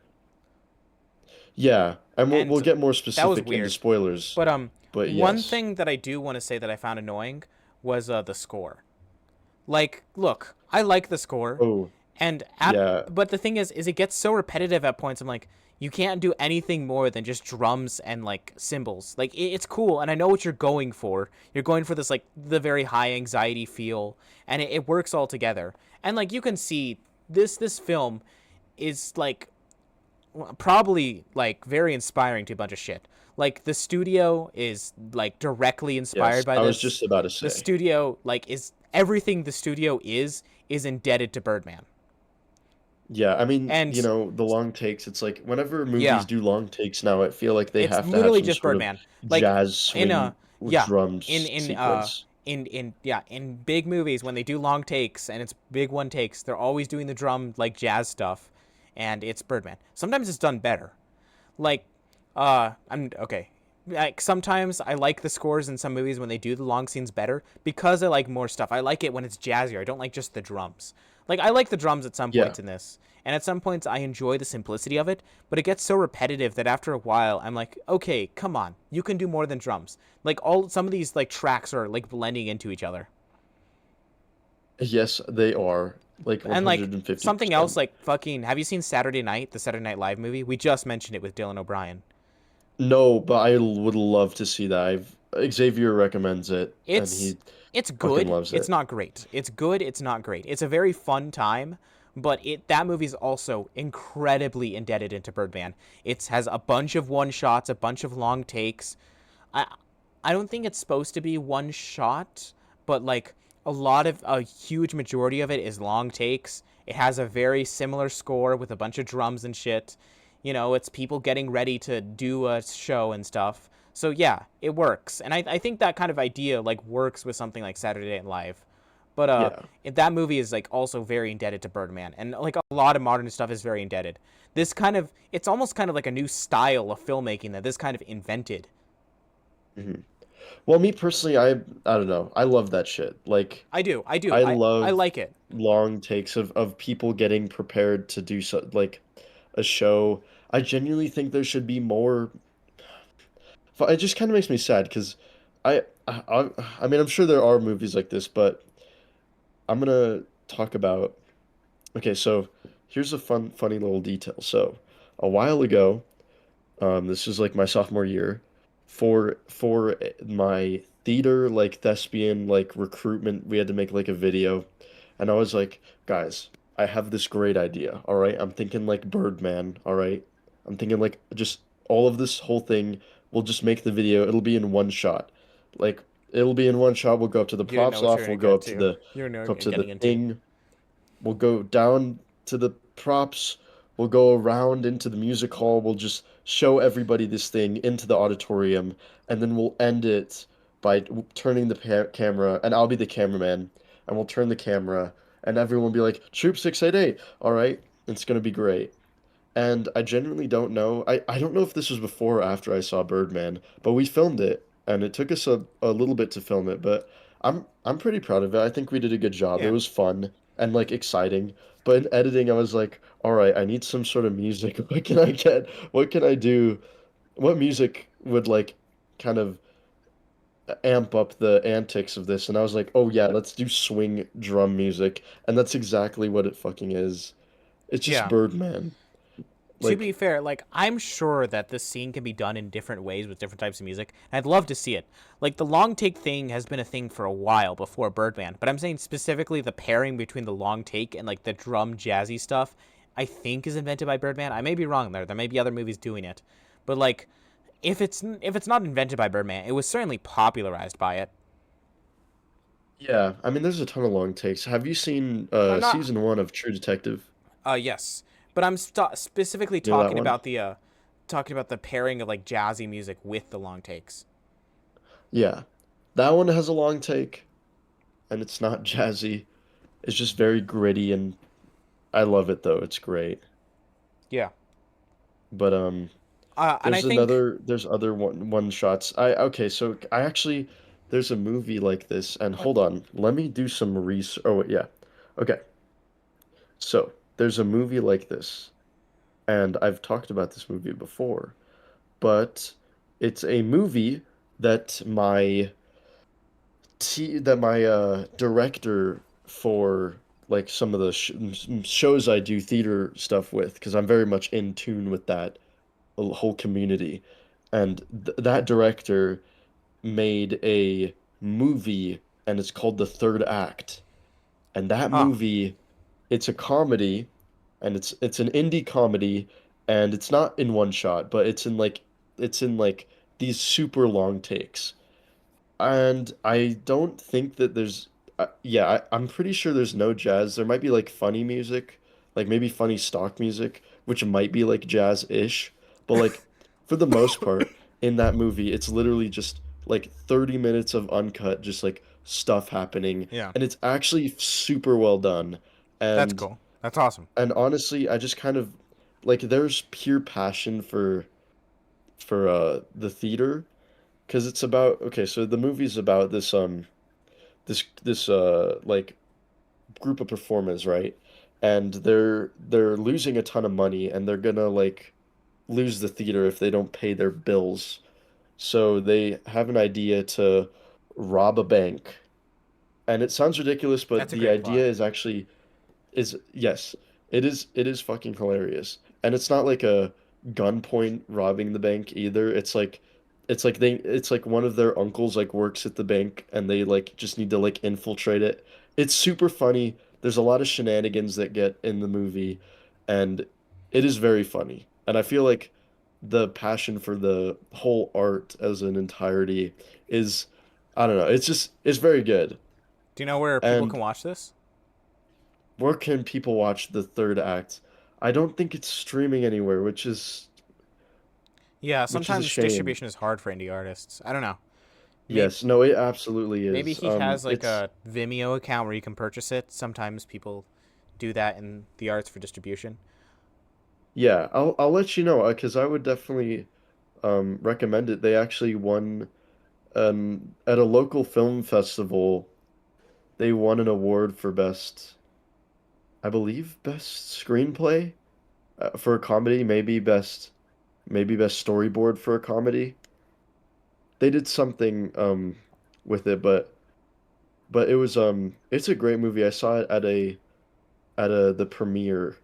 Yeah, and we'll And get more that was specific into weird. spoilers, But but one yes. thing that I do want to say that I found annoying was the score. Like, look, I like the score, Oh, and yeah. but the thing is it gets so repetitive at points. I'm like, you can't do anything more than just drums and like cymbals. Like it's cool, and I know what you're going for. You're going for this like the very high anxiety feel, and it works all together. And like you can see this film is like probably like very inspiring to a bunch of shit. Like the studio is like directly inspired Yes, by I was this. just about to The say. studio like is everything the studio is indebted to Birdman. Yeah, I mean, And the long takes, it's like whenever movies yeah, do long takes now, I feel like they it's have to have literally some just sort of Birdman. Like jazz in swing a with yeah, drums in sequence. in big movies when they do long takes and it's big one takes, they're always doing the drum like jazz stuff, and it's Birdman. Sometimes it's done better. Like I'm okay. Like sometimes I like the scores in some movies when they do the long scenes better because I like more stuff. I like it when it's jazzier. I don't like just the drums. Like I like the drums at some Yeah. points in this. And at some points I enjoy the simplicity of it, but it gets so repetitive that after a while I'm like, "Okay, come on. You can do more than drums." Like all some of these like tracks are like blending into each other. Yes, they are like And like something else 150%. like fucking have you seen Saturday Night, the Saturday Night Live movie? We just mentioned it with Dylan O'Brien. No, but I would love to see that. Xavier recommends it and it's he it's fucking good. loves It's it. not great. It's good. It's not great. It's a very fun time, but that movie is also incredibly indebted into Birdman. It has a bunch of one shots, a bunch of long takes. I I don't think it's supposed to be one shot, but like a huge majority of it is long takes. It has a very similar score with a bunch of drums and shit. It's people getting ready to do a show and stuff. So yeah, it works. And I think that kind of idea like works with something like Saturday Night Live. But Yeah. that movie is like also very indebted to Birdman, and like a lot of modern stuff is very indebted. It's almost kind of like a new style of filmmaking that this kind of invented. hmm Well, me personally, I don't know. I love that shit. Like I do. I do. I I love like it. long takes of people getting prepared to do so like a show. I genuinely think there should be more. It just kind of makes me sad because I mean I'm sure there are movies like this, but I'm gonna talk about. Okay, so here's a funny little detail. So a while ago, this was like my sophomore year, for my theater like thespian like recruitment, we had to make like a video, and I was like, guys, I have this great idea. All right, I'm thinking like Birdman. All right, I'm thinking like just all of this whole thing. We'll just make the video. It'll be in one shot, like it'll be in one shot. We'll go up to the You didn't know props what you were off. gonna We'll go get up to to. the You know go what up you're to the getting into. thing. We'll go down to the props. We'll go around into the music hall. We'll just show everybody this thing into the auditorium, and then we'll end it by turning the camera, and I'll be the cameraman, and we'll turn the camera, and everyone will be like, Troop 688, all right, it's gonna be great. And I genuinely don't know. I don't know if this was before or after I saw Birdman, but we filmed it, and it took us a little bit to film it, but I'm pretty proud of it. I think we did a good job. It Yeah. was fun and like exciting. But in editing, I was like, all right, I need some sort of music. What can I get? What can I do? What music would like kind of amp up the antics of this? And I was like, oh yeah, let's do swing drum music. And that's exactly what it fucking is. It's just Yeah. Birdman. To be Like, fair, like I'm sure that this scene can be done in different ways with different types of music. And I'd love to see it. Like the long take thing has been a thing for a while before Birdman, but I'm saying specifically the pairing between the long take and like the drum jazzy stuff, I think is invented by Birdman. I may be wrong there. There may be other movies doing it, but like if it's not invented by Birdman, it was certainly popularized by it. yeah, I mean, there's a ton of long takes. Have you seen I'm not. season one of True Detective? Yes, but I'm specifically You know that talking one? about the pairing of like jazzy music with the long takes. Yeah, that one has a long take, and it's not jazzy. It's just very gritty, and I love it though. It's great. Yeah. But And I think there's other one shots. I okay, so I actually there's a movie like this, and what? hold on, let me do some research. Oh, yeah. Okay. So, there's a movie like this, and I've talked about this movie before, but it's a movie that my director for like some of the shows I do theater stuff with, because I'm very much in tune with that whole community. And that director made a movie, and it's called The Third Act. And that Oh, movie, it's a comedy, and it's an indie comedy, and it's not in one shot, but it's in like these super long takes. And I don't think that there's, yeah, I'm pretty sure there's no jazz. There might be like funny music, like maybe funny stock music, which might be like jazz-ish. But like for the most part, in that movie, it's literally just like 30 minutes of uncut, just like stuff happening. yeah. And it's actually super well done. That's And cool. That's awesome. and honestly, I just kind of like there's pure passion for the theater because it's about okay, so the movie's about this like group of performers, right? And they're losing a ton of money and they're gonna like lose the theater if they don't pay their bills. So they have an idea to rob a bank. And it sounds ridiculous, but That's a the great idea plot. is actually is yes, it is fucking hilarious. And it's not like a gunpoint robbing the bank either. It's like one of their uncles like works at the bank and they like just need to like infiltrate it. It's super funny. There's a lot of shenanigans that get in the movie and it is very funny. And I feel like the passion for the whole art as an entirety is I don't know, it's very good. Do you know where people can And watch this? where can people watch the third act? I don't think it's streaming anywhere, Yeah, which is a sometimes shame. distribution is hard for indie artists. I don't know. Maybe Yes, no, it absolutely maybe is. he has like It's a Vimeo account where you can purchase it. Sometimes people do that in the arts for distribution. yeah, I'll let you know because I would definitely recommend it. They actually won at a local film festival. They won an award for I believe, best screenplay for a comedy, maybe best storyboard for a comedy. They did something with it, but it's a great movie. I saw it at the premiere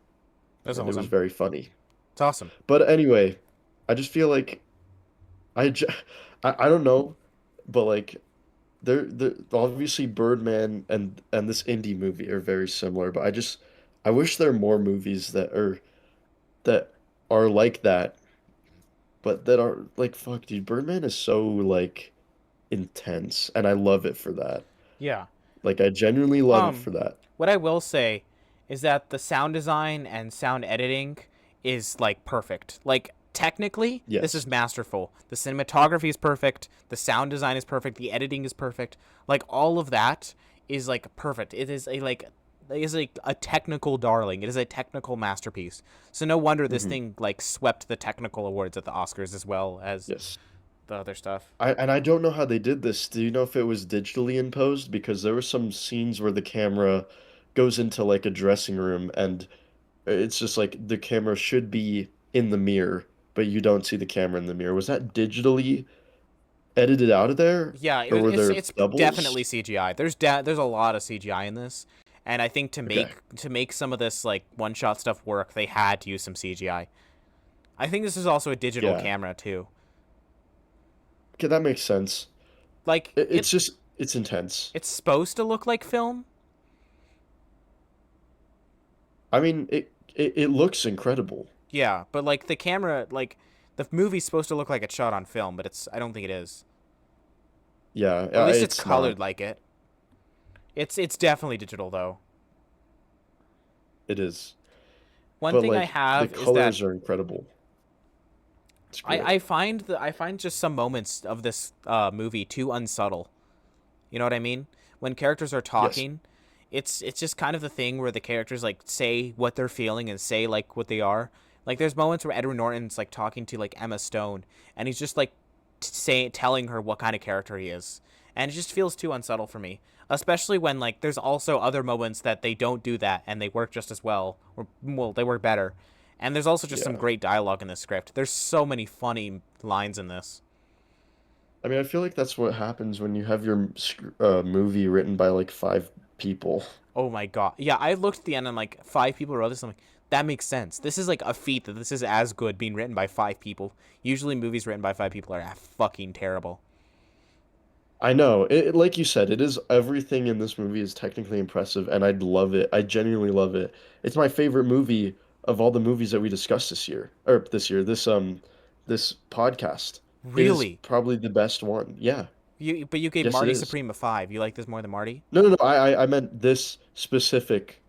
That's and it was awesome. very funny. It's awesome. But anyway, I just feel like I j- I don't know, but like they're obviously Birdman and this indie movie are very similar, but I wish there are more movies that are like that, but that are like fuck, dude, Birdman is so like intense and I love it for that. Yeah. Like I genuinely love it Um, for that. what I will say is that the sound design and sound editing is like perfect. Like technically, this Yes. is masterful. The cinematography is perfect, the sound design is perfect, the editing is perfect. Like all of that is like perfect. It is like a technical darling. It is a technical masterpiece. So no wonder this Hmm. thing like swept the technical awards at the Oscars as well as Yes. the other stuff. I don't know how they did this. Do you know if it was digitally imposed? Because there were some scenes where the camera goes into like a dressing room and it's just like the camera should be in the mirror, but you don't see the camera in the mirror. Was that digitally edited out of there? Yeah, Or were there it's doubles? definitely CGI. There's a lot of CGI in this, and I think Okay. to make some of this like one shot stuff work, they had to use some CGI. I think this is also a digital Yeah. camera too. Okay, that makes sense. Like It's just it's intense. it's supposed to look like film. I mean, it looks incredible. Yeah, but like the camera, like the movie's supposed to look like it's shot on film, but I don't think it is. Yeah, Or at least it's it's not. colored like it. It's definitely digital though. It is. One But thing I like the have is that colors are incredible. It's great. I find just some moments of this movie too unsubtle. You know what I mean? When characters are Yes. talking, it's just kind of the thing where the characters like say what they're feeling and say like what they are. Like there's moments where Edward Norton's like talking to like Emma Stone, and he's just like telling her what kind of character he is, and it just feels too unsubtle for me. Especially when like there's also other moments that they don't do that and they work just as well, or well they work better. And there's also just some Yeah. great dialogue in this script. There's so many funny lines in this. I mean, I feel like that's what happens when you have your movie written by like five people. Oh my god. Yeah, I looked at the end and like five people wrote this. I'm like, that makes sense. This is like a feat that this is as good being written by five people. Usually movies written by five people are fucking terrible. I know. Like you said, it is everything in this movie is technically impressive, and I'd love it. I genuinely love it. It's my favorite movie of all the movies that we discussed this year, or this year, this podcast. It is Really? probably the best one. Yeah. But you gave Yes, it Marty is. Supreme a 5. You like this more than Marty? No, no, no. I meant this specific,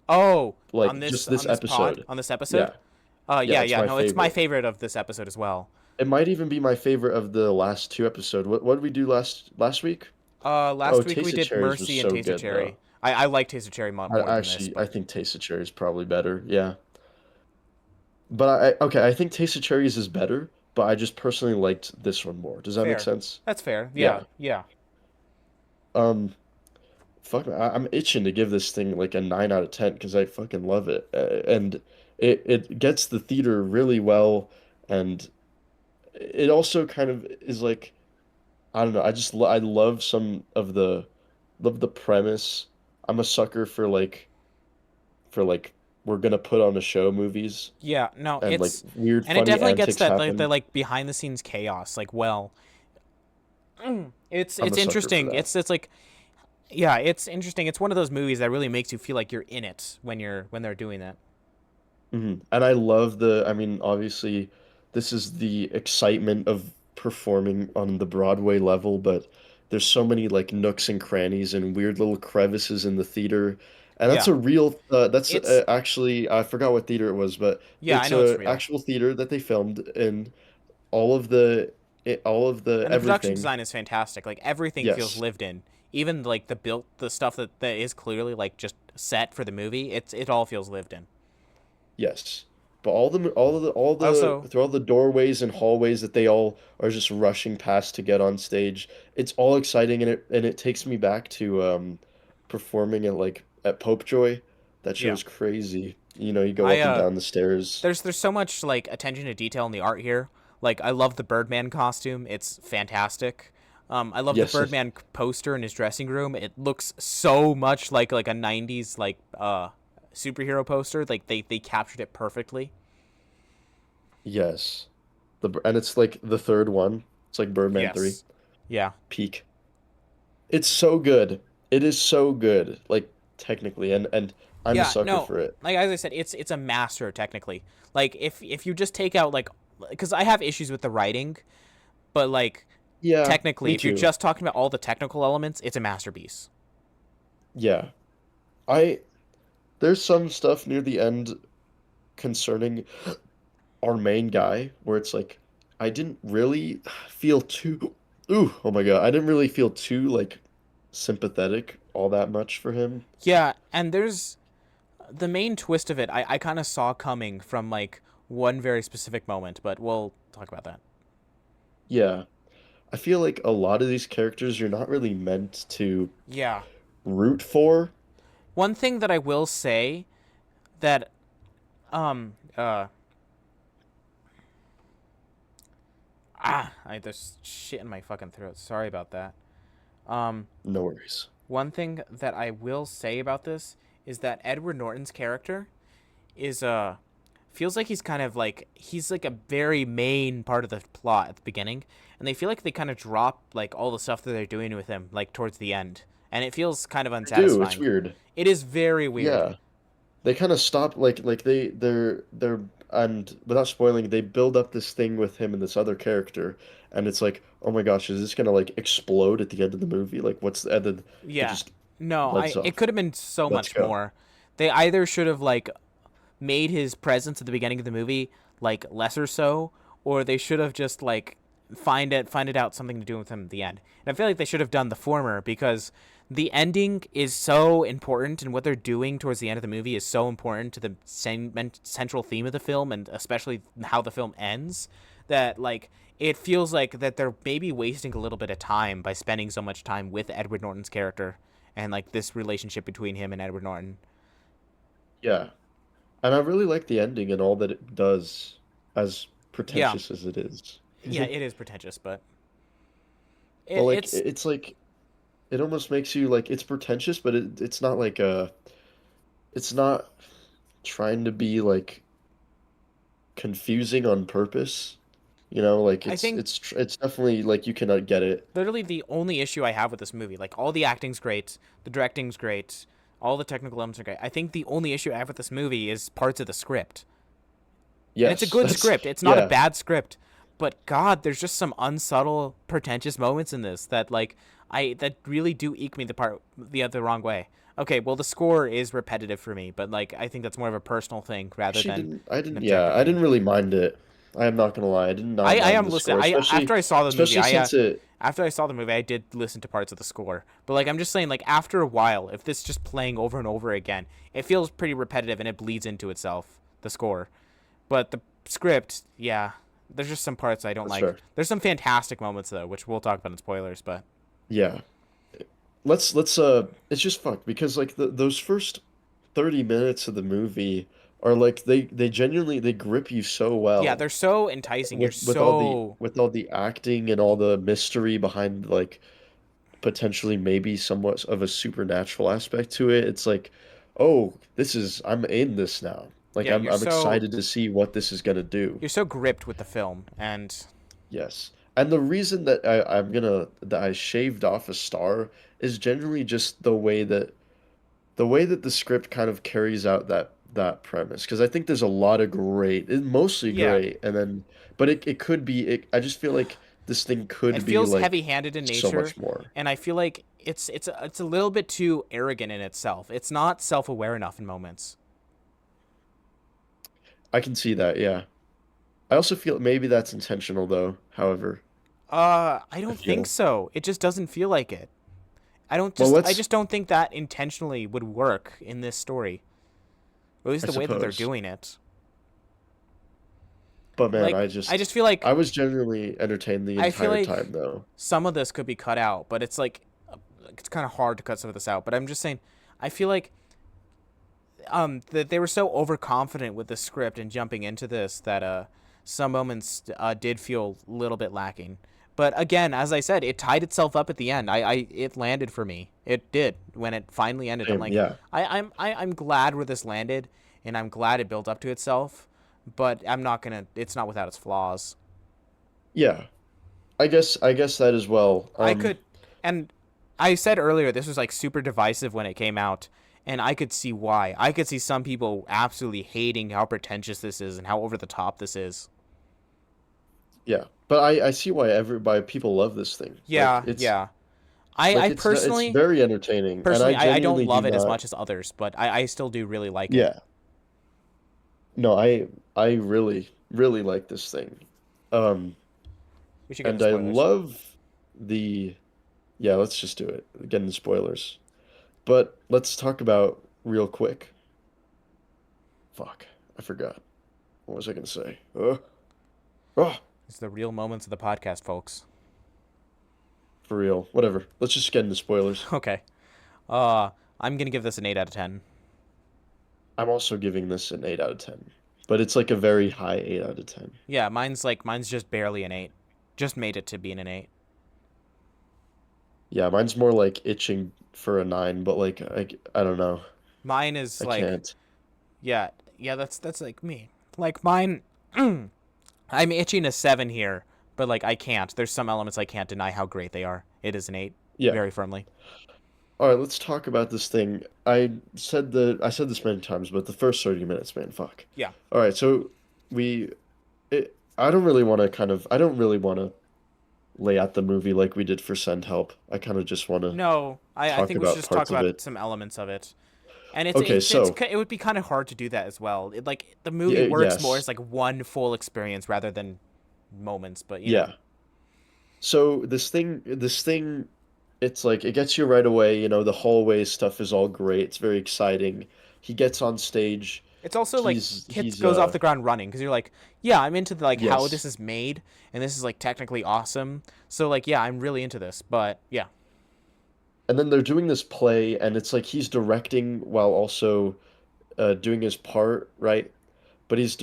Oh, like just this episode. on this episode? Yeah. Yeah, Yeah, it's yeah. my No, it's my favorite. favorite of this episode as well. It might even be my favorite of the last two episode. What did we do last week? Oh, Last week we Taste of did Cherries was Mercy and so Taste of good though. Cherry. I like Taste of Cherry more than this, I but think Taste of Cherry is probably better. Yeah. But okay, I think Taste of Cherries is better, but I just personally liked this one more. Does that make fair. sense? That's fair. Yeah, Yeah. yeah. Um, fuck, I'm itching to give this thing like a 9 out of 10 because I fucking love it. And it gets the theater really well, and it also kind of is like I don't know. I love some of the love the premise. I'm a sucker for like we're gonna put on a show movies Yeah, no, and like it's weird and it funny definitely gets antics that like the happen. like behind the scenes chaos. Like, well, I'm a it's sucker for interesting. that. It's like yeah, it's interesting. It's one of those movies that really makes you feel like you're in it when they're doing that. And I love I mean, obviously, this is the excitement of performing on the Broadway level, but there's so many like nooks and crannies and weird little crevices in the theater. And that's Yeah, a real, that's it's actually, I forgot what theater it was, but yeah, I it's know it's a real, actual theater that they filmed in all of the and the production everything. design is fantastic. Like everything feels Yes, lived in. Even like the stuff that is clearly like just set for the movie. It all feels lived in. yes. But all I the also through all the doorways and hallways that they all are just rushing past to get on stage, it's all exciting and it takes me back to performing at Pope Joy. That shit yeah, was crazy. You know, you go I up and down the stairs. there's so much like attention to detail in the art here. Like I love the Birdman costume; it's fantastic. I love the Yes, Birdman poster in his dressing room. It looks so much like a '90s like superhero poster. Like they captured it perfectly. yes. And it's like the third one. It's like Birdman 3 Yes. Yeah. peak. It's so good. It is so good, like technically, and I'm a Yeah. sucker No. for it. Like as I said, it's a master technically. Like if you just take out like because I have issues with the writing, but like Yeah, technically, me if you're too. just talking about all the technical elements, it's a masterpiece. Yeah. I There's some stuff near the end concerning our main guy where it's like I didn't really feel too oh my God. I didn't really feel too like sympathetic all that much for him. Yeah, and there's the main twist of it. I kind of saw coming from like one very specific moment, but we'll talk about that. Yeah. I feel like a lot of these characters you're not really meant to Yeah. root for. One thing that I will say that um uh there's shit in my fucking throat. Sorry about that. Um No worries. One thing that I will say about this is that Edward Norton's character is feels like he's like a very main part of the plot at the beginning, and they feel like they kind of drop like all the stuff that they're doing with him like towards the end, and it feels kind of They do. It's unsatisfying. weird. It is very weird. Yeah. They kind of stop like they're and without spoiling, they build up this thing with him and this other character, and it's like, oh my gosh, is this gonna like explode at the end of the movie? Like, what's the and then it Yeah. just No, lets it off. could have been so Let's much go. more. They either should have like made his presence at the beginning of the movie like lesser so, or they should have just like find it out something to do with him at the end. And I feel like they should have done the former because the ending is so important, and what they're doing towards the end of the movie is so important to the central theme of the film, and especially how the film ends, that like it feels like that they're maybe wasting a little bit of time by spending so much time with Edward Norton's character and like this relationship between him and Edward Norton. Yeah. And I really like the ending and all that it does, as Yeah, pretentious as it is. yeah, it is pretentious, but But like it's it's like it almost makes you like it's pretentious, but it's not like it's not trying to be like confusing on purpose. You know, like I think it's definitely like you cannot get it. literally the only issue I have with this movie. Like all the acting's great, the directing's great, all the technical elements are great. I think the only issue I have with this movie is parts of the script. And it's a Yes, good that's script. It's not a yeah. bad script, but God, there's just some unsubtle, pretentious moments in this that like I that really do eke me the other wrong way. Okay, well the score is repetitive for me, but like I think that's more of a personal thing rather Actually than didn't I an didn't yeah, objective I thing. didn't really mind it. I am not gonna lie. I did not I mind am the listen. score, I especially after I saw the movie, especially since it after I saw the movie, I did listen to parts of the score. But like I'm just saying, like after a while, if this just playing over and over again, it feels pretty repetitive and it bleeds into itself. The score, but the script, yeah, there's just some parts I don't that's like. fair. There's some fantastic moments though, which we'll talk about in spoilers. But Yeah. Let's it's just fucked because like those first 30 minutes of the movie are like they genuinely they grip you so yeah, well they're so enticing. You're with so all the acting and all the mystery behind like potentially maybe somewhat of a supernatural aspect to it. It's like, oh, this is I'm in this now. Like yeah, I'm excited to see what this is gonna do. you're so gripped with the film, and Yes. And the reason that that I shaved off a star is generally just the way that the script kind of carries out that premise. Because I think there's a lot of great, mostly yeah, great, and then but it could be I just feel like this thing it could be feels like heavy-handed in so nature, much more. and I feel like it's a little bit too arrogant in itself. It's not self-aware enough in moments. I can see that, yeah. I also feel maybe that's intentional though, however. I I don't think feel. so. It just doesn't feel like it. Well, I let's just don't think that intentionally would work in this story. Or at least I the way that they're suppose. doing it. But man, Like I just feel like I was genuinely entertained the I feel entire like time though. some of this could be cut out, but it's kind of hard to cut some of this out. But I'm just saying, I feel like that they were so overconfident with the script and jumping into this that some moments did feel a little bit lacking. But again, as I said, it tied itself up at the end. I it landed for me. It did when it finally ended. I'm Same, like, yeah. I'm glad where this landed, and I'm glad it built up to itself. But I'm not gonna. It's not without its flaws. Yeah. I guess that as well. I could, and I said earlier this was like super divisive when it came out, and I could see why. I could see some people absolutely hating how pretentious this is and how over the top this is. Yeah. But I see why everybody people love this thing. Yeah, yeah. Like it's Personally, very entertaining and I I don't genuinely do love it as not much as others, but I still do really like it. yeah. No, I really really like this thing. Um We should get into and I spoilers. love the yeah, let's just do it. Get into spoilers. But let's talk about real quick. Fuck. I forgot. What was I gonna say? Oh, It's the real moments of the podcast, folks. for real. Whatever. Let's just get into spoilers. Okay. Uh, I'm gonna give this an 8 out of 10. I'm also giving this an 8 out of 10. But it's like a very high 8 out of 10. Yeah, mine's just barely an 8. Just made it to being an 8. Yeah, mine's more like itching for a 9, but like I don't know. Mine is I like can't. yeah, yeah. That's like me. Like mine, I'm itching a 7 here, but like I can't. There's some elements I can't deny how great they are. It is an 8, Yeah. very firmly. All right, let's talk about this thing. I said this many times, but the first 30 minutes, man, fuck. Yeah. All right, so we I don't really want to I don't really want to lay out the movie like we did for Send Help. I kind of just want to No, I talk think we should about just talk parts of about it. some elements of it. And Okay, so it would be kind of hard to do that as well. Like the movie yeah, works more yes. as like one full experience rather than moments, but you know. Yeah. So this thing it's like it gets you right away, you know, the hallway stuff is all great. It's very exciting. He gets on stage. It's also like hits He's goes off the ground running because you're like, yeah, I'm into the, like how yes. this is made and this is like technically awesome. So like, yeah, I'm really into this. But yeah, And then they're doing this play and it's like he's directing while also doing his part, right? But he's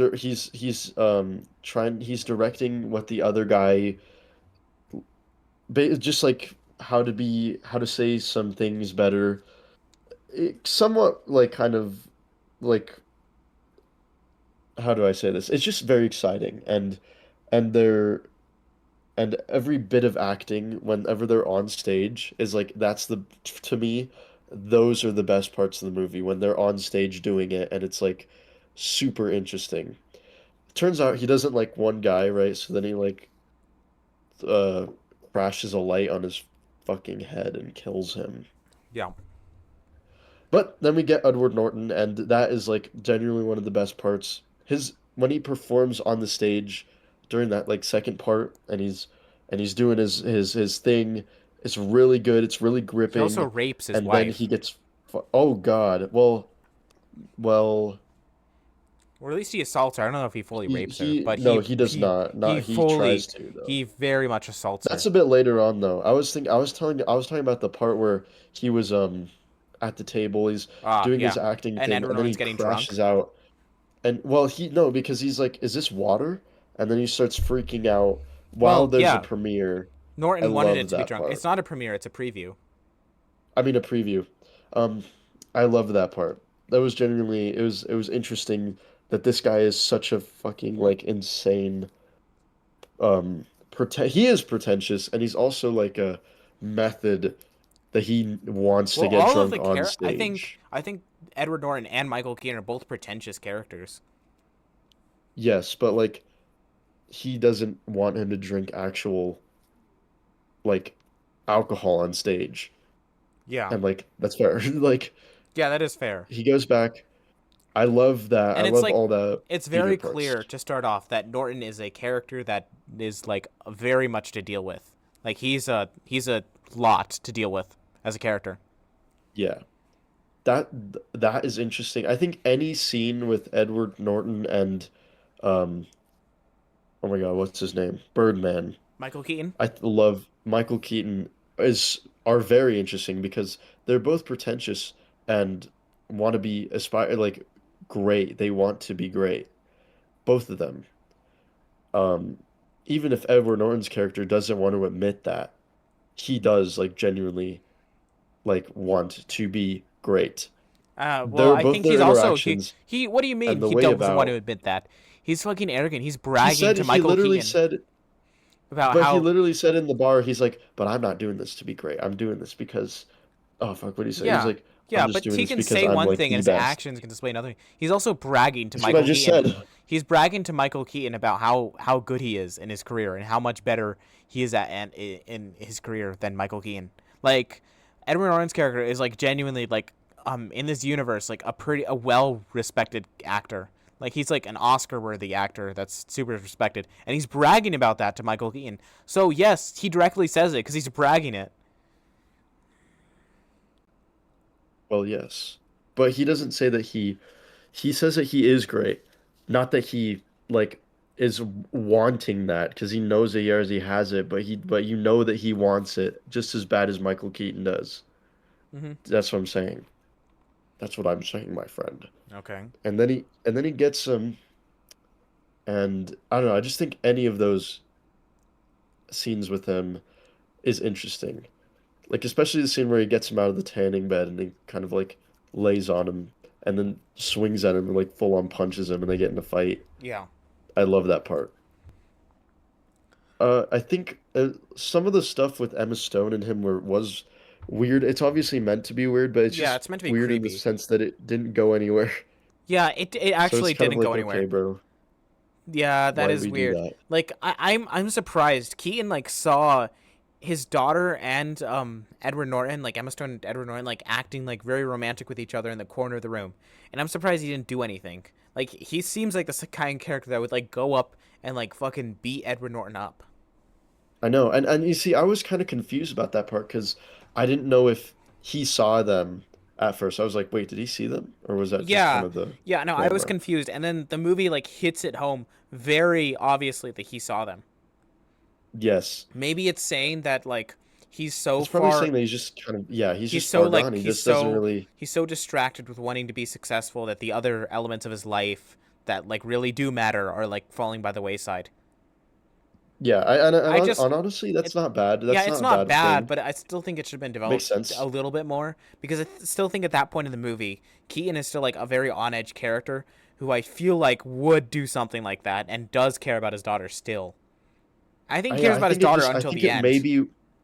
directing what the other guy just like how to say some things better. Somewhat like kind of like how do I say this? It's just very exciting and they're and every bit of acting whenever they're on stage is like that's the to me those are the best parts of the movie when they're on stage doing it and it's like super interesting. Turns out he doesn't like one guy, right? So then he like uh crashes a light on his fucking head and kills him. yeah. But then we get Edward Norton, and that is like genuinely one of the best parts. His when he performs on the stage during that like second part, and he's doing his thing. It's really good. It's really He also gripping, rapes his and then he wife, gets oh God. Well, or at least he assaults her. I don't know if he fully rapes her, he but no, he does not. he Not he fully tries to though. he very much assaults That's her. a bit later on though. I was talking about the part where he was at the table. He's Ah, doing his yeah. acting And thing, Edward and then Norton's he getting drunk. crashes out. And well, he no, because he's like, "Is this water?" And then he starts freaking out while Well, there's a yeah. premiere. I Norton wanted it love to be that drunk. It's part. not a premiere; it's a preview. I mean, a preview. Um, I love that part. That was genuinely it was interesting that this guy is such a fucking like insane he is pretentious and he's also like a method that he wants to Well, get all of drunk the on I stage. think Edward Norton and Michael Keaton are both pretentious characters. Yes, but like he doesn't want him to drink actual like alcohol on stage. Yeah. And like that's fair. Like Yeah, that is fair. he goes back. I love that. I And it's love like all the it's theater very parts. clear to start off that Norton is a character that is like very much to deal with. Like he's a lot to deal with as a character. Yeah. That that is interesting. I think any scene with Edward Norton and um oh my God, what's his name? Birdman. Michael Keaton? Love Michael Keaton is are very interesting because they're both pretentious and want to be aspire like great. They want to be great. Both of them. Um, even if Edward Norton's character doesn't want to admit that, he does like genuinely like want to be great. Well, Their I both think their he's also interactions he what do you and mean the he way doesn't want to about admit that? He's fucking arrogant. He's he bragging said to Michael Keaton about he how literally said in the bar he's like, but I'm not doing this to be great. I'm doing this because oh fuck, what did he say? He's yeah. like, I'm Yeah, just but doing he this can because say I'm one like thing and the his best. actions can display another thing. He's also bragging to That's what I Michael just Keaton. said. He's bragging to Michael Keaton about how good he is in his career and how much better he is at in his career than Michael Keaton. Like Edward Norton's character is like genuinely like in this universe like a well respected actor. Like he's like an Oscar worthy actor that's super respected, and he's bragging about that to Michael Keaton. So yes, he directly says it because he's bragging it. Well, yes. But he doesn't say that he says that he is great. Not that he like is wanting that because he knows that he already has it, but you know that he wants it just as bad as Michael Keaton does. Mm-hmm. That's what I'm saying. That's what I'm saying, my friend. Okay. And then he gets him and I don't know, I just think any of those scenes with him is interesting. Like especially the scene where he gets him out of the tanning bed and he kind of like lays on him and then swings at him and like full on punches him and they get in a fight. Yeah. I love that part. I think some of the stuff with Emma Stone and him was weird. It's obviously meant to be weird, but it's Yeah, just it's meant to be weird in the creepy. sense that it didn't go anywhere. Yeah, it So it's actually kind of didn't go like, anywhere. okay, bro, Yeah, that why'd is we do weird. that? Like I'm surprised. Keaton like saw his daughter and Edward Norton, like Emma Stone and Edward Norton, like acting like very romantic with each other in the corner of the room, and I'm surprised he didn't do anything. Like he seems like the kind of character that would like go up and like fucking beat Edward Norton up. I know, and you see, I was kind of confused about that part because I didn't know if he saw them at first. I was like, wait, did he see them, or was that just kind Yeah, of the yeah. No, I was camera? confused, and then the movie like hits it home very obviously that he saw them. Yes, Maybe it's saying that like he's so it's probably far saying that he's just kind of yeah, he's he's just so far like gone. He just doesn't really. he's so distracted with wanting to be successful that the other elements of his life that like really do matter are like falling by the wayside. Yeah, I just and honestly, that's it not bad. yeah, That's it's not a not bad bad, thing. but I still think it should have been Makes developed a sense. little bit more because still think at that point in the movie, Keaton is still like a very on edge character who I feel like would do something like that and does care about his daughter still. I think he cares I about his think it daughter just I until think the it end.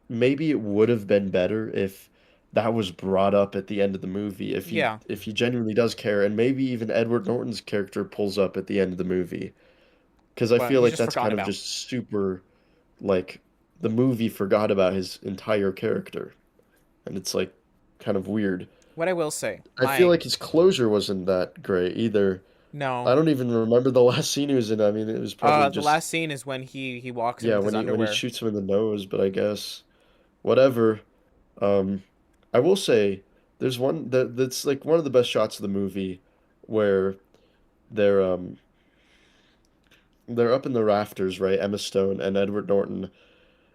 maybe it would have been better if that was brought up at the end of the movie Yeah, if he genuinely does care and maybe even Edward Norton's character pulls up at the end of the movie because I but feel he's like just that's forgotten kind of about. just super like the movie forgot about his entire character and it's like kind of weird. What I will say, I feel my like his closure wasn't that great either. no. I don't even remember the last scene he was in. I mean, it was probably The just last scene is when he walks in yeah, with his when he underwear. shoots him in the nose, but I guess whatever. Um, I will say there's one that's like one of the best shots of the movie where they're um they're up in the rafters, right? Emma Stone and Edward Norton,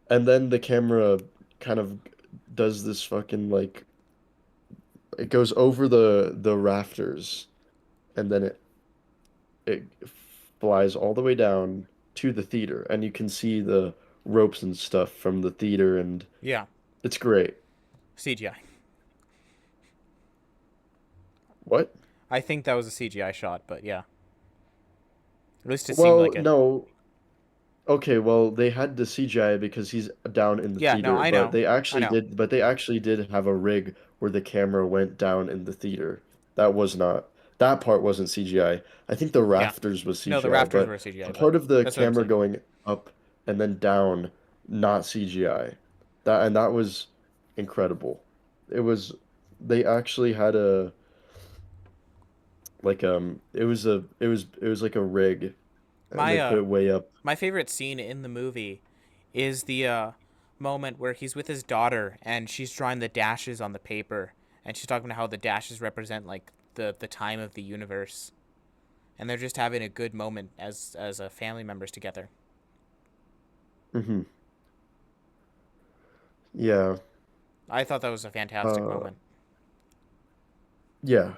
and then the camera kind of does this fucking like it goes over the rafters and then it flies all the way down to the theater and you can see the ropes and stuff from the theater and Yeah, it's great. CGI. What? I think that was a CGI shot, but yeah, at least it seemed Well, like it. no. Okay, well, they had the CGI because he's down in the Yeah, no, theater, I know, I know. but they actually did have a rig where the camera went down in the theater. That was not, that part wasn't CGI. I think the Yeah, rafters was no, the CGI, rafters but were CGI, the but part of the that's what I'm camera saying. going up and then down, not CGI. That was incredible. It was, they actually had a, like, it was like a rig and My they put it way up. my favorite scene in the movie is the moment where he's with his daughter and she's drawing the dashes on the paper and she's talking about how the dashes represent like the time of the universe and they're just having a good moment as family members together. Hmm. Yeah. I thought that was a fantastic Uh, moment. yeah,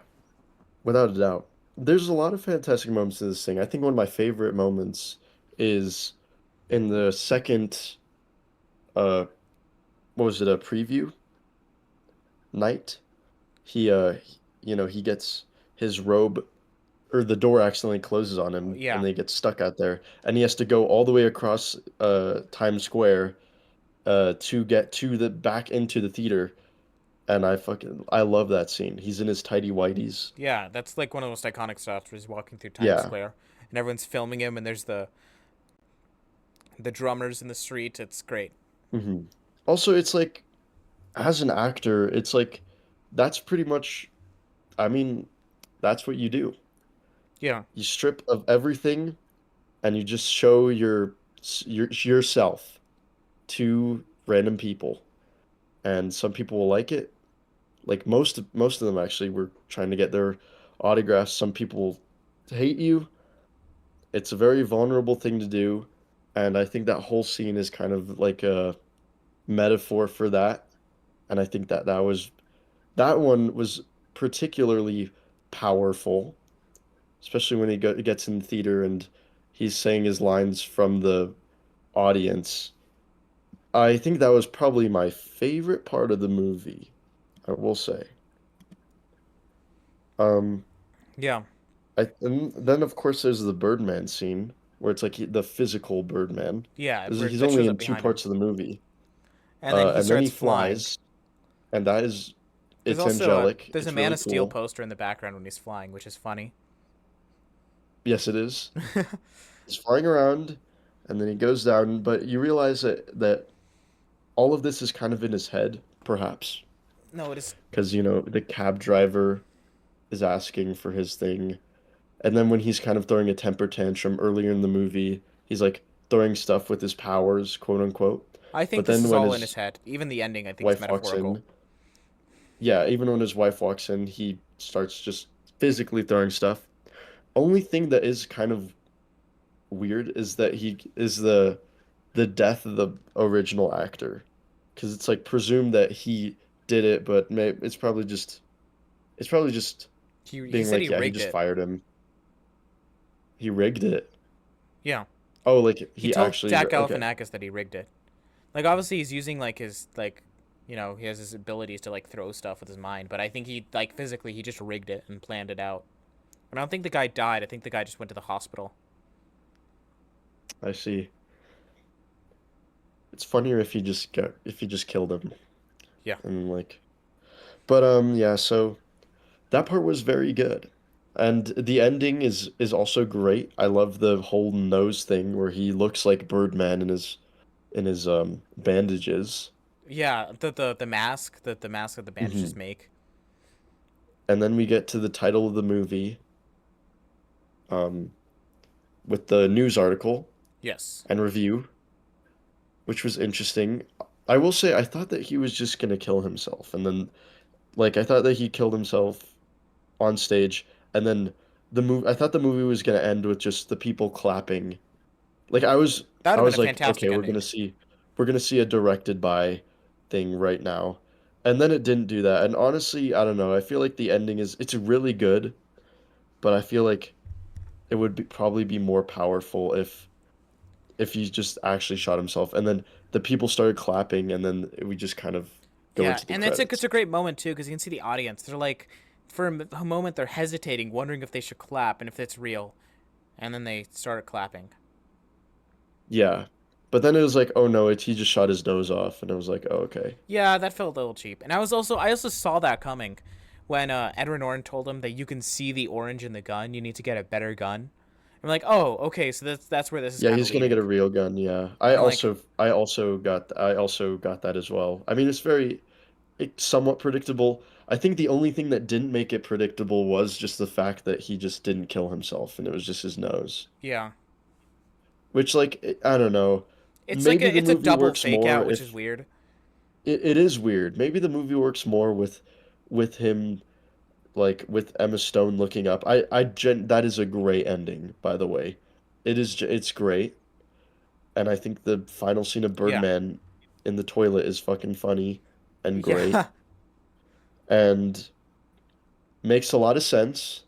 without a doubt. There's a lot of fantastic moments in this thing. I think one of my favorite moments is in the second, uh, what was it, a preview night? He gets his robe, or the door accidentally closes on him, and Yeah, they get stuck out there, and he has to go all the way across, Times Square, to get to the back into the theater, and I love that scene. He's in his tidy whities. yeah, that's like one of the most iconic stuff where he's walking through Times Yeah. Square and everyone's filming him and there's the drummers in the street. It's great. Hmm. Also, it's like as an actor, it's like that's pretty much, I mean, that's what you do. Yeah, You strip of everything and you just show yourself to random people. And some people will like it. Like most of them actually were trying to get their autographs. Some people hate you. It's a very vulnerable thing to do, and I think that whole scene is kind of like a metaphor for that. And I think that one was particularly powerful, especially when gets in the theater and he's saying his lines from the audience. I think that was probably my favorite part of the movie, I will say. Yeah. And then of course there's the Birdman scene where it's like the physical Birdman. Yeah, He's that only shows in up two behind him. parts of the movie. And then he And then he starts flying. flies, and that is There's it's also angelic. there's a It's Man really of Steel cool. poster in the background when he's flying, which is funny. Yes, it is. He's flying around, and then he goes down, but you realize that all of this is kind of in his head, perhaps, No, it is. because the cab driver is asking for his thing, and then when he's kind of throwing a temper tantrum earlier in the movie, he's like throwing stuff with his powers, quote unquote. I think But this then is when all in his his head. Even the ending, I think, is wife walks metaphorical. in, yeah, even when his wife walks in, he starts just physically throwing stuff. Only thing that is kind of weird is that he is the death of the original actor, because it's like presumed that he did it, but it's probably just He being said like, he yeah, he rigged just it. fired him. He rigged it. Yeah, Oh, like he he told actually Jack okay. Galifianakis that he rigged it. Like obviously he's using like his like, he has his abilities to like throw stuff with his mind, but I think he like physically he just rigged it and planned it out. And I don't think the guy died. I think the guy just went to the hospital. I see. It's funnier if he just killed him Yeah. and like, but yeah. So that part was very good. And the ending is also great. I love the whole nose thing where he looks like Birdman in his bandages. Yeah, the mask, the mask that the Hmm. bandages make. And then we get to the title of the movie, um, with the news article Yes. and review, which was interesting. I will say I thought that he was just gonna kill himself, and then like I thought that he killed himself on stage, and then I thought the movie was gonna end with just the people clapping. Like That would I have been was a like, fantastic okay, ending. we're gonna see a directed by thing right now. And then it didn't do that. And honestly, I don't know. I feel like the ending it's really good, but I feel like it would probably be more powerful if he just actually shot himself. And then the people started clapping, and then we just kind of go Yeah, into the and it's credits. a great moment too because you can see the audience. They're like, for a moment, they're hesitating, wondering if they should clap and if it's real, and then they started clapping. Yeah. But then it was like, oh no, he just shot his nose off, and I was like, oh okay. Yeah, that felt a little cheap. And I also saw that coming when Edward Norton told him that you can see the orange in the gun. You need to get a better gun. I'm like, oh, okay, so that's where this is Yeah, kind of he's gonna get leading. a real gun. Yeah, And like, I also got that as well. I mean, it's somewhat predictable. I think the only thing that didn't make it predictable was just the fact that he just didn't kill himself, and it was just his nose. yeah, Which, like, I don't know. Maybe the it's a movie double works fake more out, which is if weird. it is weird. Maybe the movie works more with him, like with Emma Stone looking up. That is a great ending, by the way. It's great. And I think the final scene of Yeah, Birdman in the toilet is fucking funny and great yeah. and makes a lot of sense.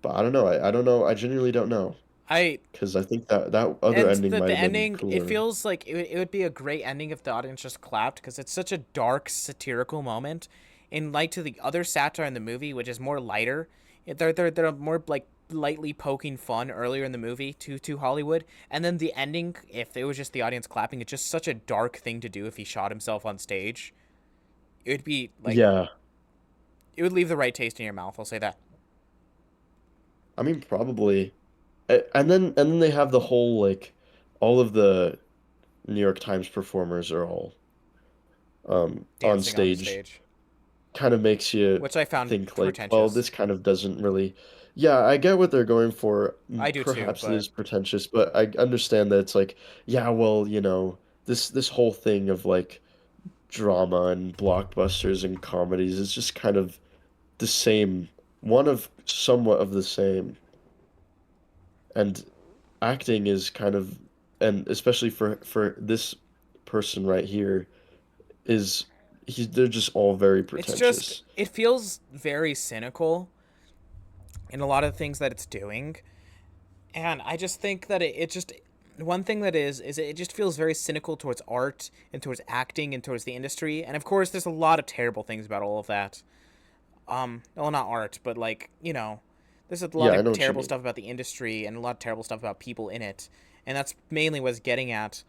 But I don't know. I don't know. I genuinely don't know I because I think that other and ending might the have been ending, it cooler. feels like it would be a great ending if the audience just clapped because it's such a dark satirical moment in light to the other satire in the movie, which is more lighter. They're more like lightly poking fun earlier in the movie to Hollywood, and then the ending, if it was just the audience clapping, it's just such a dark thing to do if he shot himself on stage. It would be like, Yeah, it would leave the right taste in your mouth, I'll say that. I mean probably. And then they have the whole like all of the New York Times performers are all on Dancing on the stage. stage, Kind of makes you which I found think like, well, pretentious. this kind of doesn't really. Yeah, I get what they're going for. I do too, Perhaps it but is pretentious, but I understand that it's like, yeah, well, this whole thing of like drama and blockbusters and comedies is just kind of the same, one of somewhat of the same. And acting is kind of, and especially for this person right here, is they're just all very it's just, pretentious. it feels very cynical in a lot of things that it's doing. And I just think that it just, one thing that is it just feels very cynical towards art and towards acting and towards the industry. And of course, there's a lot of terrible things about all of that. Well, not art, but like, There's a lot Yeah, I of know what you terrible mean. stuff about the industry and a lot of terrible stuff about people in it, and that's mainly what it's getting at.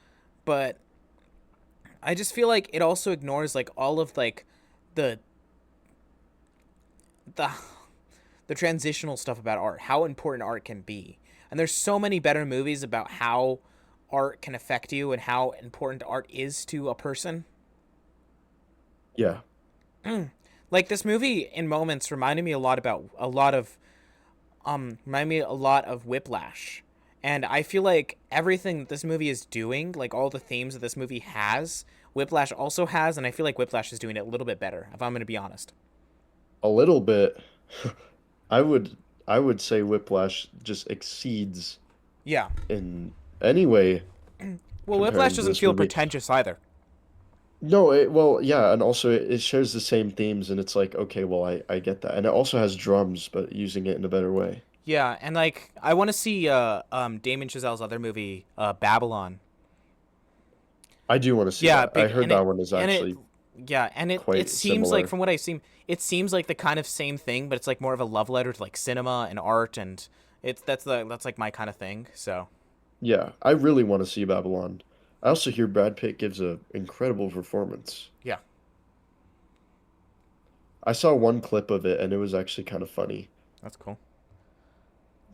But I just feel like it also ignores like all of like the the the transitional stuff about art, how important art can be. And there's so many better movies about how art can affect you and how important art is to a person. Yeah. Like this movie in moments reminded me a lot about a lot of remind me a lot of Whiplash. And I feel like everything that this movie is doing, like all the themes that this movie has, Whiplash also has, and I feel like Whiplash is doing it a little bit better, if I'm going to be honest. A little bit. I would I would say Whiplash just exceeds Yeah. in any way Well, Whiplash comparing to doesn't this feel movie. pretentious either. No, well, yeah, and also it shares the same themes, and it's like, okay, well, I get that. And it also has drums, but using it in a better way. Yeah, and like I want to see Damien Chazelle's other movie, Babylon. I do want to see Yeah, that. I big heard that one is and it actually yeah, and it quite seems like similar. from what I've seen, it seems like the kind of same thing, but it's like more of a love letter to like cinema and art, and it's that's like my kind of thing. So Yeah, I really want to see Babylon. I also hear Brad Pitt gives a incredible performance. yeah, I saw one clip of it, and it was actually kind of funny. that's cool.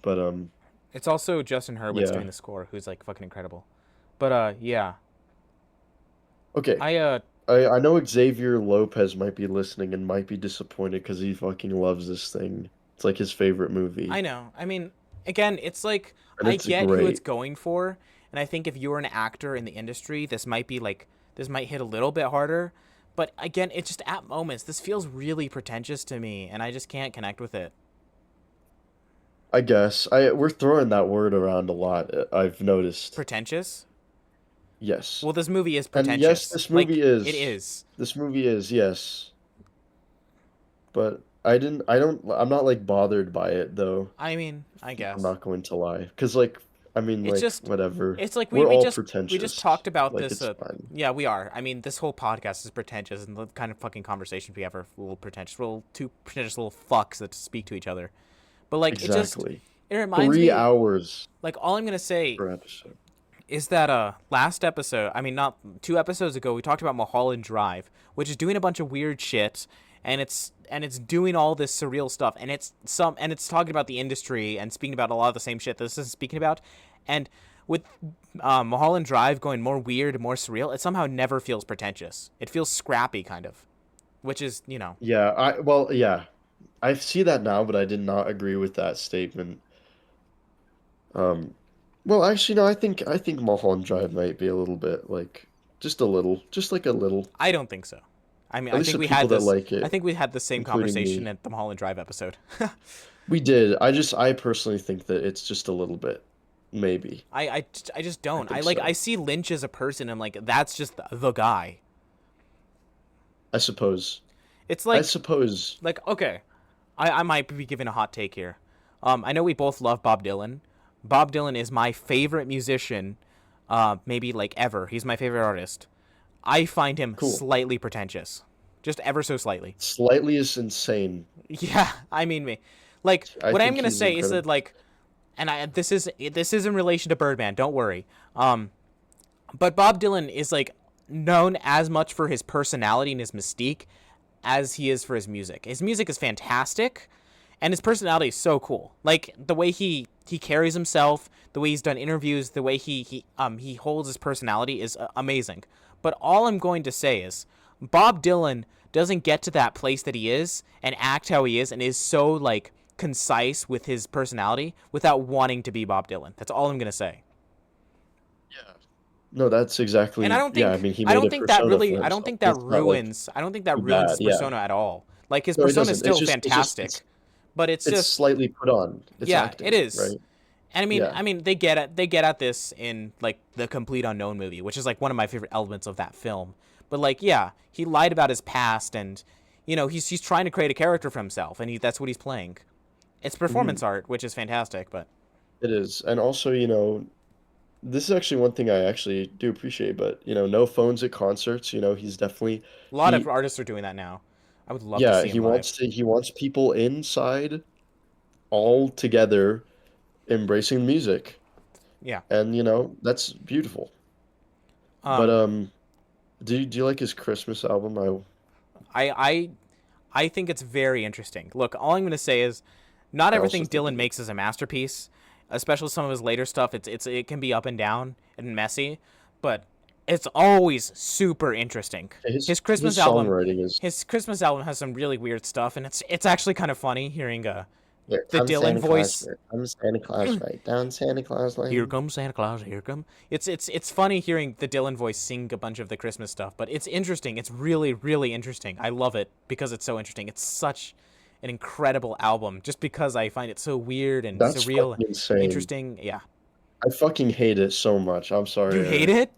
But It's also Justin Hurwitz yeah. doing the score, who's like fucking incredible. But yeah, Okay, I I know Xavier Lopez might be listening and might be disappointed because he fucking loves this thing. It's like his favorite movie, I know. I mean, again, it's like and I it's get who it's great. going for, and I think if you're an actor in the industry, this might hit a little bit harder. But again, it's just at moments this feels really pretentious to me, and I just can't connect with it. I guess we're throwing that word around a lot. I've noticed. Pretentious? Yes, Well, this movie is and yes, pretentious. Like it is. This movie is yes, but I didn't. I don't. I'm not like bothered by it though. I mean, I I'm guess not going to lie, because like I mean it's like just whatever. it's like We're all we just talked pretentious. about Like this. it's fine. Yeah, we are. I mean, this whole podcast is pretentious, and the kind of fucking conversations we have are a little pretentious. We're a little two pretentious little fucks that speak to each other. But like, Exactly. it reminds me. 3 hours Like all I'm gonna say per episode. is that last episode, I mean not 2 episodes ago, we talked about Mulholland Drive, which is doing a bunch of weird shit, and it's doing all this surreal stuff, and it's talking about the industry and speaking about a lot of the same shit that this is speaking about, and with Mulholland Drive going more weird and more surreal, it somehow never feels pretentious. It feels scrappy kind of, which is Yeah, yeah. I see that now, but I did not agree with that statement. Um, well, actually, no, I think Mulholland Drive might be a little bit like just a little, just like a little. I don't think so. I mean, At I least think the we people had that this. like I it, think we had the same including conversation me, at the Mulholland Drive episode. we did. I personally think that it's just a little bit, maybe. I just I don't. think I so. see Lynch as a person. And I'm like, that's just the guy. I suppose. It's I suppose. like okay, I might be giving a hot take here. I know we both love Bob Dylan. Bob Dylan is my favorite musician, maybe like ever. He's my favorite artist. I find him Cool. slightly pretentious, just ever so slightly. Slightly is insane. Yeah, I mean me. Like I what I'm think gonna he's say is incredible. that like, and this is in relation to Birdman. Don't worry. But Bob Dylan is like known as much for his personality and his mystique as he is for his music. His music is fantastic, and his personality is so cool. Like the way he carries himself, the way he's done interviews, the way he holds his personality is amazing. But all I'm going to say is Bob Dylan doesn't get to that place that he is and act how he is and is so like concise with his personality without wanting to be Bob Dylan. That's all I'm going to say. Yeah. No, that's And I exactly. don't Yeah, I think mean, he I made don't a think that persona really for I don't himself. think that It's not like ruins I don't think that ruins bad. his Yeah. persona at all. Like his No, it persona is doesn't. It's still just fantastic, but it's it's just slightly put on. It's yeah, it acting, is. right? And Yeah. I mean they get at this in like the Complete Unknown movie, which is like one of my favorite elements of that film. But like yeah, he lied about his past and he's trying to create a character for himself and that's what he's playing. It's Hmm. performance art, which is fantastic, but It is. And also, this is actually one thing I actually do appreciate, but no phones at concerts, he's definitely a lot of he artists are doing that now. I would love to yeah, see him live. he wants people inside all together embracing music. Yeah. And that's beautiful. But Um, do you like his Christmas album? I I I think it's very interesting. Look, all I'm going to say is, not I also everything think Dylan it is. makes is a masterpiece. Especially some of his later stuff. It can be up and down and messy, but it's always super interesting. His His Christmas his album, songwriting is his Christmas album has some really weird stuff, and it's actually kind of funny hearing Here the comes Dylan Santa Claus, voice. here comes Santa Claus, right down Santa Claus Here Lane. comes Santa Claus. Here come. It's funny hearing the Dylan voice sing a bunch of the Christmas stuff, but it's interesting. It's really really interesting. I love it because it's so interesting. It's such an incredible album, just because I find it so weird and That's surreal, fucking insane. interesting. Yeah, I fucking hate it so much. I'm you sorry, hate Eric. it?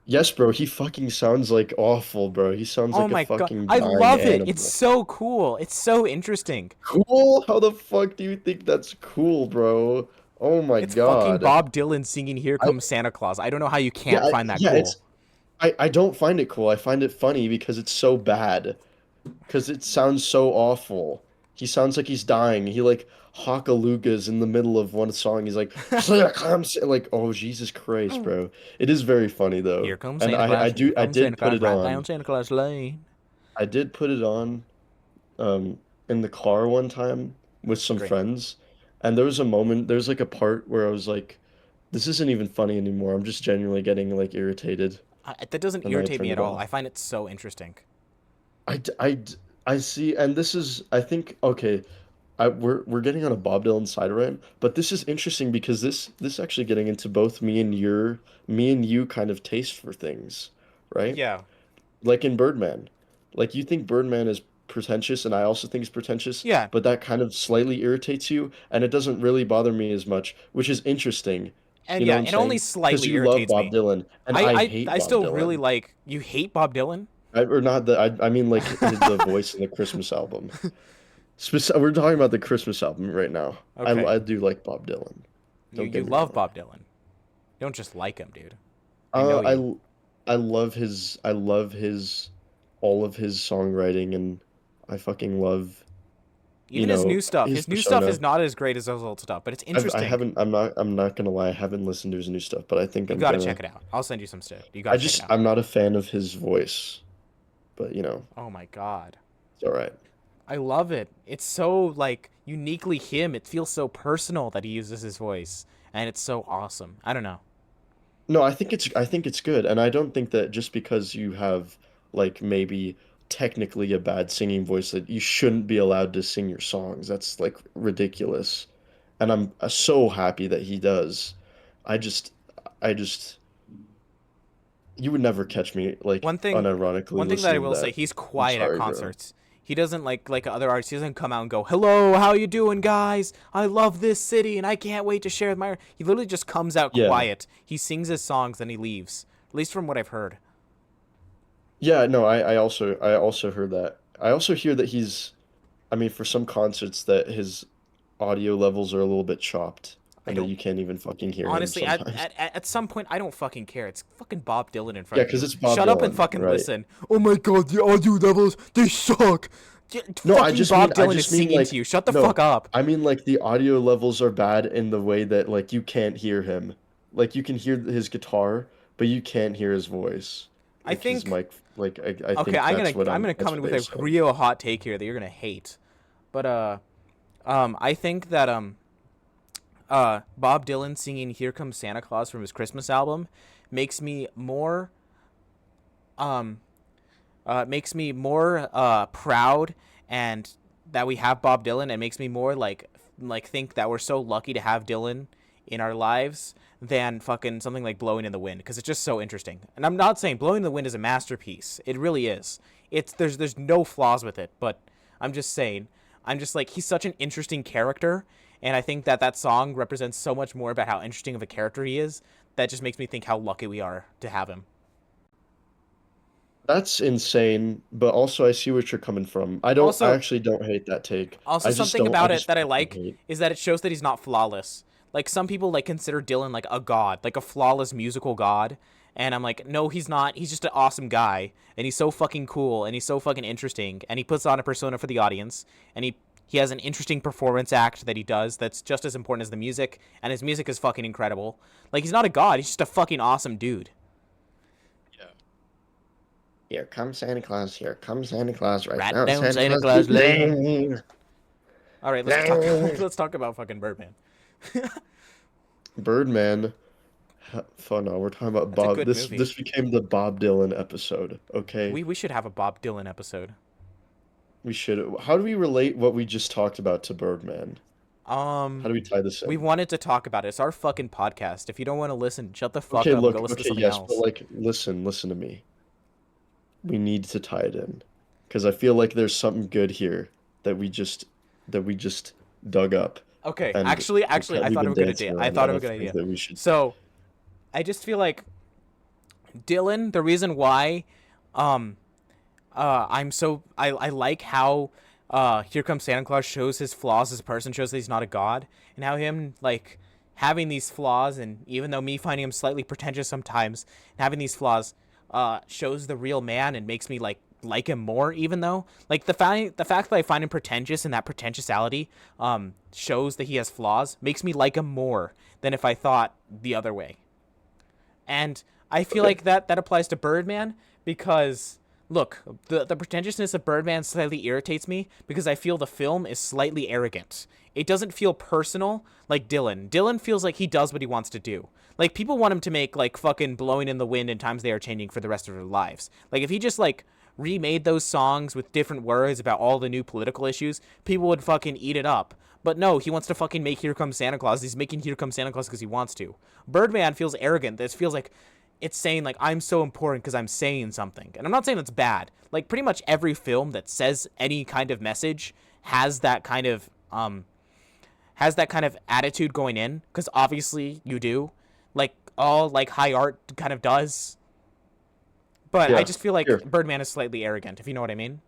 Yes, bro, he fucking sounds like awful, bro. He sounds Oh like a my god, fucking I dying love it. It's animal. so cool. It's so interesting. Cool? How the fuck do you think that's cool, bro? Oh my It's fucking God. Bob Dylan singing "Here I Comes Santa Claus." I don't know how you yeah, can't find that yeah, cool. I don't find it cool. I find it funny because it's so bad. Because it sounds so awful. He sounds like he's dying. He like hawkalugas in the middle of one song. He's like, like, oh Jesus Christ, bro. It is very funny though. Here comes And Santa I Claus. Here do I comes Santa did put Claus. it Right down on. Santa Claus Lane. I did put it on um in the car one time with some Great. friends. And there was a moment, there's like a part where I was like, this isn't even funny anymore. I'm just genuinely getting like irritated. That doesn't And then I irritate me turned at it all. off. I find it so interesting. I, d- I, d- I see, and this is, I think, okay, we're getting on a Bob Dylan side rant, but this is interesting because this actually getting into both me and you kind of taste for things, right? Yeah. Like in Birdman, like you think Birdman is pretentious, and I also think it's pretentious, Yeah. but that kind of slightly irritates you, and it doesn't really bother me as much, which is interesting. And You know yeah, what I'm it only saying? Because slightly you love irritates Bob me. Dylan, and I I I, hate I Bob still really Dylan. like you hate Bob Dylan? Or not the I mean like the voice in the Christmas album. We're talking about the Christmas album right now. Okay. I do like Bob Dylan. You Don't you get me love wrong. Bob Dylan. You don't just like him, dude. I Uh, know you. I love his all of his songwriting, and I fucking love, Even his new stuff. his His new stuff is persona. not as great as his old stuff, but it's I interesting. haven't I'm not gonna lie, I haven't listened to his new stuff, but I think You I'm gotta gonna. check it out. I'll send you some stuff. You gotta check it out. I'm not a fan of his voice, but Oh my god. it's all right. I love it. It's so like uniquely him. It feels so personal that he uses his voice, and it's so awesome. I don't know. No, I think it's good, and I don't think that just because you have like maybe technically a bad singing voice that you shouldn't be allowed to sing your songs. That's like ridiculous. And I'm so happy that he does. I just I just you would never catch me like One thing, unironically one thing that I listening to will say, that. he's I'm quiet at sorry, bro. concerts. He doesn't like other artists. He doesn't come out and go, "Hello, how you doing, guys? I love this city, and I can't wait to share with my." He literally just comes out Yeah. quiet. He sings his songs, then he leaves. At least from what I've heard. Yeah, no, I also heard that. I also hear that he's I mean for some concerts that his audio levels are a little bit chopped I and that don't you can't even fucking hear him honestly. At, sometimes. at at some point, I don't fucking care. It's fucking Bob Dylan in front Yeah, of because you. it's Bob Shut up and Dylan, fucking right? listen. Oh my god, the audio levels, they suck. No, Fucking Bob I Dylan is just mean singing to like you. Shut the fuck no, up. I mean like the audio levels are bad in the way that like you can't hear him. Like you can hear his guitar, but you can't hear his voice. I Like his think. mic, like I Okay, think that's what I'm gonna that's come in what with they were a saying. real hot take here that you're gonna hate, but I think that Bob Dylan singing "Here Comes Santa Claus" from his Christmas album makes me more um proud, and that we have Bob Dylan. It makes me more like think that we're so lucky to have Dylan in our lives than fucking something like "Blowing in the Wind," because it's just so interesting. And I'm not saying "Blowing in the Wind" is a masterpiece. It really is. It's there's no flaws with it, but I'm just saying, I'm just like, he's such an interesting character, and I think that that song represents so much more about how interesting of a character he is. That just makes me think how lucky we are to have him. That's insane, but also I see what you're coming from. I Also, actually don't hate that take. Also, something I about it just that I fucking like hate. is that it shows that he's not flawless. Like, some people like consider Dylan like a god, like a flawless musical god, and I'm like, no, he's not. He's just an awesome guy, and he's so fucking cool, and he's so fucking interesting, and he puts on a persona for the audience, and he He has an interesting performance act that he does that's just as important as the music, and his music is fucking incredible. Like, he's not a god, he's just a fucking awesome dude. Yeah. Here comes Santa Claus. Here comes Santa Claus right Rat now. down Santa Santa Claus Claus Lane. Lane. All right, let's talk. Let's talk about fucking Birdman. Birdman. Oh no, we're talking about That's a Bob. good movie. This became the Bob Dylan episode. Okay, We should have a Bob Dylan episode. we should. How do we relate what we just talked about to Birdman? How do we tie this We in? wanted to talk about it. It's our fucking podcast. If you don't want to listen, shut the fuck Okay, up and look. go listen to Okay, something yes, else. but like, listen to me. We need to tie it in because I feel like there's something good here that we just dug up, Okay, and actually, I we've thought of a been good dancing idea. I around thought it. of a I good think idea. that we should. So, I just feel like Dylan, the reason why I like how Here Comes Santa Claus shows his flaws as a person, shows that he's not a god, and how him like having these flaws, and even though me finding him slightly pretentious sometimes, and having these flaws shows the real man and makes me like him more, even though like the fact that I find him pretentious and that pretentiousity shows that he has flaws makes me like him more than if I thought the other way. And I feel Okay. like that applies to Birdman because look, the pretentiousness of Birdman slightly irritates me because I feel the film is slightly arrogant. It doesn't feel personal like Dylan. Dylan feels like he does what he wants to do. Like people want him to make like fucking Blowing in the Wind and Times They Are Changing for the rest of their lives. Like if he just like remade those songs with different words about all the new political issues, people would fucking eat it up. But no, he wants to fucking make Here Comes Santa Claus. He's making Here Comes Santa Claus because he wants to. Birdman feels arrogant. This feels like it's saying like I'm so important because I'm saying something. And I'm not saying it's bad. Like pretty much every film that says any kind of message has that kind of attitude going in, because obviously you do. Like all like high art kind of does. But I Yeah. just feel like Here, Birdman is slightly arrogant, if you know what I mean.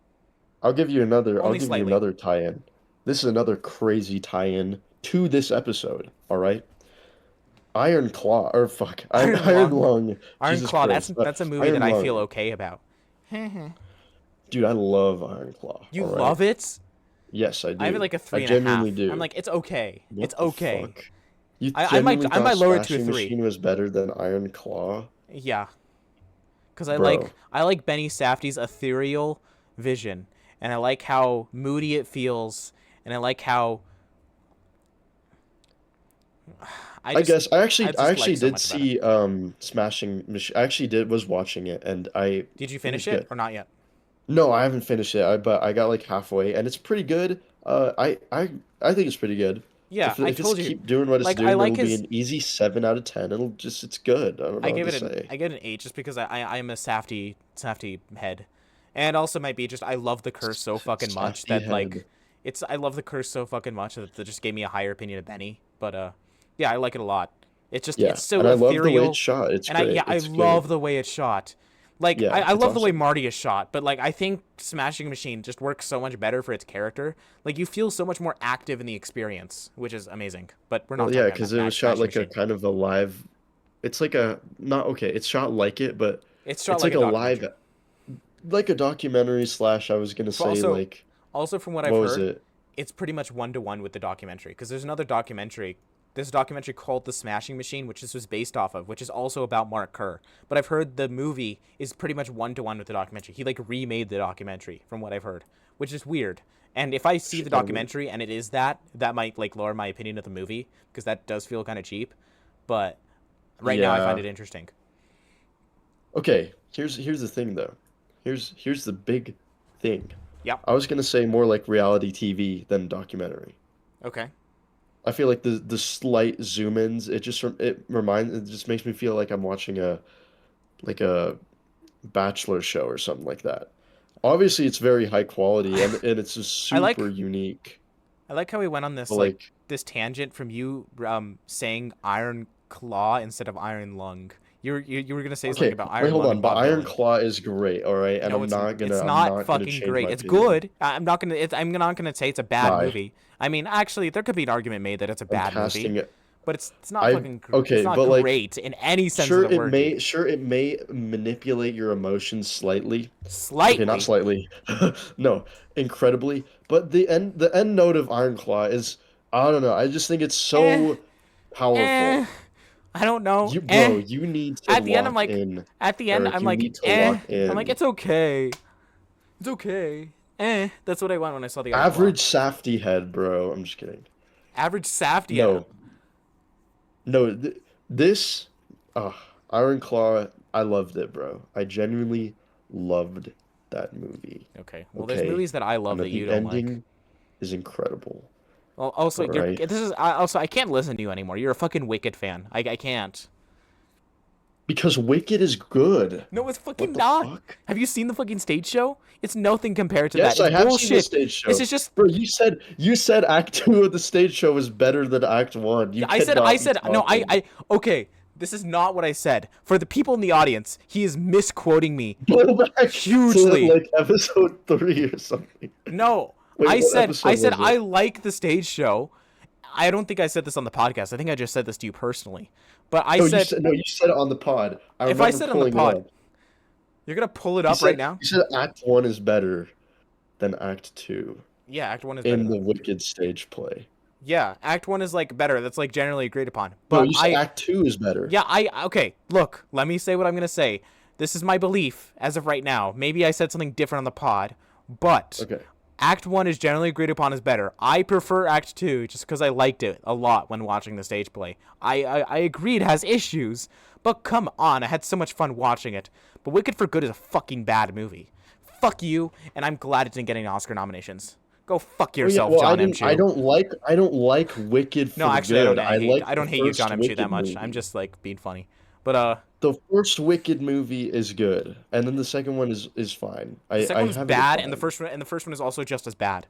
I'll give you another. I'll Only give you slightly. another tie-in. This is another crazy tie-in to this episode. All right. Iron Claw, or fuck, Iron Iron Lung. Lung. Iron Jesus Claw, Christ. that's a movie that Iron I feel Lung. okay about. Dude, I love Iron Claw. You All right. love it? Yes, I I have it do. like a I 3.5. genuinely do. I'm like, it's okay. It's What the okay. fuck? You I might genuinely I thought might lower it to a Smashing 3. Machine was better than Iron Claw? Yeah. Because Bro. I like Benny Safdie's ethereal vision. And I like how moody it feels. And I like how I guess I I I just like actually so did much about it. see Smashing Machine. I actually was watching it and Did you it was finish it good. or not yet? No, I haven't finished it. But I got like halfway and it's pretty good. I think it's pretty good. Yeah, I If it's told you. keep doing what it's Like I doing, like it'll be his an easy 7 out of 10. It's good. I don't know what to say. I give it an 8 just because I'm a Safdie head. And also might be just I love the curse so fucking much Safety that like head. I love the curse so fucking much that just gave me a higher opinion of Benny. But yeah, I like it a lot. It's just Yeah, it's so and I love the way ethereal. it's shot. It's And great. I It's love good. the way it's shot. Like Yeah, I it's love the way awesome. Marty is shot, but like I think Smashing Machine just works so much better for its character. Like you feel so much more active in the experience, which is amazing. But we're not Well, talking yeah, about because it was shot Smashing like a Machine. kind of a live. It's like a not okay. It's shot like it, but It's shot it's like like a a live, documentary. like a documentary slash. I was gonna But say like also from what I've what was heard, it? it's pretty much 1-to-1 with the documentary, because there's another documentary. There's a documentary called The Smashing Machine, which this was based off of, which is also about Mark Kerr. But I've heard the movie is pretty much 1-to-1 with the documentary. He like remade the documentary from what I've heard, which is weird. And if I see the Kind of weird. documentary and it is that might like lower my opinion of the movie because that does feel kind of cheap. But right now I find Yeah. it interesting. Okay. Here's the thing though. Here's the big thing. Yep. I was gonna say more like reality TV than documentary. Okay. I feel like the slight zoom ins. It just makes me feel like I'm watching a bachelor show or something like that. Obviously, it's very high quality and it's just I like super unique. I like how we went on But like like, this tangent from you saying Iron Claw instead of Iron Lung. You were gonna say something okay, about wait, Iron hold Lung on. and But Bob Iron Dylan. Claw is great, all right, and No, it's I'm not not gonna fucking change great. my It's opinion. good. I'm not gonna say it's a bad Bye. movie. I mean, actually, there could be an argument made that it's a I'm bad movie, casting it. but it's not I fucking it's okay, not but like great in any sense of the word, dude. sure it may manipulate your emotions slightly. Okay, not Slightly. slightly. No, incredibly. But the end note of Iron Claw is I don't know. I just think it's Eh, so eh. powerful. I don't know. You bro, Eh. you need to At the end, I'm lock like, in, at the end, Eric. I'm You like, need to eh. lock I'm like, in. it's okay. It's okay. Eh. That's what I want when I saw the Iron Claw. Average Safety head, bro. I'm just kidding. Average Saft, yeah. No, no. This, uh, Iron Claw. I loved it, bro. I genuinely loved that movie. Okay. Well, there's Okay, movies that I love and that that you the don't like. ending is incredible. Well, also, All right. I can't listen to you anymore. You're a fucking Wicked fan. I can't. Because Wicked is good. No, it's What fucking the not. fuck? Have you seen the fucking stage show? It's nothing compared to that. Yes, It's I have seen the bullshit. stage This show. is just. Bro, you said Act Two of the stage show is better than Act One. You I cannot be said, no, talking. okay. This is not what I said. For the people in the audience, he is misquoting me Go back to hugely. like episode 3 or something. No, Wait, what I episode said was I it? like the stage show. I don't think I said this on the podcast. I think I just said this to you personally. But I No, said, you said it on the pod. I if I remember said on the pulling it pod, up. you're gonna pull it up right now. You said Act One is better than Act Two Yeah, Act One is better in the than Act 2. Wicked stage play. Yeah, Act One is like better. That's like generally agreed upon. No, But you said Act Two is better. yeah, okay. Look, let me say what I'm gonna say. This is my belief as of right now. Maybe I said something different on the pod, but Okay. Act 1 is generally agreed upon as better. I prefer Act 2 just because I liked it a lot when watching the stage play. I agree it has issues, but come on, I had so much fun watching it. But Wicked for Good is a fucking bad movie. Fuck you, and I'm glad it didn't get any Oscar nominations. Go fuck Oh yeah, yourself, well John M. Chu. I don't like Wicked No, for actually, Good. I like I the don't hate you, John first M. Chu, that Wicked much. I'm movie. just like being funny. But The first Wicked movie is good, and then the second one is fine. the second I one's have it at bad, and fine. the first one is also just as bad.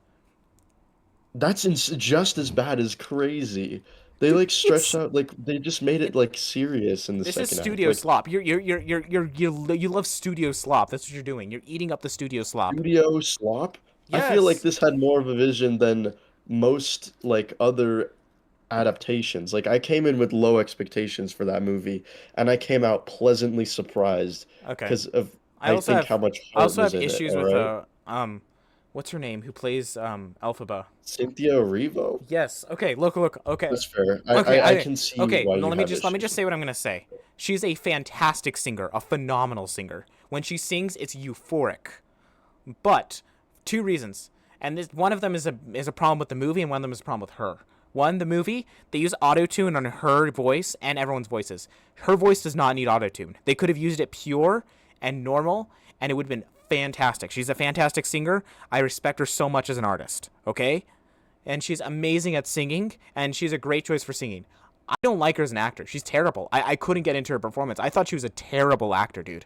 Just as bad as crazy. They like stretched It's out like they just made it like serious in the This is second act. studio Like slop. You love studio slop. That's what you're doing. You're eating up the studio slop. studio slop. I feel like Yes. this had more of a vision than most like other adaptations. Like I came in with low expectations for that movie, and I came out pleasantly surprised Okay. because of I I also think have how much heart was in it. issues All with right, what's her name who plays Elphaba? Cynthia Erivo. Yes. Okay. Look. Okay. That's fair. Okay. I can see Okay. why No, you have let me issues just with say it. what I'm gonna say. She's a fantastic singer, a phenomenal singer. When she sings, it's euphoric. But two reasons, and one of them is a problem with the movie, and one of them is a problem with her. One, the movie, they use auto-tune on her voice and everyone's voices. Her voice does not need auto-tune. They could have used it pure and normal, and it would have been fantastic. She's a fantastic singer. I respect her so much as an artist, okay? And she's amazing at singing, and she's a great choice for singing. I don't like her as an actor. She's terrible. I couldn't get into her performance. I thought she was a terrible actor, dude.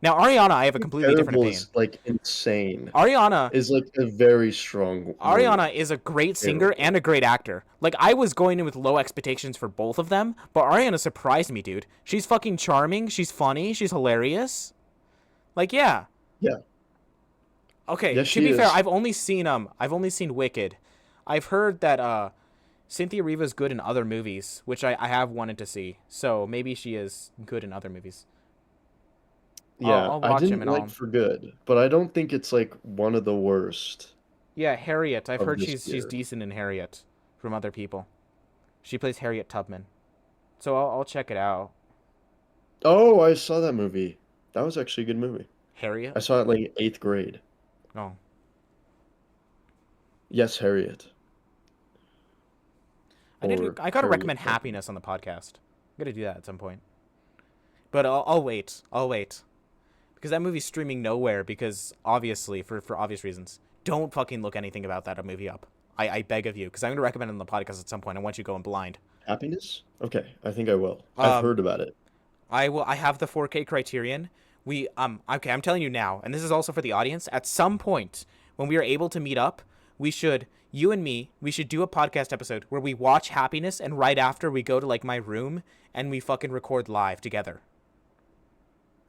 Now, Ariana, I have a completely different Terrible opinion. is like insane. Ariana Is like a very strong word. Ariana is a great singer and Terrible. a great actor. Like, I was going in with low expectations for both of them, but Ariana surprised me, dude. She's fucking charming, she's funny, she's hilarious. Like, yeah. Yeah. Okay, Yes, to she be fair, is. I've only seen Wicked. I've heard that Cynthia Erivo's good in other movies, which I have wanted to see. So maybe she is good in other movies. Yeah, I'll I watch him didn't and like all. For Good, but I don't think it's like one of the worst Yeah, Harriet. I've of heard this she's year. decent in Harriet from other people. She plays Harriet Tubman. So I'll check it out. Oh, I saw that movie. That was actually a good movie. Harriet? I saw it like eighth grade. Oh. Yes, Harriet. Or I gotta Harriet recommend Tubman. Happiness on the podcast. I'm gonna do that at some point. But I'll wait. I'll wait. Because that movie's streaming nowhere because obviously for obvious reasons. Don't fucking look anything about that movie up. I beg of you, because I'm gonna recommend it on the podcast at some point. I want you going blind. Happiness? Okay, I think I will. I've heard about it. I have the 4K criterion. Okay, I'm telling you now, and this is also for the audience. At some point, when we are able to meet up, you and me, we should do a podcast episode where we watch Happiness, and right after we go to like my room and we fucking record live together.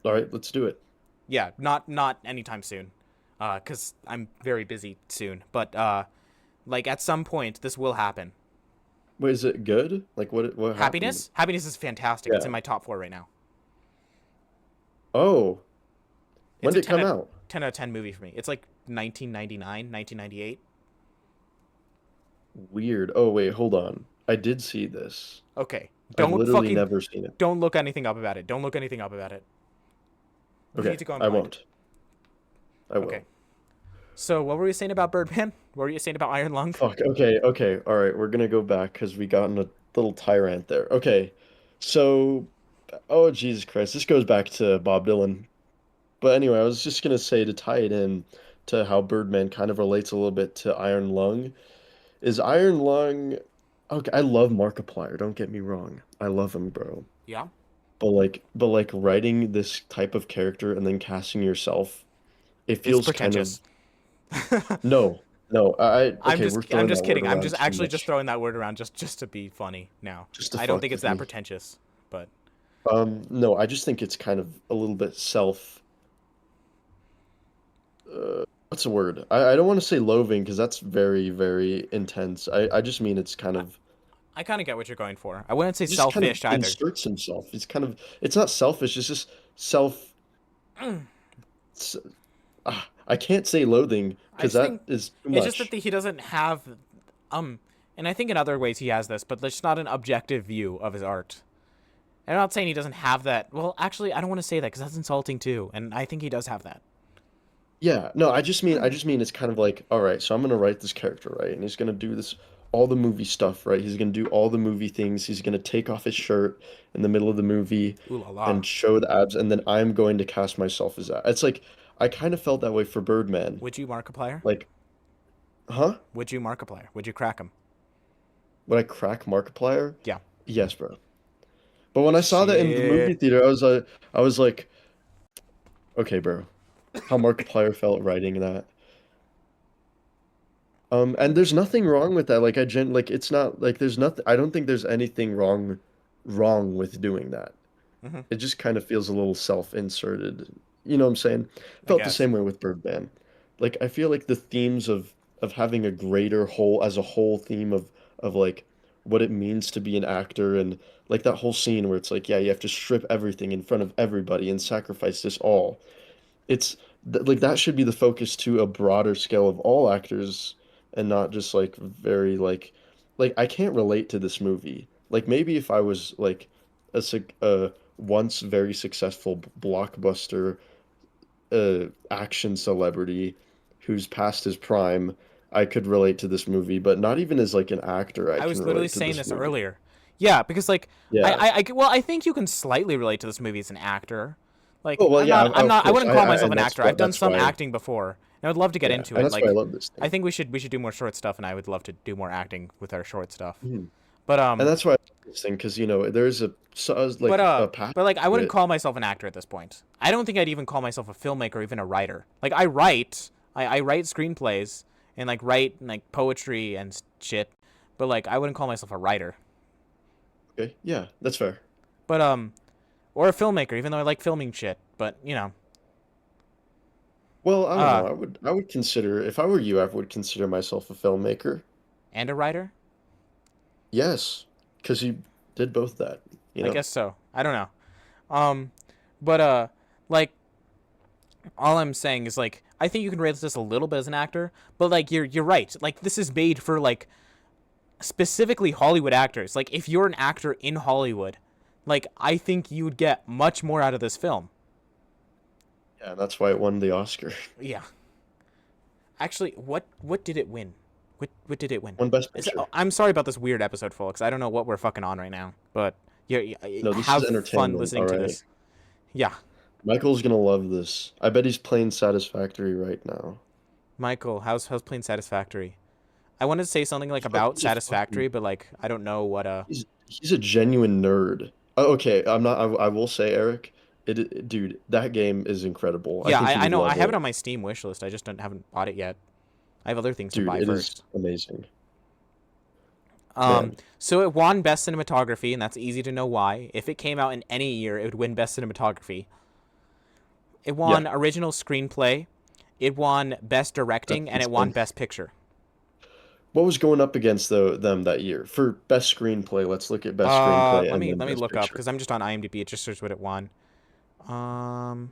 All right, let's do it. Yeah, not anytime soon, cause I'm very busy soon. But like at some point, this will happen. Wait, is it good? Like what happened? Happiness is fantastic. It's Yeah. in my top 4 right now. Oh, when It's a did it 10 come out, out? 10 out of 10 movie for me. It's like 1999, 1998. Weird. Oh wait, hold on. I did see this. Okay. I've Don't literally fucking never seen it. don't look anything up about it. Don't look anything up about it. You Okay, need to go in I blind. won't. I Okay. will. So what were you saying about Birdman? What were you saying about Iron Lung? Fuck. Okay. Okay. All right. We're gonna go back because we got in a little tyrant there. Okay. So, oh Jesus Christ, this goes back to Bob Dylan. But anyway, I was just gonna say to tie it in to how Birdman kind of relates a little bit to Iron Lung. Is Iron Lung? Okay, I love Markiplier. Don't get me wrong. I love him, bro. Yeah. But like writing this type of character and then casting yourself, it It's feels kind of pretentious. no, no. I'm Okay, just we're I'm throwing just that word kidding. I'm around just too actually just much, throwing that word around just to be funny now. just to I don't fuck think it's with that me. pretentious, but No, I just think it's kind of a little bit what's the word? I don't want to say loathing because that's very, very intense. I just mean it's kind I, of I kind of get what you're going for. I wouldn't say he just kind of selfish either. inserts himself. It's not selfish, it's just self s- I can't say loathing I because just that think is too it's just that much. he doesn't have um and I think in other ways he has this, but there's not an objective view of his art. And I'm not saying he doesn't have that. Well, actually, I don't want to say that because that's insulting too, and I think he does have that. Yeah, no, I just mean it's kind of like, all right, so I'm gonna write this character, right? And he's gonna do this all the movie stuff, right? He's gonna do all the movie things. He's gonna take off his shirt in the middle of the movie Ooh la la. and show the abs, and then I'm going to cast myself as that. It's like I kind of felt that way for Birdman. Would you Markiplier? Like, huh? Would you Markiplier? Would you crack him? Would I crack Markiplier? Yeah. Yes, bro. But when I saw that in the movie Shit. theater, I was like, okay, bro. How Markiplier felt writing that. And there's nothing wrong with that. Like it's not like there's nothing. I don't think there's anything wrong with doing that. Hmm. It just kind of feels a little self-inserted. You know what I'm saying? I Felt the guess. same way with Birdman. Like I feel like the themes of having a greater whole as a whole theme of like what it means to be an actor and like that whole scene where it's like, yeah, you have to strip everything in front of everybody and sacrifice this all. It's like that should be the focus to a broader scale of all actors and not just like very like I can't relate to this movie. Like maybe if I was like a once very successful blockbuster action celebrity who's past his prime, I could relate to this movie, but not even as like an actor I I can was literally relate to saying this this movie. earlier. Yeah, because like Yeah. well, I think you can slightly relate to this movie as an actor. Like Oh well, yeah, I'm of not, I course. wouldn't call myself And an actor. I've done that's some why acting before, and I would love to get yeah, into and it. that's why I Like, love this I thing. think we should do more short stuff, and I would love to do more acting with our short stuff. Mhm. But And that's why I love this thing because there's like a path but like I to wouldn't it. call myself an actor at this point. I don't think I'd even call myself a filmmaker or even a writer. Like I write, I write screenplays and like write like poetry and shit, but like I wouldn't call myself a writer. Okay, yeah, that's fair. But or a filmmaker, even though I like filming shit. But Well, I don't uh, know. I would consider if I were you, I would consider myself a filmmaker. and a writer. Yes, because you did both that, you I know? guess so. I don't know. Um, but like all I'm saying is like I think you can rate this a little bit as an actor, but like you're right. Like this is made for like specifically Hollywood actors. Like if you're an actor in Hollywood, like I think you'd get much more out of this film. Yeah, that's why it won the Oscar. Yeah. Actually, what did it win? What did it win? Won Best Oh, Picture. I'm sorry about this weird episode, folks. I don't know what we're fucking on right now, but No, this is have fun entertainment, all listening to right. this. Yeah, Michael's gonna love this. I bet he's playing Satisfactory right now. Michael, how's Plain Satisfactory? I wanted to say something like about He's a fucking Satisfactory, but like I don't know what he's a genuine nerd. Oh, okay, I'm not. I will say, Eric, dude, that game is incredible. I Yeah, think you I would know. I love have it it, on my Steam wish list. I just haven't bought it yet. I have other things to dude. buy It is first. amazing, man. So it won Best Cinematography, and that's easy to know why. If it came out in any year, it would win Best Cinematography. It Yeah, won Original Screenplay. It won Best that's Directing, and it won insane. Best Picture. What was going up against them that year for best screenplay? Let's look at best screenplay Let and me then let me best look up picture. because I'm just on IMDb. It just shows what it won. Um,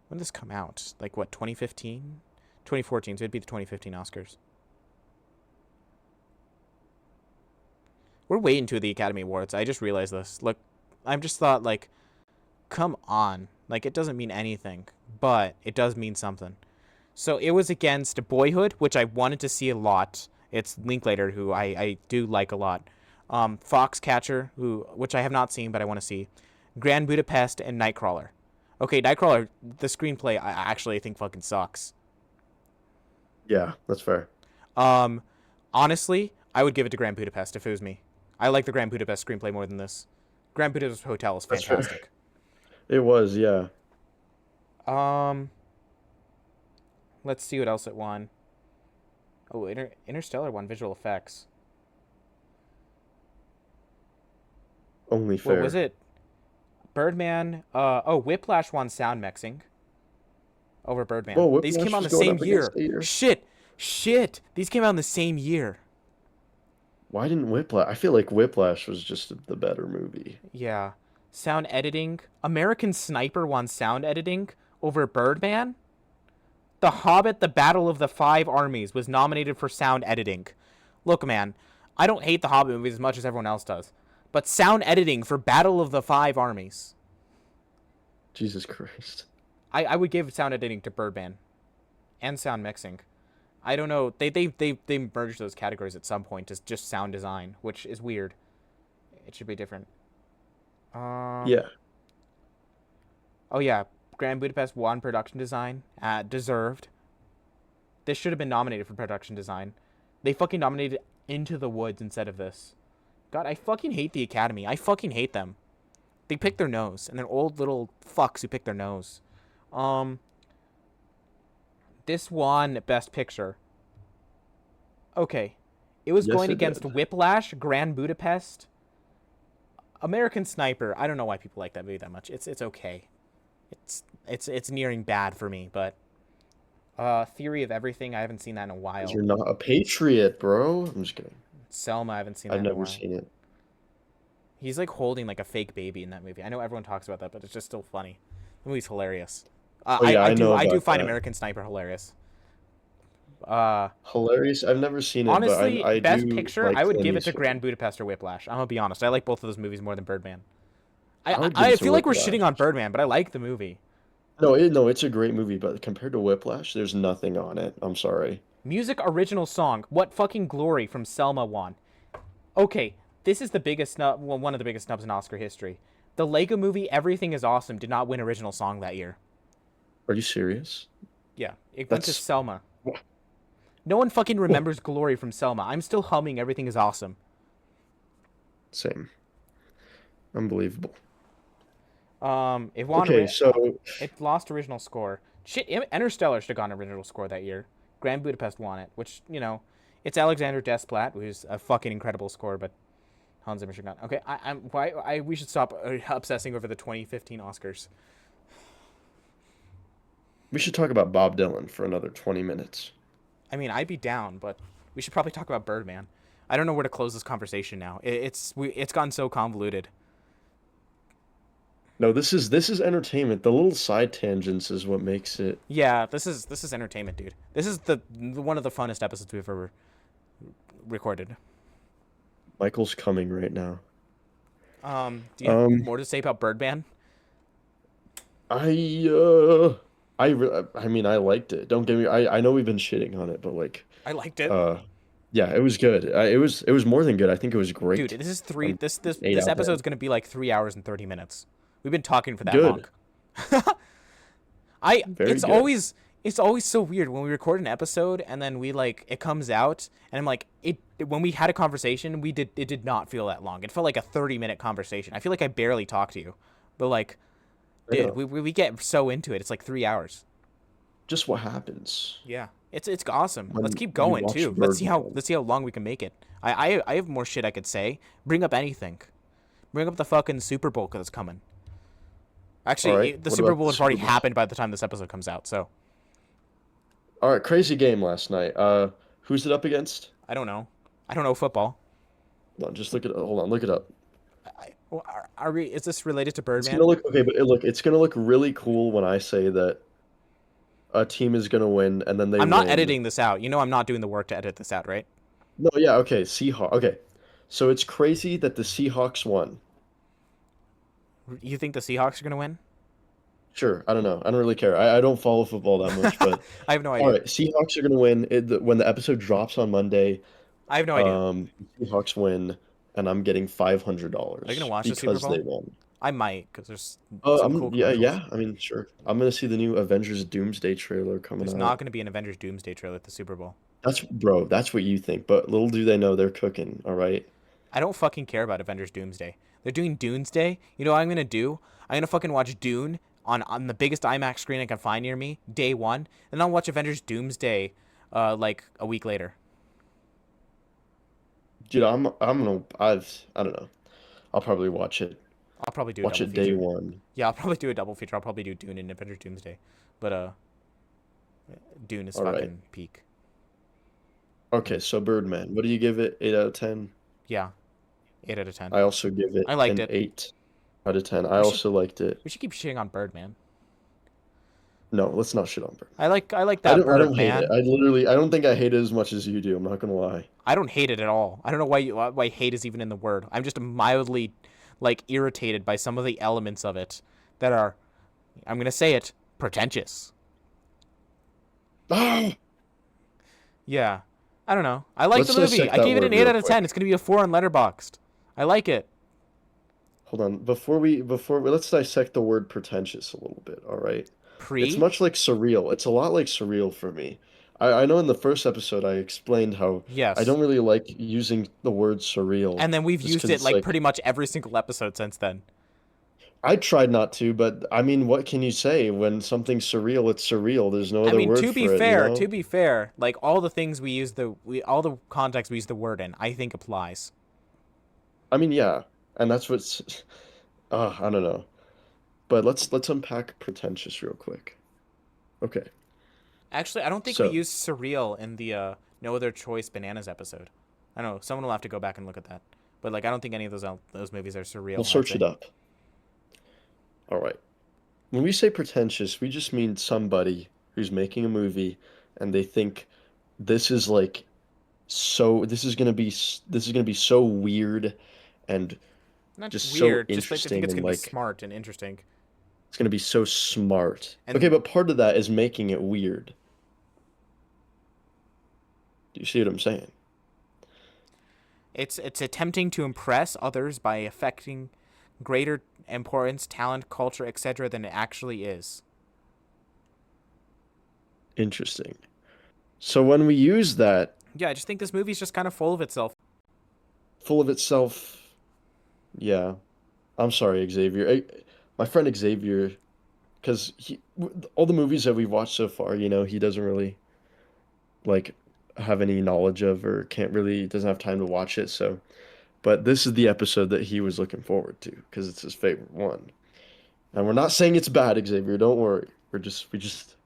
when did this come out? Like what, 2015? 2014, so it'd be the 2015 Oscars. We're way into the Academy Awards. I just realized this. Look, I just thought like, come on. Like it doesn't mean anything, but it does mean something. So it was against Boyhood, which I wanted to see a lot. It's Linklater, who I do like a lot. Foxcatcher, which I have not seen, but I want to see. Grand Budapest and Nightcrawler. Okay, Nightcrawler, the screenplay I actually think fucking sucks. Yeah, that's fair. Um, honestly, I would give it to Grand Budapest if it was me. I like the Grand Budapest screenplay more than this. Grand Budapest Hotel is That's fair. fantastic. It was, yeah. Um, let's see what else it won. Oh, Interstellar won visual effects. Only What was fair. it? Birdman. Whiplash won sound mixing over Whoa, Birdman. These came Whiplash out in was the going same up against year. the year. Shit. These came out in the same year. Why didn't Whiplash? I feel like Whiplash was just the better movie. Yeah. Sound editing. American Sniper won sound editing over Birdman. The Hobbit: The Battle of the Five Armies was nominated for sound editing. Look, man, I don't hate the Hobbit movies as much as everyone else does, but sound editing for Battle of the Five Armies. Jesus Christ. I would give sound editing to Birdman and sound mixing. I don't know. They merged those categories at some point as just sound design, which is weird. It should be different. Um. Yeah. Oh yeah, Grand Budapest won production design. Deserved. This should have been nominated for production design. They fucking nominated Into the Woods instead of this. God, I fucking hate the Academy. I fucking hate them. They pick their nose, and they're old little fucks who pick their nose. Um, this won Best Picture. Okay, it was Yes, going it against did. Whiplash, Grand Budapest, American Sniper. I don't know why people like that movie that much. It's okay. It's nearing bad for me, but Theory of Everything. I haven't seen that in a Because while. you're not a patriot, bro. I'm just kidding. Selma. I haven't seen I've that in a never while. seen it. He's like holding like a fake baby in that movie. I know everyone talks about that, but it's just still funny. The movie's hilarious. Oh yeah, I know I do about find that. American Sniper hilarious. Uh, Hilarious. I've never seen it, but honestly, I Best do Picture, like I would Clint give it to Eastwood. Grand Budapest or Whiplash. I'm gonna be honest. I like both of those movies more than Birdman. I would give I it to feel like we're Whiplash. shitting on Birdman, but I like the movie. No, it's a great movie, but compared to Whiplash, there's nothing on it. I'm sorry. Music original song. What fucking glory from Selma won. Okay, this is the biggest snub. Well, one of the biggest snubs in Oscar history. The Lego Movie Everything Is Awesome did not win original song that year. Are you serious? Yeah, it went to That's Selma. No one fucking remembers Glory from Selma. I'm still humming Everything Is Awesome. same. Unbelievable. It won. Okay, so It lost original score. Shit, Interstellar should have gone original score that year. Grand Budapest won it, which it's Alexander Desplat, who's a fucking incredible score, but Hans Zimmer should not. Okay, we should stop obsessing over the 2015 Oscars. we should talk about Bob Dylan for another 20 minutes. I mean, I'd be down, but we should probably talk about Birdman. I don't know where to close this conversation now. It's gotten so convoluted. No, this is entertainment. The little side tangents is what makes it. Yeah, this is entertainment, dude. This is the one of the funnest episodes we've ever recorded. Michael's coming right now. Do you have Um, more to say about Birdman? I uh, I mean, I liked it. Don't get me. I know we've been shitting on it, but like, I liked it, uh, yeah, it was good. It was more than good. I think it was dude. great. This is three. Um, Eight This out of episode's 10. gonna be like 3 hours and 30 minutes. We've been talking for that long. Good, I very good. it's always so weird when we record an episode and then we like it comes out and I'm like it when we had a conversation it did not feel that long. It felt like a 30-minute conversation. I feel like I barely talked to you, but like, I dude, know. we get so into it. It's like 3 hours. Just what happens Yeah, it's awesome. Let's when keep you going watch too. Birdman. Let's see how long we can make it. I have more shit I could say. Bring up anything. Bring up the fucking Super Bowl because it's coming. All Actually, right. the What Super about Bowl the has already Super Bowl? happened by the time this episode comes out. So All right, crazy game last night. Who's it up against? I don't know. I don't know football. Hold on, just look it up. Hold on, look it up. Are we? Is this related to It's gonna Birdman? look okay, but it's gonna look really cool when I say that a team is gonna win and then they I'm not win. editing this out. You know, I'm not doing the work to edit this out, right? No, yeah, okay, Seahawks. Okay, so it's crazy that the Seahawks won. You think the Seahawks are gonna win? Sure, I don't know. I don't really care. I don't follow football that much, but I have no all idea. right, Seahawks are gonna win. When the episode drops on Monday, I have no idea. Seahawks win, and I'm getting Are you gonna $500 watch the Super because they Bowl? won. I might, because there's some cool Yeah, commercials. yeah. I mean, sure. I'm gonna see the new Avengers Doomsday trailer coming There's out. not gonna be an Avengers Doomsday trailer at the Super Bowl. That's bro. That's what you think, but little do they know they're cooking. All right. I don't fucking care about Avengers Doomsday. They're doing Doomsday. You know what I'm gonna do? I'm gonna fucking watch Dune on the biggest IMAX screen I can find near me, day one, and I'll watch Avengers Doomsday, like a week later. Dude, I don't know. I'll probably watch it. I'll probably do a Watch double it day feature. one. Yeah, I'll probably do a double feature. I'll probably do Dune and Avengers Doomsday, but Dune is All right. fucking peak. Okay, so Birdman. What do you give it? 8 out of 10? Yeah, 8 out of 10. I also give it I liked an it. 8 out of 10. I We should also liked it. we should keep shitting on Birdman. No, let's not shit on Birdman. I like that I don't hate it. Birdman. I don't think I hate it as much as you do. I'm not gonna lie. I don't hate it at all. I don't know why hate is even in the word. I'm just mildly like irritated by some of the elements of it that are, I'm gonna say it, pretentious. Ah! Yeah, I don't know. I like the Let's movie. dissect I that gave it an word eight real out of ten. quick. It's gonna be a 4 on Letterboxd. I like it. Hold on. Let's dissect the word pretentious a little bit, all right? It's Pre, much like surreal. It's a lot like surreal for me. I know in the first episode I explained how I yes, don't really like using the word surreal and then we've just used because it it's like like pretty much every single episode since then. I tried not to, but I mean, what can you say when something's surreal? It's surreal. There's no I other mean, word for it, you to know? be fair, like all the things all the context we use the word in, I think applies. I mean, yeah, and that's what's I don't know. But let's unpack pretentious real quick. Okay. Actually, I don't think we So, used surreal in the No Other Choice Bananas episode. I don't know. Someone will have to go back and look at that. But like, I don't think any of those movies are we'll surreal. I'd search it say. up. All right. When we say pretentious, we just mean somebody who's making a movie and they think this is like this is gonna be so weird and Not just just so weird, just like they think interesting it's and gonna be like smart and interesting. it's gonna be so smart. Okay, And but part of that is making it weird. Do you see what I'm saying? it's attempting to impress others by affecting greater importance, talent, culture, etc. than it actually is. Interesting. So when we use that Yeah, I just think this movie's just kind of full of itself. full of itself, yeah. I'm sorry, Xavier. My friend Xavier, because all the movies that we've watched so far, he doesn't really like have any knowledge of or can't really doesn't have time to watch it. So, but this is the episode that he was looking forward to because it's his favorite one. And we're not saying it's bad, Xavier. Don't worry. We just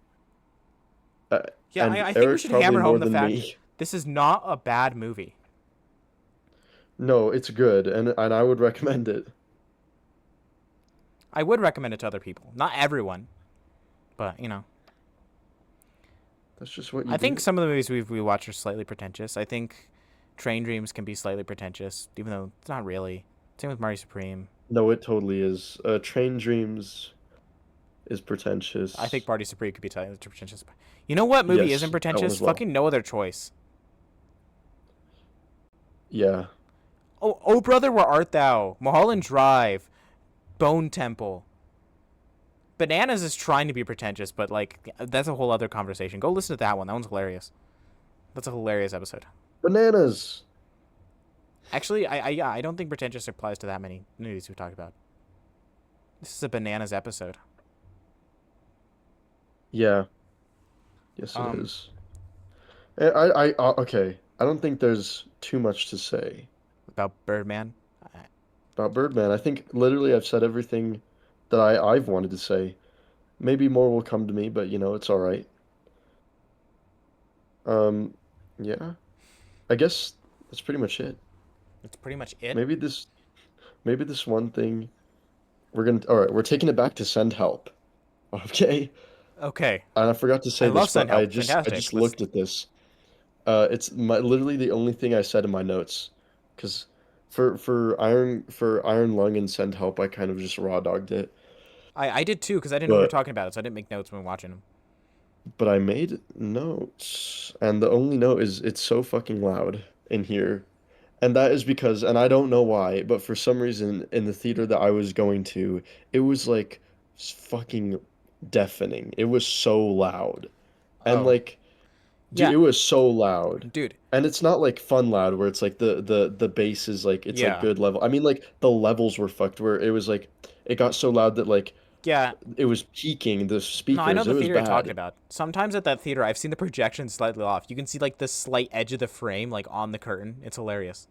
uh, Yeah, and I think we Eric should probably hammer home more the than fact me. this is not a bad movie. No, it's good, and I would recommend it. I would recommend it to other people. Not everyone, but That's just what you I think do. some of the movies we watch are slightly pretentious. I think Train Dreams can be slightly pretentious, even though it's not really. Same with Marty Supreme. No, it totally is. Train Dreams is I think pretentious. Marty Supreme could be slightly pretentious. You know what movie isn't Yes, that one pretentious? as well. Fucking No Other Choice. Yeah. Oh, brother, where art thou? Mulholland Drive, Bone Temple. Bananas is trying to be pretentious, but like that's a whole other conversation. Go listen to that one. That one's hilarious. That's a hilarious episode. Bananas. Actually, I don't think pretentious applies to that many movies we've talked about. This is a bananas episode. Yeah. Yes, it Um, is. Okay. I don't think there's too much to say about Birdman. about Birdman. I think literally I've said everything that I've wanted to say. Maybe more will come to me, but it's all right. Um, yeah. I guess That's pretty much it. That's pretty much it. Maybe this maybe this one thing all right, we're taking it back to send help. Okay? Okay. And I forgot to I say this, love Send but Help. I Fantastic. just Let's. looked at this. It's literally the only thing I said in my notes, because for Iron Lung and Send Help, I kind of just raw dogged it. I did too because I didn't know we were But talking about it, so I didn't make notes when watching them. I made notes, and the only note is it's so fucking loud in here, and that is because, and I don't know why, but for some reason in the theater that I was going to, it was like fucking deafening. It was so loud, and Oh. like dude, Yeah. it was so loud. Dude. And it's not like fun loud where it's like the bass is like it's like Yeah. good level. I mean like the levels were fucked where it was like it got so loud that like Yeah. it was peaking the No, I know speakers. the It was theater you're talking bad. about. Sometimes at that theater, I've seen the projection slightly off. You can see like the slight edge of the frame, like on the curtain. It's hilarious.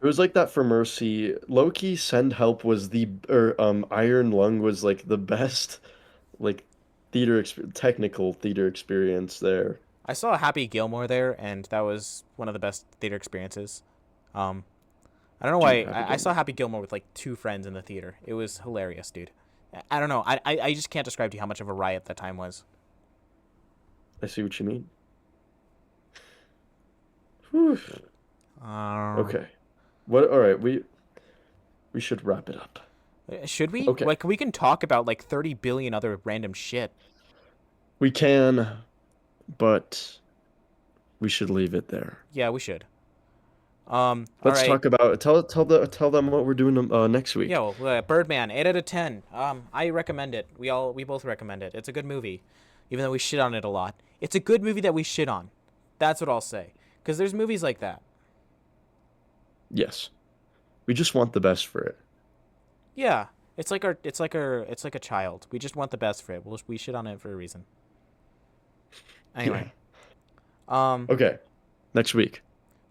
It was like that for Mercy. Loki Send Help was the or Iron Lung was like the best like technical theater experience there. I saw Happy Gilmore there, and that was one of the best theater experiences. Um, I don't know Dude, why Happy I saw Gilmore. Happy Gilmore with like two friends in the theater. It was hilarious, dude. I don't know. I just can't describe to you how much of a riot that time was. I see what you mean. Whew. Uh, Okay. What all right, we should wrap it up. should we? Okay. Like, we can talk about like 30 billion other random shit. We can, but we should leave it there. Yeah, we should. All Let's right. talk about tell them what we're doing next Yeah, week. well, Birdman, 8 out of 10. I recommend it. We both recommend it. It's a good movie, even though we shit on it a lot. It's a good movie that we shit on. That's what I'll say. Because there's movies like that. Yes. We just want the best for it. Yeah, it's like a child. We just want the best for it. We shit on it for a reason. Yeah. Anyway, um, Okay. Next week.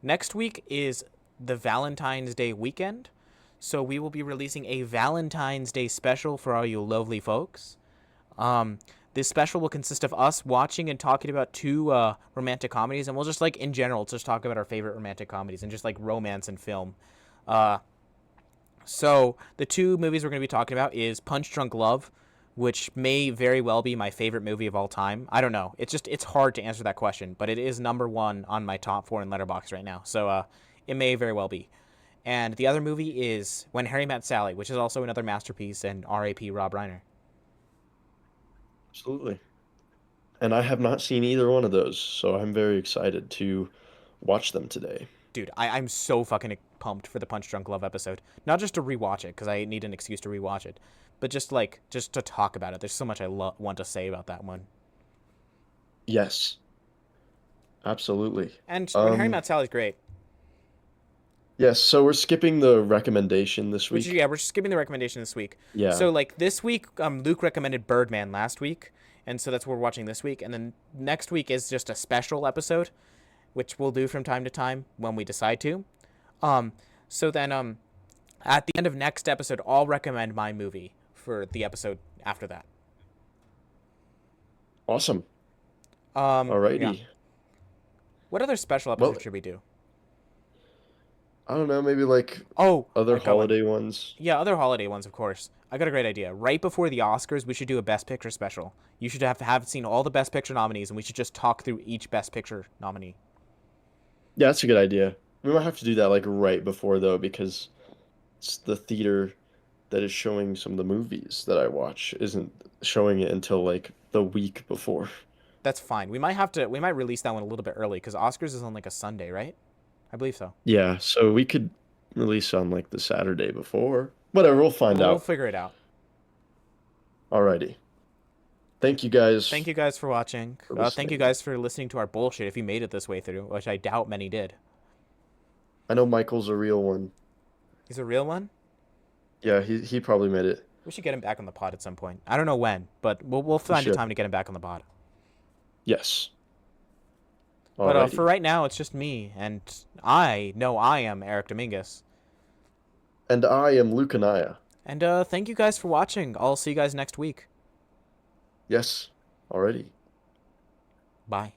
next week is the Valentine's Day weekend, so we will be releasing a Valentine's Day special for all you lovely folks. Um, this special will consist of us watching and talking about two romantic comedies, and we'll just like in general just talk about our favorite romantic comedies and just like romance and film. Uh, so the two movies we're going to be talking about is Punch Drunk Love, which may very well be my favorite movie of all time. I don't know. It's hard to answer that question, but it is number one on my top four in Letterboxd right now. So it may very well be. And the other movie is When Harry Met Sally, which is also another masterpiece, and R.A.P. Rob Reiner. Absolutely. And I have not seen either one of those, so I'm very excited to watch them today. Dude, I'm so fucking pumped for the Punch Drunk Love episode. Not just to rewatch it, because I need an excuse to rewatch it, but just to talk about it. There's so much want to say about that one. Yes, absolutely. And When Harry Um, Met Sally is great. yes, so we're skipping the recommendation this Which is, week. yeah, we're skipping the recommendation this week. Yeah. So like this week, Luke recommended Birdman last week, and so that's what we're watching this week. And then next week is just a special episode, which we'll do from time to time when we decide to. Um, so then at the end of next episode, I'll recommend my movie for the episode after that. Awesome. Yeah. Alrighty. What other special Well, episode should we do? I don't know, maybe like Oh, other I got one. holiday ones. Yeah, other holiday ones, of course. I got a great idea. Right before the Oscars, we should do a Best Picture special. You should have seen all the Best Picture nominees, and we should just talk through each Best Picture nominee. Yeah, that's a good idea. We might have to do that like right before though, because it's the theater that is showing some of the movies that I watch isn't showing it until like the week before. That's fine. We might release that one a little bit early because Oscars is on like a Sunday, right? I believe so. Yeah, so we could release on like the Saturday before. Whatever, we'll find We'll out. figure it out. Alrighty. Thank you Thank guys you guys for watching. for Thank you listening. guys for listening to our bullshit if you made it this way through, which I doubt many did. I know Michael's a real one. He's a real one. Yeah, he probably made it. We should get him back on the pod at some point. I don't know when, but we'll We find a should. time to get him back on the pod. Yes. But for Alrighty. right now, it's just me, and I know I am Eric Dominguez. And I am Luke Anaya. And thank you guys for watching. I'll see you guys next week. Yes. Alrighty. Bye.